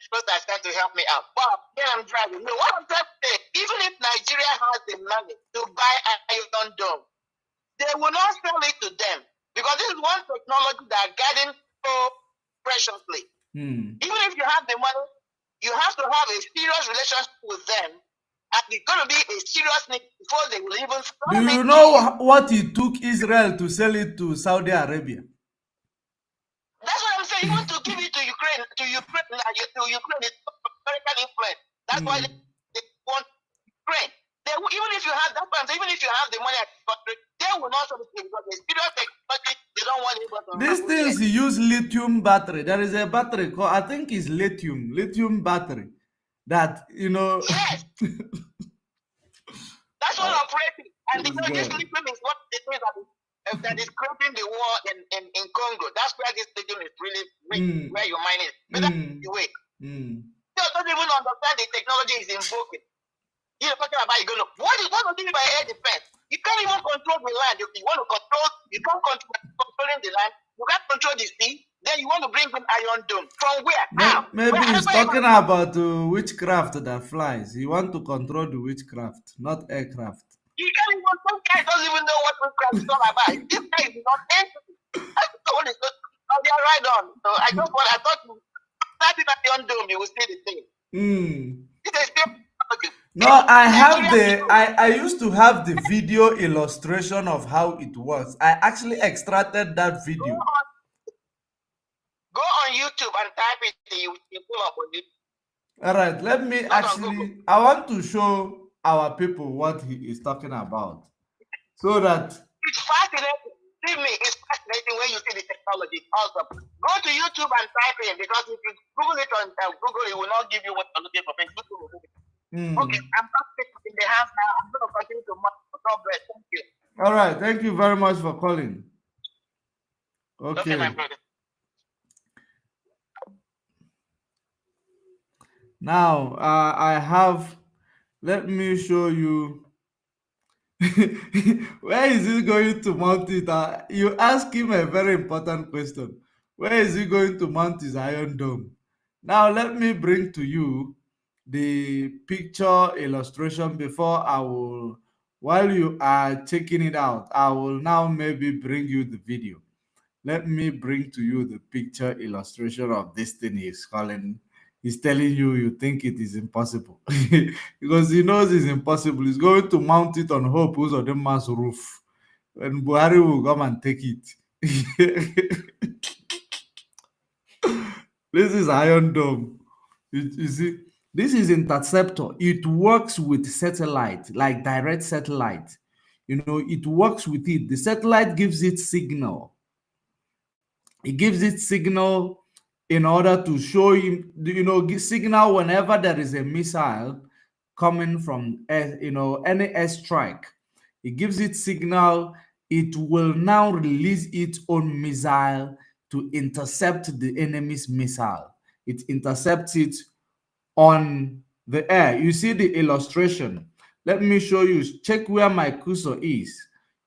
first assistant to help me out. But then I'm driving. No, what I'm trying to say, even if Nigeria has the money to buy Iron Dome, they will not sell it to them because this is one technology that are guiding so preciously. Even if you have the money, you have to have a serious relationship with them, and it's going to be a serious need before they will even sell it. Do you know what it took Israel to sell it to Saudi Arabia? That's what I'm saying. You want to give it to Ukraine, to Ukraine, it's American influence. That's why they want Ukraine. They, even if you have that, even if you have the money at the country, they will not sell it because they serious technology. They don't want anybody. These things use lithium battery. There is a battery called, I think it's lithium battery. That, you know. Yes. That's what operating. And you know, this lithium is what they say that is creating the war in Congo. That's where this lithium is really rich, where your mine is. But that's the way. You don't even understand the technology is invoking. You're talking about what do you mean by air defense? You can't even control the land. You want to control, you can't control controlling the land, you can't control the sea, then you want to bring in Iron Dome. From where? How? Maybe he's talking about witchcraft that flies. You want to control the witchcraft, not aircraft. You can't even, some guy doesn't even know what witchcraft is all about. This guy is not entity. That's the one is not, they are right on. So I thought starting at Iron Dome, you will see the thing. It is still no, I used to have the video illustration of how it works. I actually extracted that video. Go on YouTube and type it. You pull up on YouTube. All right, let me actually, I want to show our people what he is talking about. So that it's fascinating. Believe me, it's fascinating when you see the technology. Also, go to YouTube and type in, because if you Google it on Google, it will not give you what you're looking for. Okay, I'm not in the house now. I'm going to continue to monitor. God bless. Thank you. All right, thank you very much for calling. Okay, my brother. Now, I have, let me show you. Where is he going to mount it? You ask him a very important question. Where is he going to mount his Iron Dome? Now, let me bring to you the picture illustration before I will, while you are checking it out, I will now maybe bring you the video. Let me bring to you the picture illustration of this thing he's calling. He's telling you, you think it is impossible. Because he knows it's impossible. He's going to mount it on Hope who's on the mass roof. And Buhari will come and take it. This is Iron Dome. You see, this is interceptor. It works with satellite, like direct satellite. You know, it works with it. The satellite gives it signal. It gives it signal in order to show him, you know, signal whenever there is a missile coming from, you know, any airstrike. It gives it signal. It will now release its own missile to intercept the enemy's missile. It intercepts it on the air. You see the illustration. Let me show you. Check where my qSO is.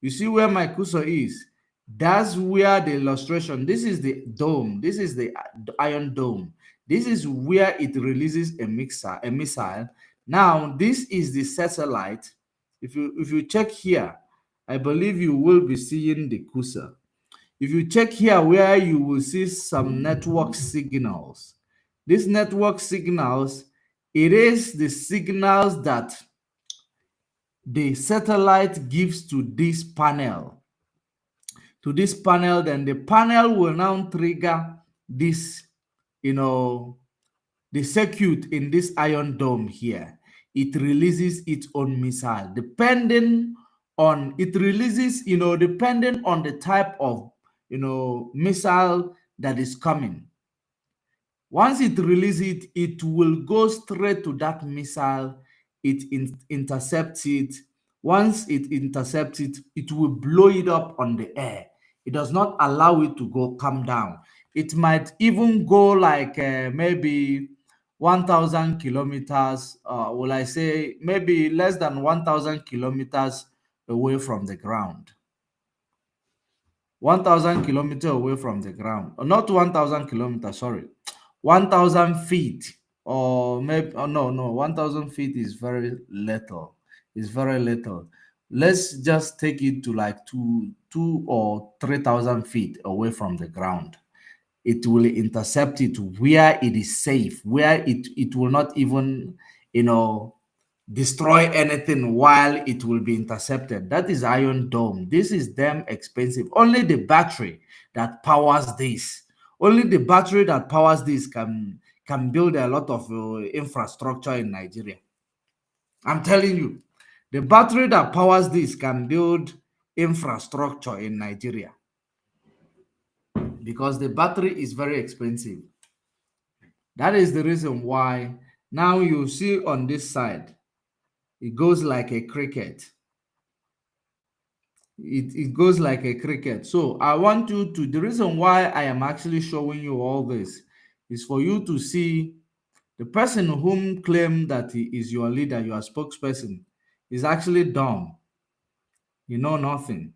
You see where my qSO is? That's where the illustration, this is the dome. This is the Iron Dome. This is where it releases a missile. Now, this is the satellite. If you check here, I believe you will be seeing the qSO. If you check here, where you will see some network signals. These network signals, it is the signals that the satellite gives to this panel. Then the panel will now trigger this, you know, the circuit in this Iron Dome here. It releases its own missile. Depending on, it releases, depending on the type of, missile that is coming. Once it releases it, it will go straight to that missile. It intercepts it. Once it intercepts it, it will blow it up on the air. It does not allow it to come down. It might even go like maybe 1,000 kilometers, will I say maybe less than 1,000 kilometers away from the ground. 1,000 kilometers away from the ground, or not 1,000 kilometers, sorry, 1,000 feet, or maybe, oh, no, 1,000 feet is very little. It's very little. Let's just take it to like two or 3,000 feet away from the ground. It will intercept it where it is safe, where it will not even, destroy anything while it will be intercepted. That is Iron Dome. This is damn expensive. Only the battery that powers this, can build a lot of infrastructure in Nigeria. I'm telling you, the battery that powers this can build infrastructure in Nigeria, because the battery is very expensive. That is the reason why now you see on this side, it goes like a cricket. It goes like a cricket. So I want you to, the reason why I am actually showing you all this is for you to see the person whom claim that he is your leader, your spokesperson, is actually dumb. You know nothing.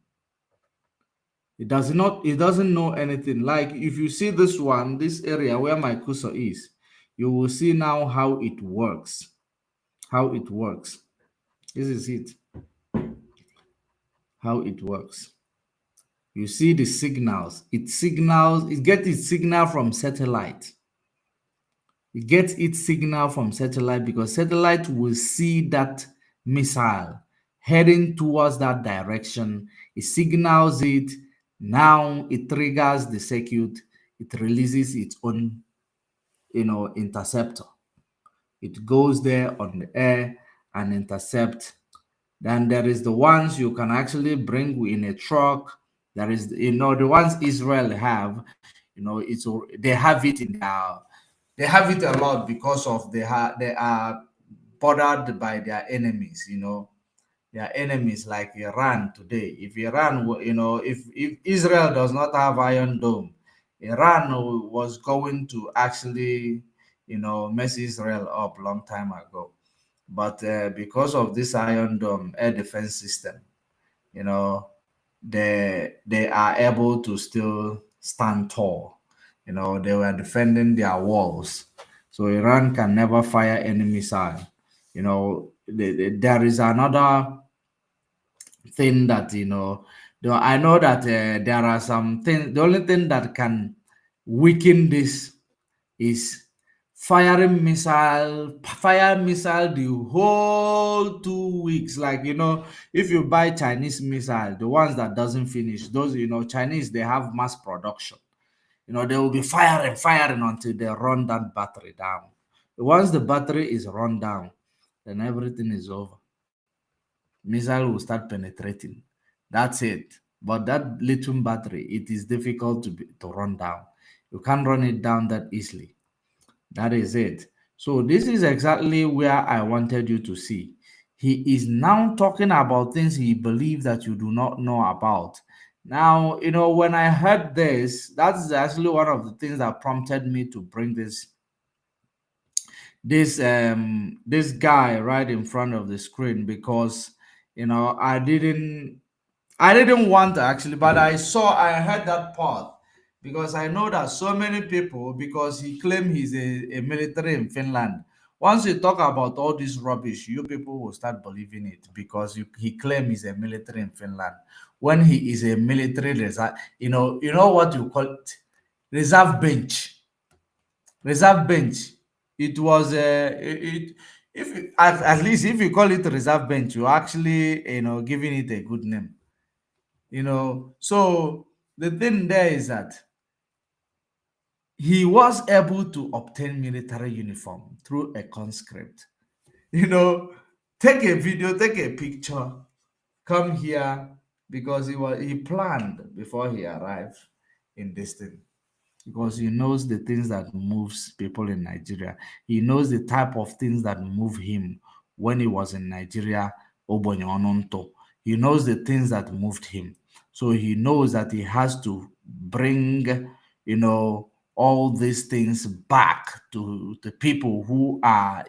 It doesn't know anything. Like if you see this one, this area where my cursor is, you will see now how it works. How it works. This is it. How it works. You see the signals. It gets its signal from satellite. It gets its signal from satellite because satellite will see that missile heading towards that direction. It signals it. Now it triggers the circuit. It releases its own, interceptor. It goes there on the air and intercept. Then there is the ones you can actually bring in a truck. There is, the ones Israel have, they have it in they have it a lot because of they are bothered by their enemies. Their enemies like Iran today. If Iran, if Israel does not have Iron Dome, Iran was going to actually, mess Israel up long time ago. But because of this Iron Dome air defense system, they are able to still stand tall. They were defending their walls, so Iran can never fire any missile. There is another thing that though I know that there are some things. The only thing that can weaken this is fire missile the whole 2 weeks. Like, if you buy Chinese missile, the ones that doesn't finish, those, Chinese, they have mass production. They will be firing until they run that battery down. Once the battery is run down, then everything is over. Missile will start penetrating. That's it. But that lithium battery, it is difficult to run down. You can't run it down that easily. That is it. So this is exactly where I wanted you to see. He is now talking about things he believes that you do not know about. Now, when I heard this, that's actually one of the things that prompted me to bring this guy right in front of the screen, because I didn't want to actually, but I heard that part, because I know that so many people, because he claimed he's a military in Finland. Once you talk about all this rubbish, you people will start believing it, because he claims he's a military in Finland when he is a military reserve. You know what you call it? Reserve bench. Reserve bench. It was at least if you call it reserve bench, you're actually giving it a good name. So the thing there is that he was able to obtain military uniform through a conscript. Take a video, take a picture, come here because he planned before he arrived in this thing, because he knows the things that moves people in Nigeria. He knows the type of things that move him when he was in Nigeria. Obonyo Ononto. He knows the things that moved him. So he knows that he has to bring, all these things back to the people who are,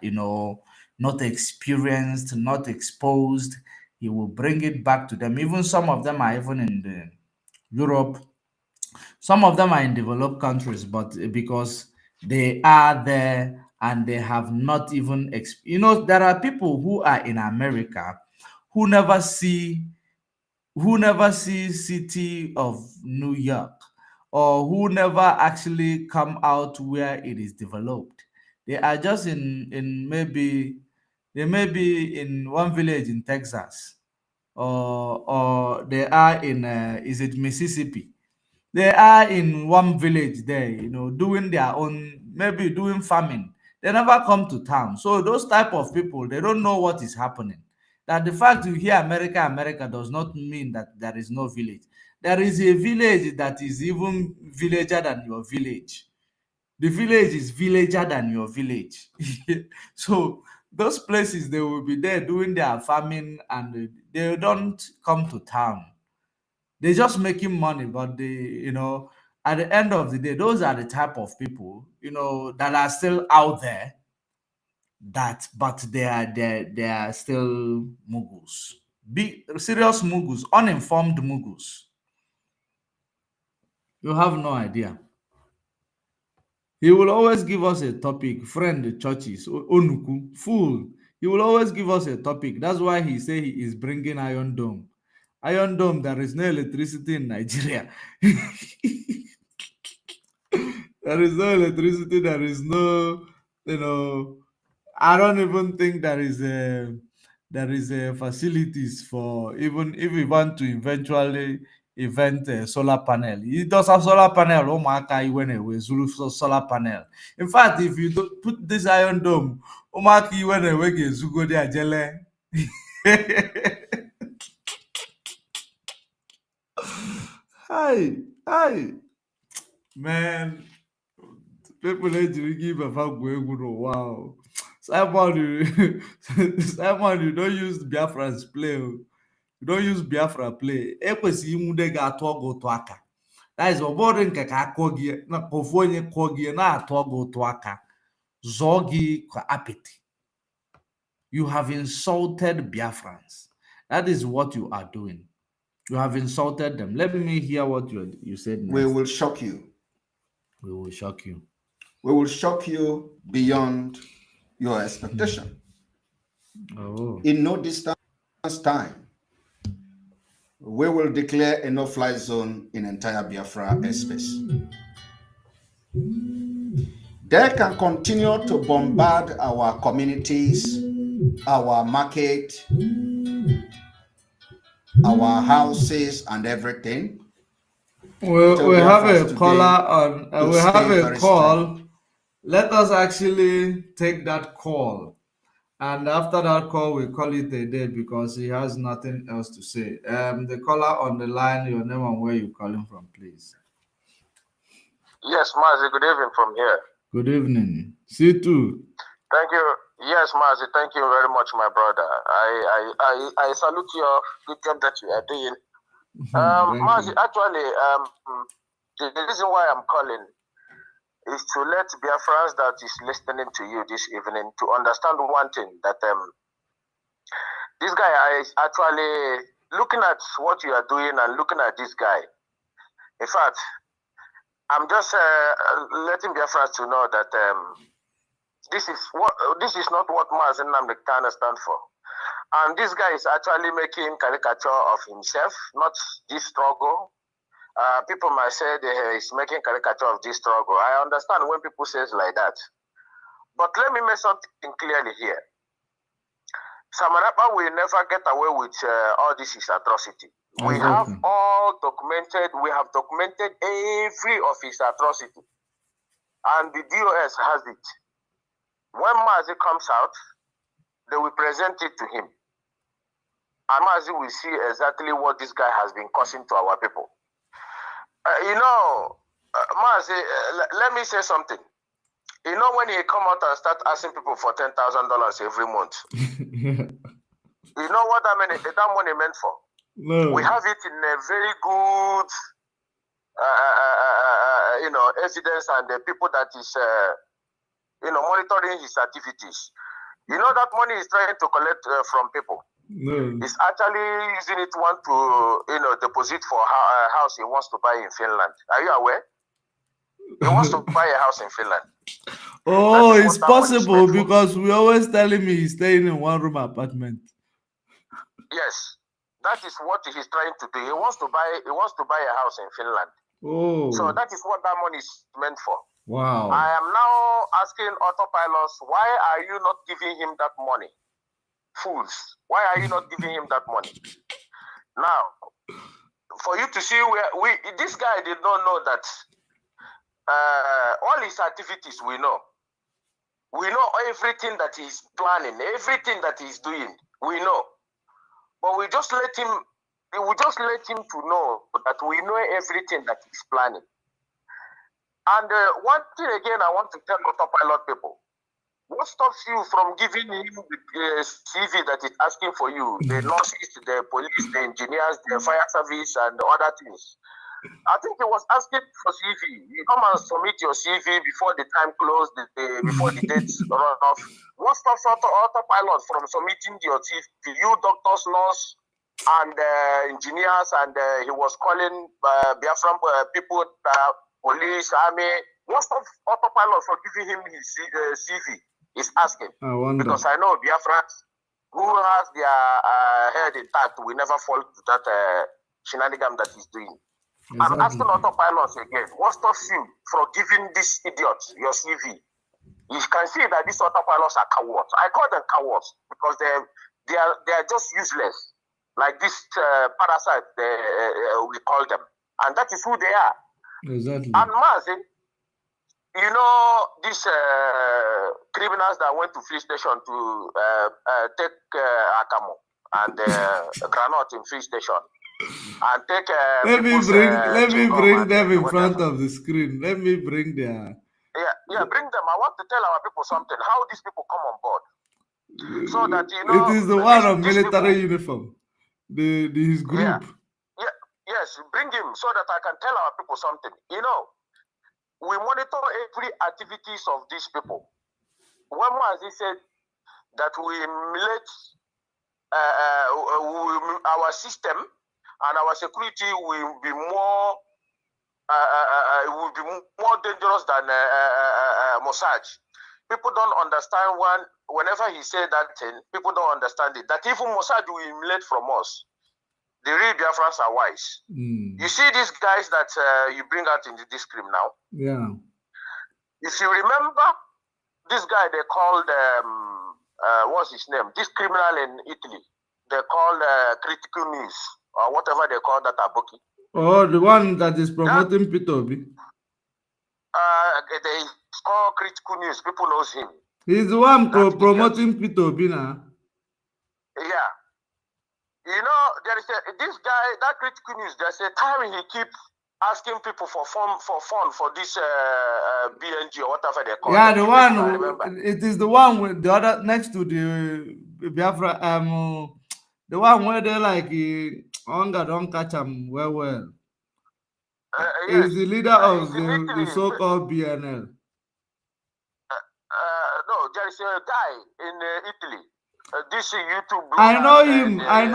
not experienced, not exposed. He will bring it back to them. Even some of them are even in the Europe, some of them are in developed countries, but because they are there and they have not even, there are people who are in America who never see city of New York, or who never actually come out where it is developed. They are just in maybe they may be in one village in Texas, or they are in is it Mississippi? They are in one village there, doing their own, maybe doing farming. They never come to town. So those type of people, they don't know what is happening. That the fact you hear America, America does not mean that there is no village. There is a village that is even villager than your village. The village is villager than your village. So those places, they will be there doing their farming, and they don't come to town. They're just making money, but at the end of the day, those are the type of people, that are still out there, but they are still muggles. Big serious muggles, uninformed muggles. You have no idea. He will always give us a topic. Friend, the churches, Onuku, fool. He will always give us a topic. That's why he say he is bringing Iron Dome. Iron Dome, there is no electricity in Nigeria. There is no electricity. There is no, you know, I don't even think there is facilities for, even if we want to eventually invent a solar panel. It does have solar panel. Oh my God, when away Zulu solar panel. In fact, if you do put this Iron Dome, oh my God, when away Zugo de Ajele. Hi, hi, man. People ejiri gị Baba gwuo egwu n'ụwa ahụ. Simon, Simon, you don't use Biafra's play. You don't use Biafra play. Ekwesịghị inwude gị atụ ọgụ ụtụ aka. That is ọbọdụ nke ka akọ gị na ofu onye kụọ gị na-atụ ọgụ ụtụ aka. Zọọ gị ka apịtị. You have insulted Biafrans. That is what you are doing. You have insulted them. Let me hear what you said next. We will shock you. We will shock you. We will shock you beyond your expectation. Oh. In no distance time, we will declare a no-fly zone in entire Biafra airspace. They can continue to bombard our communities, our market, our houses, and everything. We have a caller on. We have a call. Strong. Let us actually take that call, and after that call, we call it a day because he has nothing else to say. The caller on the line, your name and where you calling from, please. Yes, Mazi. Good evening from here. Good evening. See you too. Thank you. Yes, Mazi. Thank you very much, my brother. I salute your good job that you are doing. Mazi, actually, the reason why I'm calling is to let Biafrans that is listening to you this evening to understand one thing, that this guy is actually looking at what you are doing and looking at this guy. In fact, I'm just letting Biafrans to know that this is not what Mazi Nnamdi Kanu stand for. And this guy is actually making caricature of himself, not this struggle. People might say that he's making caricature of this struggle. I understand when people say it like that. But let me make something clearly here. Samarapa will never get away with all this is atrocity. We have all documented, we have documented every of his atrocity. And the DOS has it. When Mazi comes out, they will present it to him. And Mazi will see exactly what this guy has been causing to our people. Mazi, let me say something. You know, when he come out and start asking people for $10,000 every month, you know what that money meant for? No. We have it in a very good, evidence, and the people that is, monitoring his activities. You know that money he's trying to collect from people. No. He's actually using it to, deposit for a house he wants to buy in Finland. Are you aware? He wants to buy a house in Finland. Oh, it's possible because we always tell him he's staying in one-room apartment. Yes, that is what he's trying to do. He wants to buy a house in Finland. Oh. So that is what that money is meant for. Wow. I am now asking autopilots, why are you not giving him that money? Fools, why are you not giving him that money? Now, for you to see where this guy did not know that all his activities we know. We know everything that he's planning, everything that he's doing, we know. But we just let him to know that we know everything that he's planning. And one thing again, I want to tell autopilot people, what stops you from giving him the CV that is asking for you, the nurses, the police, the engineers, the fire service, and other things? I think he was asking for CV. You come and submit your CV before the time closed, before the dates run off. What stops autopilot from submitting your CV? You doctors, nurse, and engineers, and he was calling Biafran people, police, army. What stops autopilot from giving him his CV? He's asking. I wonder. Because I know Biafrans who has their head intact will never fall to that shenanigan that he's doing. Exactly. I'm asking autopilots again, what stops you from giving this idiot your CV? You can see that these autopilots are cowards. I call them cowards because they are just useless. Like this parasite, we call them. And that is who they are. Exactly. And Mazi, you know, these criminals that went to Free Station to take Akamo and Granite in Free Station. And take let me bring them in front of the screen. Let me bring their bring them. I want to tell our people something, how these people come on board. So that you know, it is the one of military uniform. His group. Yes, bring him so that I can tell our people something. You know, we monitor every activities of these people. One man he said that we emulate our system. And our security will be more dangerous than Mossad. People don't understand whenever he said that thing, people don't understand it. That even Mossad will emulate from us. The real Biafrans are wise. You see these guys that you bring out in this screen now? Yeah. If you remember, this guy they called, what's his name? This criminal in Italy, they called Critical News. Or whatever they call that aboki. Oh, the one that is promoting P2B. It's called Critical News. People knows him. He's the one promoting P2B now. Yeah. You know, there is this guy, that Critical News, there's a time he keep asking people for fun for this BNG or whatever they call it. Yeah, the one, it is the one with the other, next to the Biafra, the one where they like, Hunger don't catch him well. Yes. He's the leader of the so-called BNL. No, there is a guy in Italy. This YouTube. I know him. I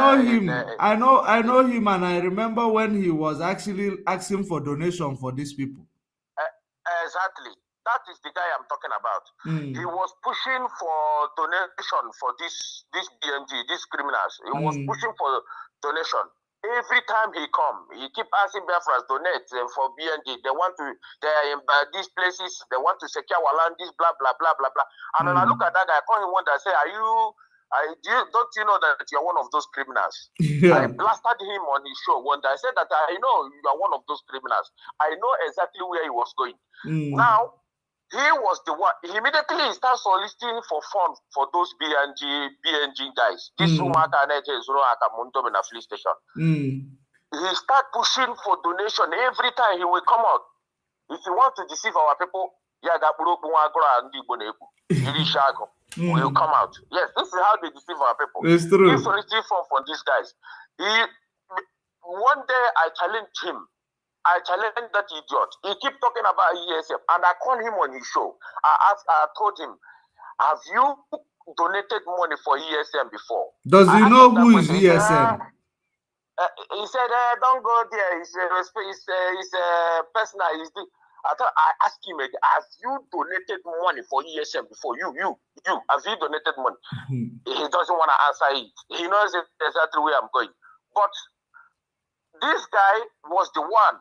know him, and I remember when he was actually asking for donation for these people. Exactly. That is the guy I'm talking about. He was pushing for donation for this BNG, these criminals. He was pushing for donation. Every time he come, he keep asking Biafrans donate for BNG. They want to, they're in these places, they want to secure our land, this blah, blah, blah, blah, blah. And when I look at that guy, I call him one that say, don't you know that you're one of those criminals? Yeah. I blasted him on his show one day. I said that I know you are one of those criminals. I know exactly where he was going. Now, He was the one. He immediately started soliciting for funds for those BNG guys. This Sumaka in a police station. He started pushing for donation every time he will come out. If you want to deceive our people, will come out. Yes, this is how they deceive our people. It's true. He solicited funds for these guys. One day I challenged him. I challenged that idiot. He keep talking about ESM, and I called him on his show. I told him, have you donated money for ESM before? Does he know who is ESM? He said, don't go there. It's personal. I asked him, have you donated money for ESM before? You, have you donated money? He doesn't want to answer it. He knows exactly where I'm going. But this guy was the one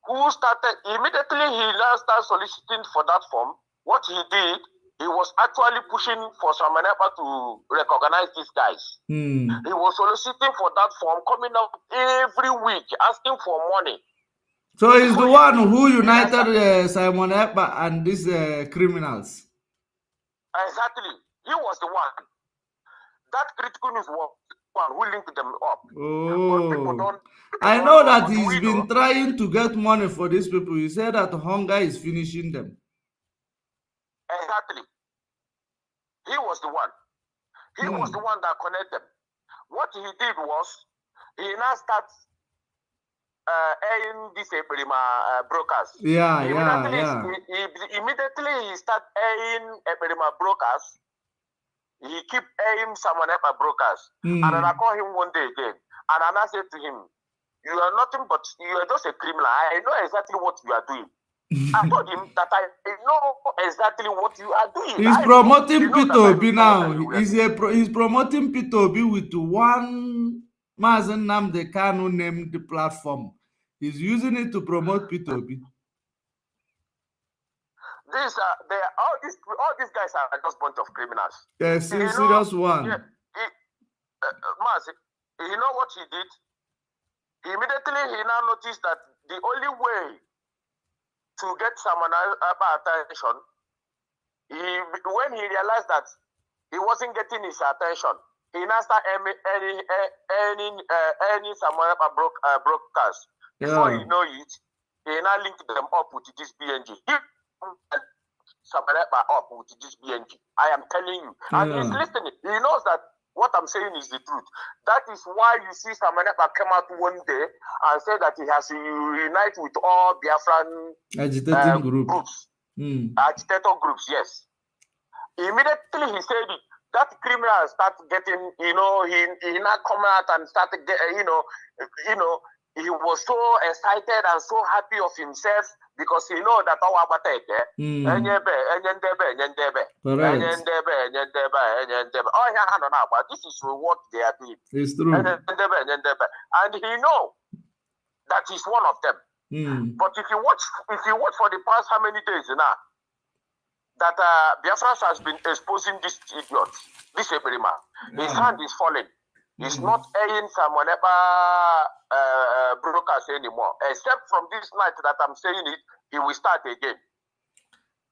who started, immediately he now started soliciting for that form. What he did, he was actually pushing for Samanepa to recognize these guys. He was soliciting for that form, coming up every week, asking for money. So he's the one who united Simon Ekpa and these criminals. Exactly. He was the one. That critical news was the one who linked them up. Oh. I know that he's been trying to get money for these people. He said that hunger is finishing them. Exactly. He was the one. He was the one that connected them. What he did was, he now starts airing these brokers. Immediately he started airing brokers. He keep airing someone else brokers. And then I call him one day again. And I said to him, you are nothing but, you are just a criminal. I know exactly what you are doing. I told him that I know exactly what you are doing. He's promoting P2B now. He's promoting P2B with one Mazen Namde Kanu named the platform. He's using it to promote P2B. All these guys are just a bunch of criminals. Yes, serious one. Mas, you know what he did? Immediately he now noticed that the only way to get someone attention, when he realized that he wasn't getting his attention, he now started earning someone broadcast. Before you know it, he now linked them up with this BNG. Someone up with this BNG. I am telling you. And he's listening. He knows that what I'm saying is the truth. That is why you see Samanepa come out one day and say that he has to unite with all Biafran agitating groups. Agitator groups, yes. Immediately he said it. That criminal started getting, he now come out and started getting, he was so excited and so happy of himself because he know that our this is what they are doing. It's true. And he know that he's one of them. But if you watch for the past how many days now, that Biafra has been exposing this idiot, this Ebrima. His hand is falling. He's not airing someone brokers anymore. Except from this night that I'm saying it, he will start again.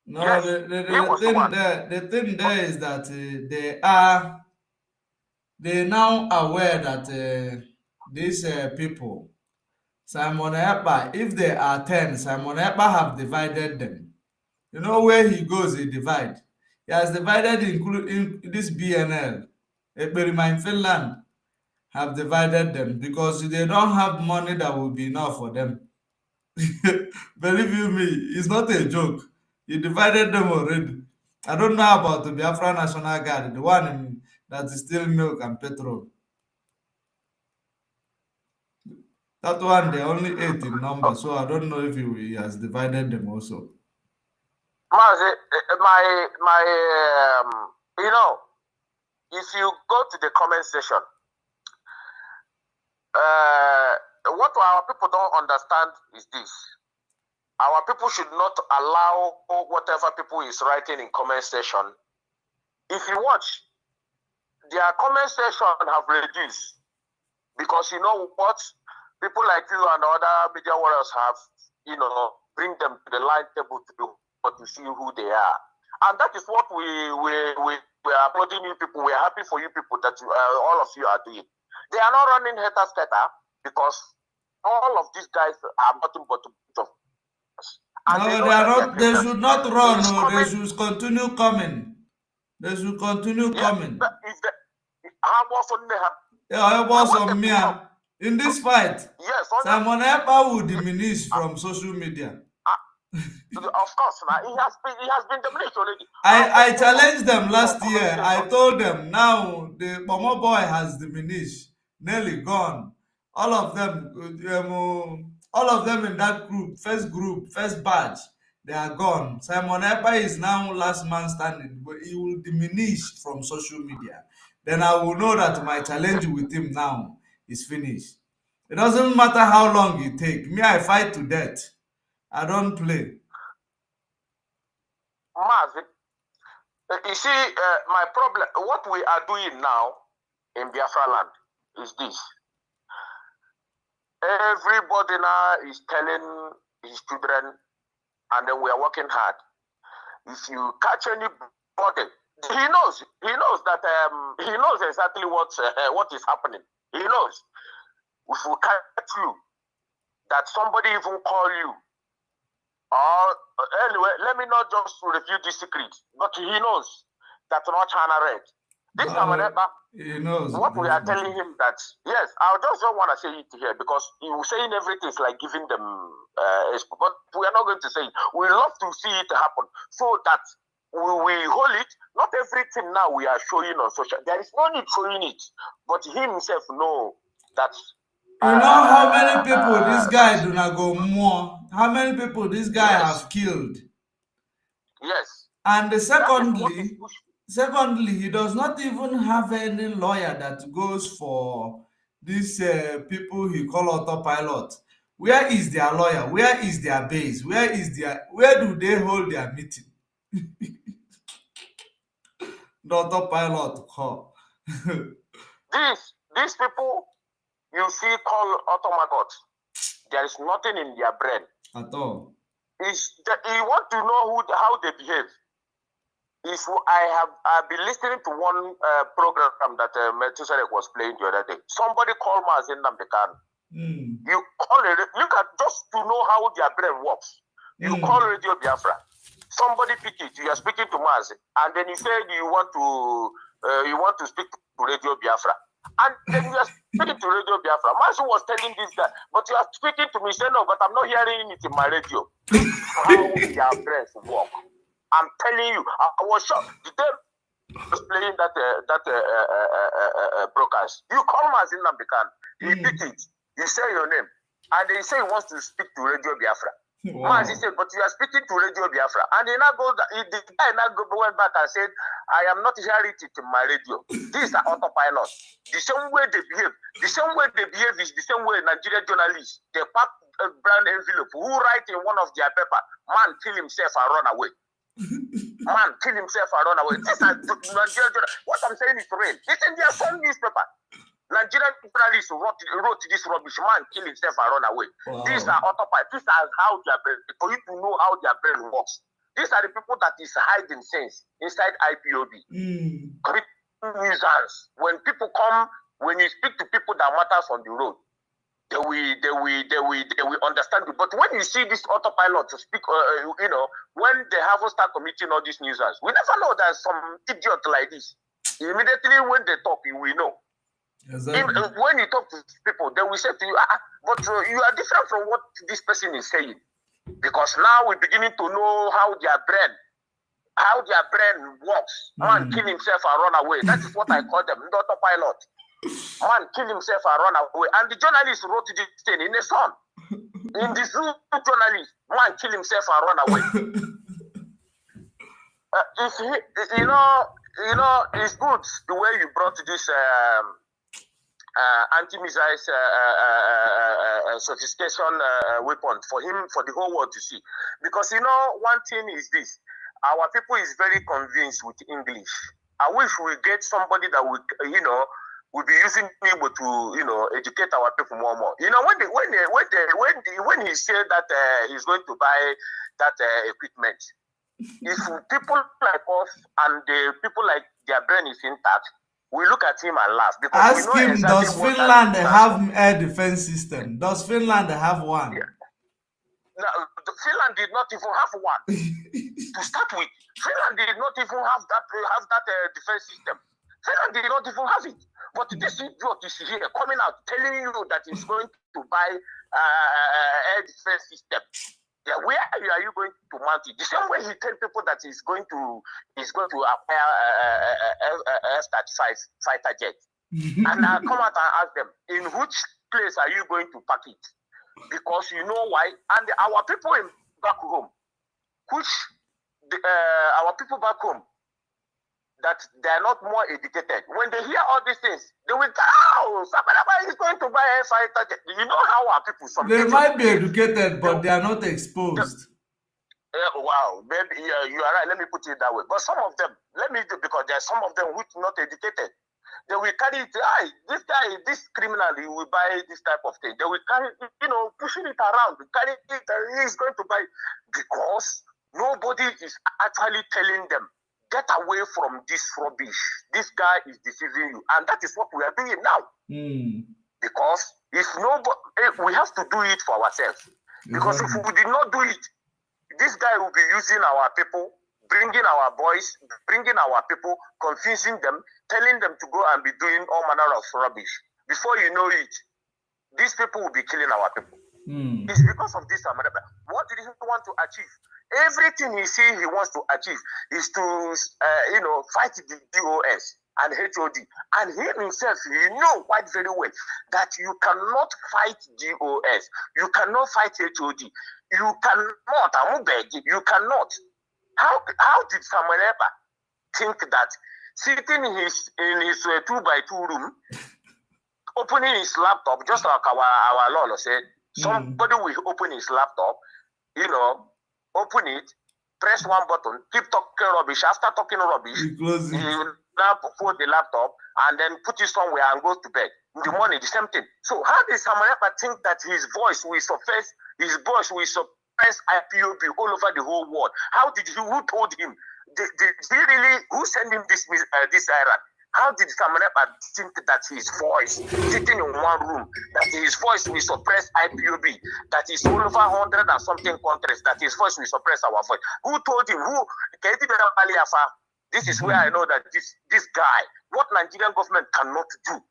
No, yes, the thing there is that they're now aware that these people, Simon Ekpa, if they are 10, Simon Ekpa have divided them. You know where he goes, he divide. He has divided including this BNL. Ekperima in Finland have divided them because they don't have money that will be enough for them. Believe you me, it's not a joke. He divided them already. I don't know about the Biafra National Guard, the one that is still milk and petrol. That one, they only 8 in number, so I don't know if he has divided them also. If you go to the comment section, what our people don't understand is this. Our people should not allow whatever people is writing in comment section. If you watch, their comment section have reduced because you know what? People like you and other media warriors have, bring them to the line table to do to see who they are. And that is what we are applauding you people. We are happy for you people that all of you are doing. They are not running HUMILIATION because all of these guys are nothing but of us. And No, they are not. They should not run. No, they should continue coming. They should continue coming. Yeah, I was on me. In this fight, yes, Simon Ekpa will diminish from social media. Of course, he has been diminished already. I challenged them last year. I told them now the Bomo boy has diminished, nearly gone. All of them in that group, first batch, they are gone. Simon Ekpa is now last man standing, but he will diminish from social media. Then I will know that my challenge with him now is finished. It doesn't matter how long it takes. Me, I fight to death. I don't play. You see, my problem, what we are doing now in Biafra land is this. Everybody now is telling his children, and then we are working hard. If you catch anybody, he knows that he knows exactly what is happening. He knows. If we catch you, that somebody even call you, anyway, let me not just reveal this secret, but he knows that not China red. This he knows what we are telling him that, yes, I just don't want to say it here because you saying everything is like giving them, but we are not going to say it. We love to see it happen so that we hold it. Not everything now we are showing on social. There is no need showing it, but he himself know that. You know how many people this guy do not go more? How many people this guy have killed? Yes. And secondly, he does not even have any lawyer that goes for these people he call autopilot. Where is their lawyer? Where is their base? Where do they hold their meeting? The autopilot call. These people you see call automagots, there is nothing in their brain at all. You want to know how they behave. I've been listening to one program that Metusarek was playing the other day. Somebody called Mazin Namdekan. You call it, look at just to know how their brain works. You call Radio Biafra. Somebody pick it. You are speaking to Mazin, and then you said you want to speak to Radio Biafra. And then you are speaking to Radio Biafra. Masu was telling this guy, but you are speaking to me. Say no, but I'm not hearing it in my radio. How their brains work. I'm telling you, I was shocked. The day I was playing that broadcast, you call Mazin Namdekan, he pick it, you say your name, and then he say he wants to speak to Radio Biafra. Wow. He said, but you are speaking to Radio Biafra. And he now goes, the guy now went back and said, I am not hearing it in my radio. These are autopilot. The same way they behave is the same way Nigerian journalists, they pack a brown envelope, who write in one of their paper, man kill himself and run away. Man kill himself and run away. This is Nigerian. What I'm saying is real. It's in their own newspaper. Nigerian journalists wrote this rubbish. Man kill himself and run away. Wow. These are autopilot. These are how their brain, for you to know how their brain works. These are the people that is hiding sense inside IPOB. Nuisance. When people come, when you speak to people that matters on the road, they will understand you. But when you see this autopilot to speak, when they haven't started committing all these nuisance, we never know there's some idiot like this. Immediately when they talk, you will know. Exactly. When you talk to people, they will say to you, but you are different from what this person is saying. Because now we're beginning to know how their brain works. Man kill himself and run away. That is what I call them, the autopilot. Man kill himself and run away. And the journalist wrote this thing in the Sun. In the Zoo journalist, man kill himself and run away. It's good the way you brought this anti-missile sophistication weapon for the whole world to see. Because one thing is this: our people is very convinced with English. I wish we get somebody that would, will be using Igbo to, educate our people more and more. When he said that he's going to buy that equipment, if people like us and the people like their brain is intact, we look at him and laugh because Ask we know him, exactly does what Finland that have air defense system? Does Finland have one? Yeah. No, Finland did not even have one to start with. Finland did not even have that defense system. Finland did not even have it. But this idiot is here coming out telling you that he's going to buy air defense system. Yeah, where are you going to mount it? The same way he tell people that he's going to acquire F-35 fighter jet. And I come out and ask them, in which place are you going to park it? Because you know why? And our people back home, our people back home, that they are not more educated. When they hear all these things, they will go, oh, somebody is going to buy a fighter jet. You know how our people, they might be educated, but they are not exposed. Wow, maybe you are right. Let me put it that way. But some of them, because there are some of them which are not educated. They will carry it. This guy, this criminal, he will buy this type of thing. They will carry, pushing it around. Carry it. He's going to buy because nobody is actually telling them, get away from this rubbish. This guy is deceiving you, and that is what we are doing now. Because if nobody, we have to do it for ourselves. Because if we did not do it, this guy will be using our people, bringing our boys, bringing our people, confusing them, telling them to go and be doing all manner of rubbish. Before you know it, these people will be killing our people. It's because of this. What did he want to achieve? Everything he wants to achieve is to, fight the DOS and HOD. And he himself, quite very well that you cannot fight DOS. You cannot fight HOD. You cannot. You cannot. How did Samuel ever think that sitting in his 2x2 room, opening his laptop, just like our Lolo said, somebody will open his laptop, open it, press one button, keep talking rubbish. After talking rubbish, he now put the laptop and then put it somewhere and go to bed. In the morning, the same thing. So how did Samuel ever think that his voice will suppress IPOB all over the whole world? Who told him? Did he really, who sent him this errand? How did Samuel ever think that his voice, sitting in one room, that his voice will suppress IPOB, that is all over 100 and something countries, that his voice will suppress our voice? Who told him? This is where I know that this guy, what Nigerian government cannot do,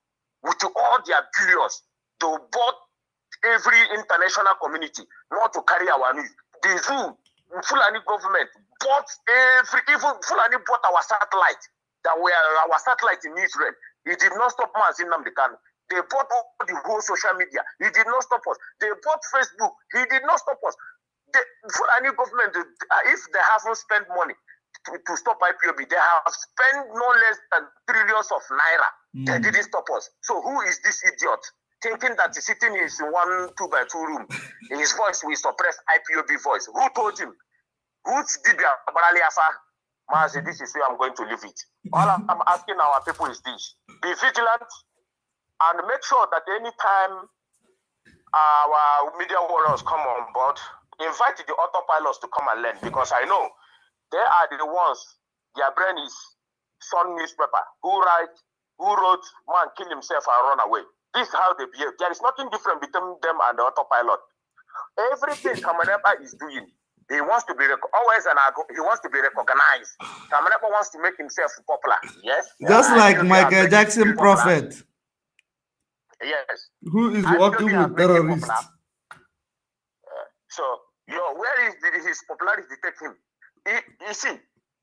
with all their billions, they bought every international community not to carry our news. The Fulani government bought even Fulani bought our satellite. That were our satellite in Israel. He did not stop Mazin Namdekan. They bought all the whole social media. He did not stop us. They bought Facebook. He did not stop us. The Fulani government, if they haven't spent money to stop IPOB, they have spent no less than trillions of naira. They didn't stop us. So who is this idiot thinking that sitting in his 2x2 room, his voice will suppress IPOB voice? Who told him? Who's Dibia Baraliafa? Mazi, this is where I'm going to leave it. All I'm asking our people is this: be vigilant and make sure that anytime our media warriors come on board, invite the autopilots to come and learn, because I know they are the ones, their brain is Sun newspaper, who wrote man kill himself and run away. This is how they behave. There is nothing different between them and the autopilot. Everything Kamaneba is doing, he wants to be he wants to be recognized. Kamaneba wants to make himself popular. Yes. Just like Michael Jackson Prophet. Yes. Who is working with terrorists. So, where is his popularity take him? You see,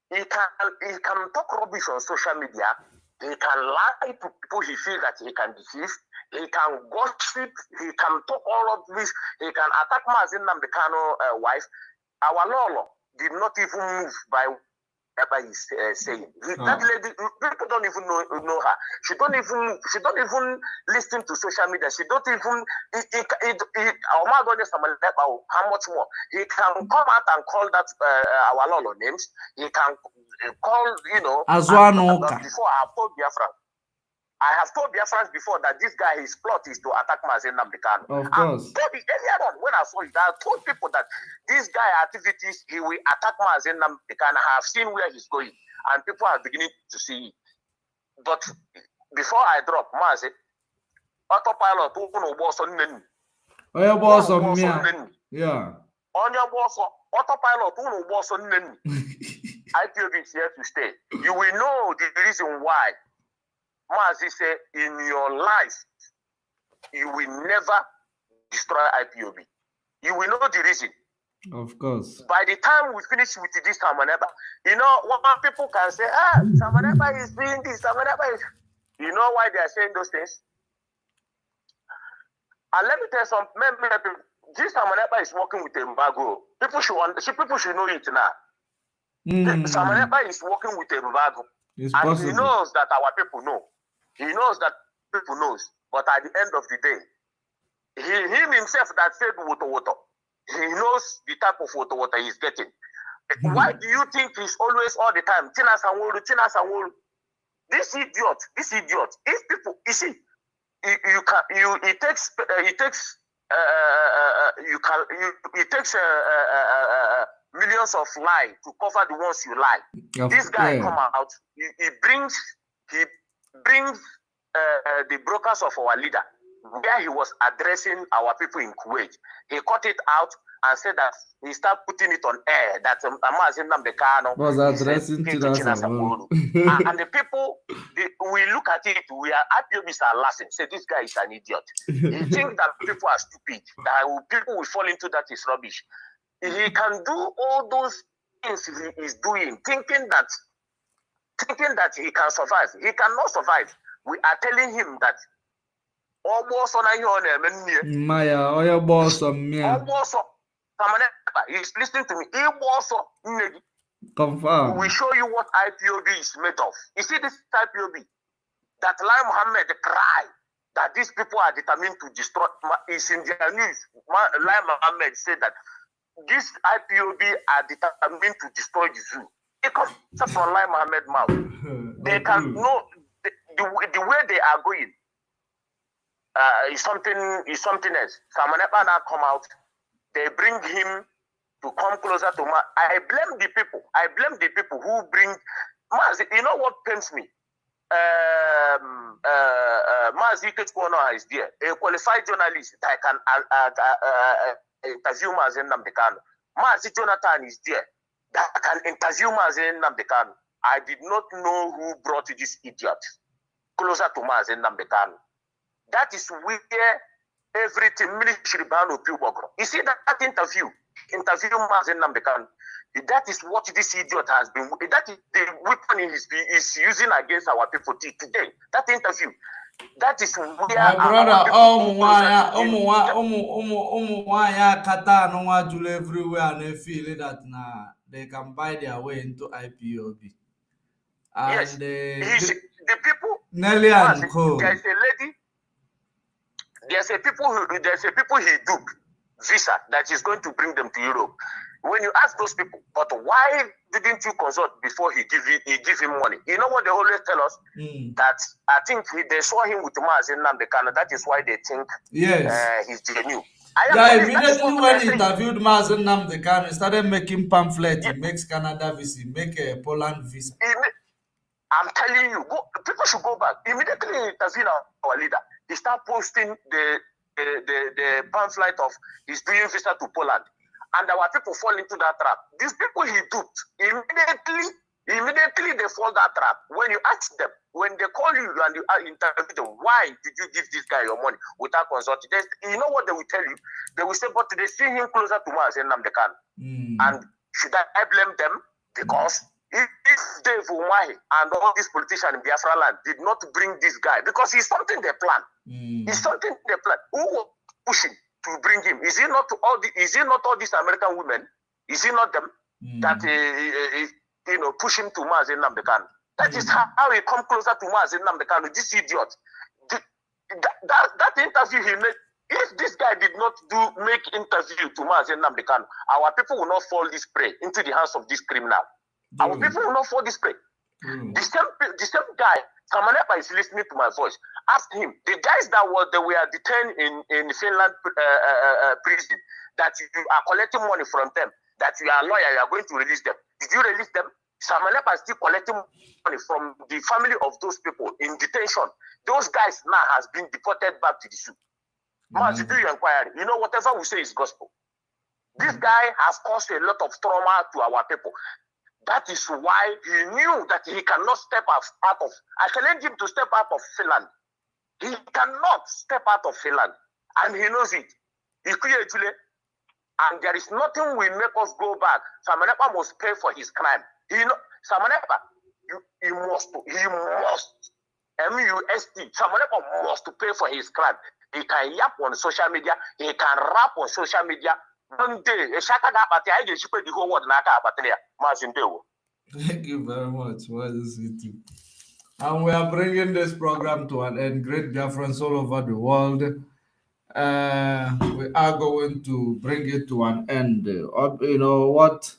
he can talk rubbish on social media. He can lie to people he feels that he can deceive. He can gossip. He can talk all of this. He can attack Mazin Namdekano's wife. Our Lolo did not even move by whatever he's saying. That lady, people don't even know her. She don't even listen to social media. She don't even. How much more? He can come out and call that our Lolo names. He can call, R0CK. before I've told Biafra. I have told Biafrans before that this guy, his plot is to attack Mazen Nnamdi Kanu. Of course. I told it earlier on when I saw it, I told people that this guy activities, he will attack Mazen Nnamdi Kanu. I have seen where he's going, and people are beginning to see it. But before I drop, Mazen, autopilot, yeah. On your boss, autopilot, IPOB is here to stay. You will know the reason why. Mazi said, in your life, you will never destroy IPOB. You will know the reason. Of course. By the time we finish with this Samaneba, you know, what people can say, Samaneba is doing this, Samaneba is... You know why they are saying those things? And let me tell you something. This Samaneba is working with embargo. People should know it now. Samaneba is working with embargo. It's and possible. He knows that our people know. He knows that people knows. But at the end of the day, him himself that said water, he knows the type of water he's getting. Why do you think he's always all the time? Tina Sanwolu. This idiot. If people, you see, it takes millions of lies to cover the ones you lie. This guy come out, he brings the brokers of our leader, where he was addressing our people in Kuwait. He cut it out and said that he started putting it on air that Mazen Nnamdi Kanu was addressing to Chinasa. And the people, we look at it, we are IPOBs are laughing. Say this guy is an idiot. He thinks that people are stupid, that people will fall into that is rubbish. He can do all those things he is doing, thinking that he can survive. He cannot survive. We are telling him that almost on he's listening to me. Confirm. We will show you what IPOB is made of. You see this IPOB that Lai Mohammed cried that these people are determined to destroy. Is in their news. Lai Mohammed said that these IPOB are determined to destroy the zoo. It comes from Lai Mohammed's mouth. They can know the way they are going. Is something else. Samaneba now come out. They bring him to come closer to Ma. I blame the people. I blame the people who bring Mazi. You know what pains me? Mazi Ketsukono is there. A qualified journalist that can interview Mazi Nnamdi Kanu. Mazi Jonathan is there that can interview Mazi Nnamdi Kanu. I did not know who brought this idiot closer to Mazi Nnamdi Kanu. That is where everything military ban of Pubogro. You see that interview Mazen Nnamdi Kanu. That is what this idiot has been. That is the weapon he is using against our people today. That interview. That is where my brother, Kata no everywhere and they feel that now they can buy their way into IPOB. And yes, the people. Nelly and Co. There's a lady. There's a people he duped visa that is going to bring them to Europe. When you ask those people, but why didn't you consult before he give him money? You know what they always tell us? That I think they saw him with Mazen Nnamdi Kanu. That is why they think he's genuine. Immediately when he interviewed Mazen Nnamdi Kanu, he started making pamphlets. He makes Canada visa, make a Poland visa. I'm telling you, people should go back. Immediately he interviewed our leader. He started posting the pamphlet of he's doing visa to Poland. And our people fall into that trap. These people he duped, immediately they fall that trap. When you ask them, when they call you and you interview them, why did you give this guy your money without consulting? You know what they will tell you? They will say, but they see him closer to Mazen Nnamdi Kanu. And should I blame them? Because if Dave Umahi and all these politicians in Biafra land did not bring this guy, because he's something they plan. It's something they plan. Who was pushing to bring him? Is it not all these American women? Is it not them that push him to Mazen Nnamdi Kanu? That is how he come closer to Mazen Nnamdi Kanu. This idiot. That interview he made. If this guy did not make interview to Mazen Nnamdi Kanu, our people will not fall this prey into the hands of this criminal. Our people will not fall this prey. The same guy Samanepa is listening to my voice. Ask him. The guys that were detained in Finland prison, that you are collecting money from them, that you are a lawyer, you are going to release them. Did you release them? Samanepa is still collecting money from the family of those people in detention. Those guys now has been deported back to the zoo. Must do your inquiry. You know, whatever we say is gospel. This guy has caused a lot of trauma to our people. That is why he knew that he cannot step out of. I challenge him to step out of Finland. He cannot step out of Finland, and he knows it. And there is nothing will make us go back. Samanepa must pay for his crime. Samanepa, he must. MUST. Samanepa must pay for his crime. He can yap on social media. He can rap on social media. One day, the whole world. Thank you very much. And we are bringing this program to an end. Great Biafrans all over the world. We are going to bring it to an end. You know, what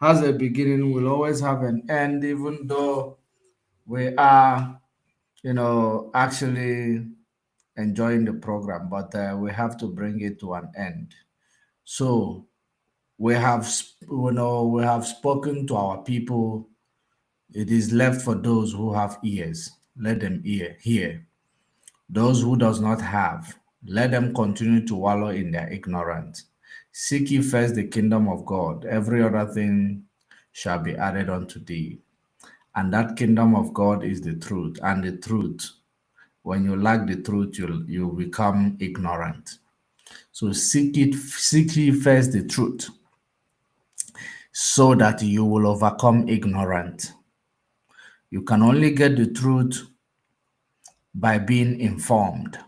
has a beginning will always have an end, even though we are, you know, actually enjoying the program, but we have to bring it to an end. So we have spoken to our people. It is left for those who have ears. Let them hear. Those who does not have, let them continue to wallow in their ignorance. Seek ye first the kingdom of God. Every other thing shall be added unto thee. And that kingdom of God is the truth. And the truth, when you lack the truth, you become ignorant. So seek ye first the truth, so that you will overcome ignorance. You can only get the truth by being informed.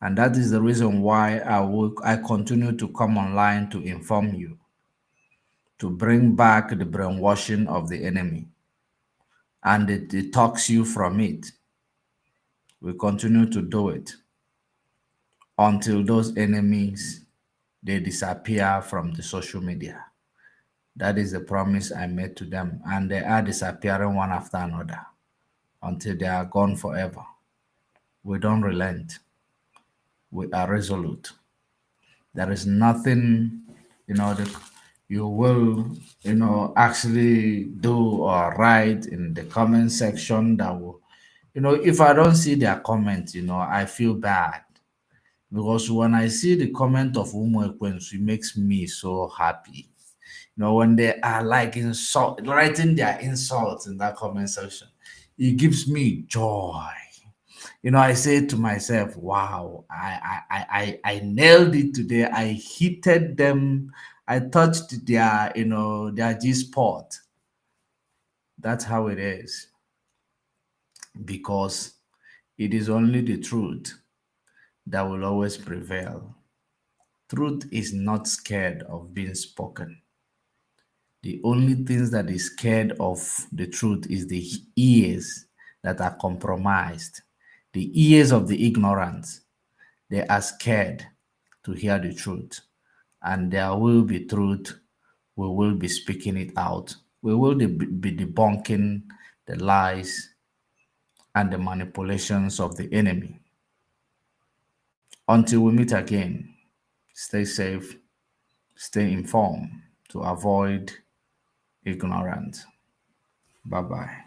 And that is the reason why I continue to come online to inform you, to bring back the brainwashing of the enemy, and it detox you from it. We continue to do it until those enemies, they disappear from the social media. That is the promise I made to them, and they are disappearing one after another until they are gone forever. We don't relent. We are resolute. There is nothing, that you will, actually do or write in the comment section that will, if I don't see their comment, I feel bad. Because when I see the comment of Umwekwensu, it makes me so happy. When they are like writing their insults in that comment section, it gives me joy. I say to myself, wow, I nailed it today. I hitted them. I touched their G spot. That's how it is. Because it is only the truth that will always prevail. Truth is not scared of being spoken. The only things that is scared of the truth is the ears that are compromised. The ears of the ignorant, they are scared to hear the truth. And there will be truth. We will be speaking it out. We will be debunking the lies and the manipulations of the enemy. Until we meet again, stay safe, stay informed to avoid ignorance. Bye-bye.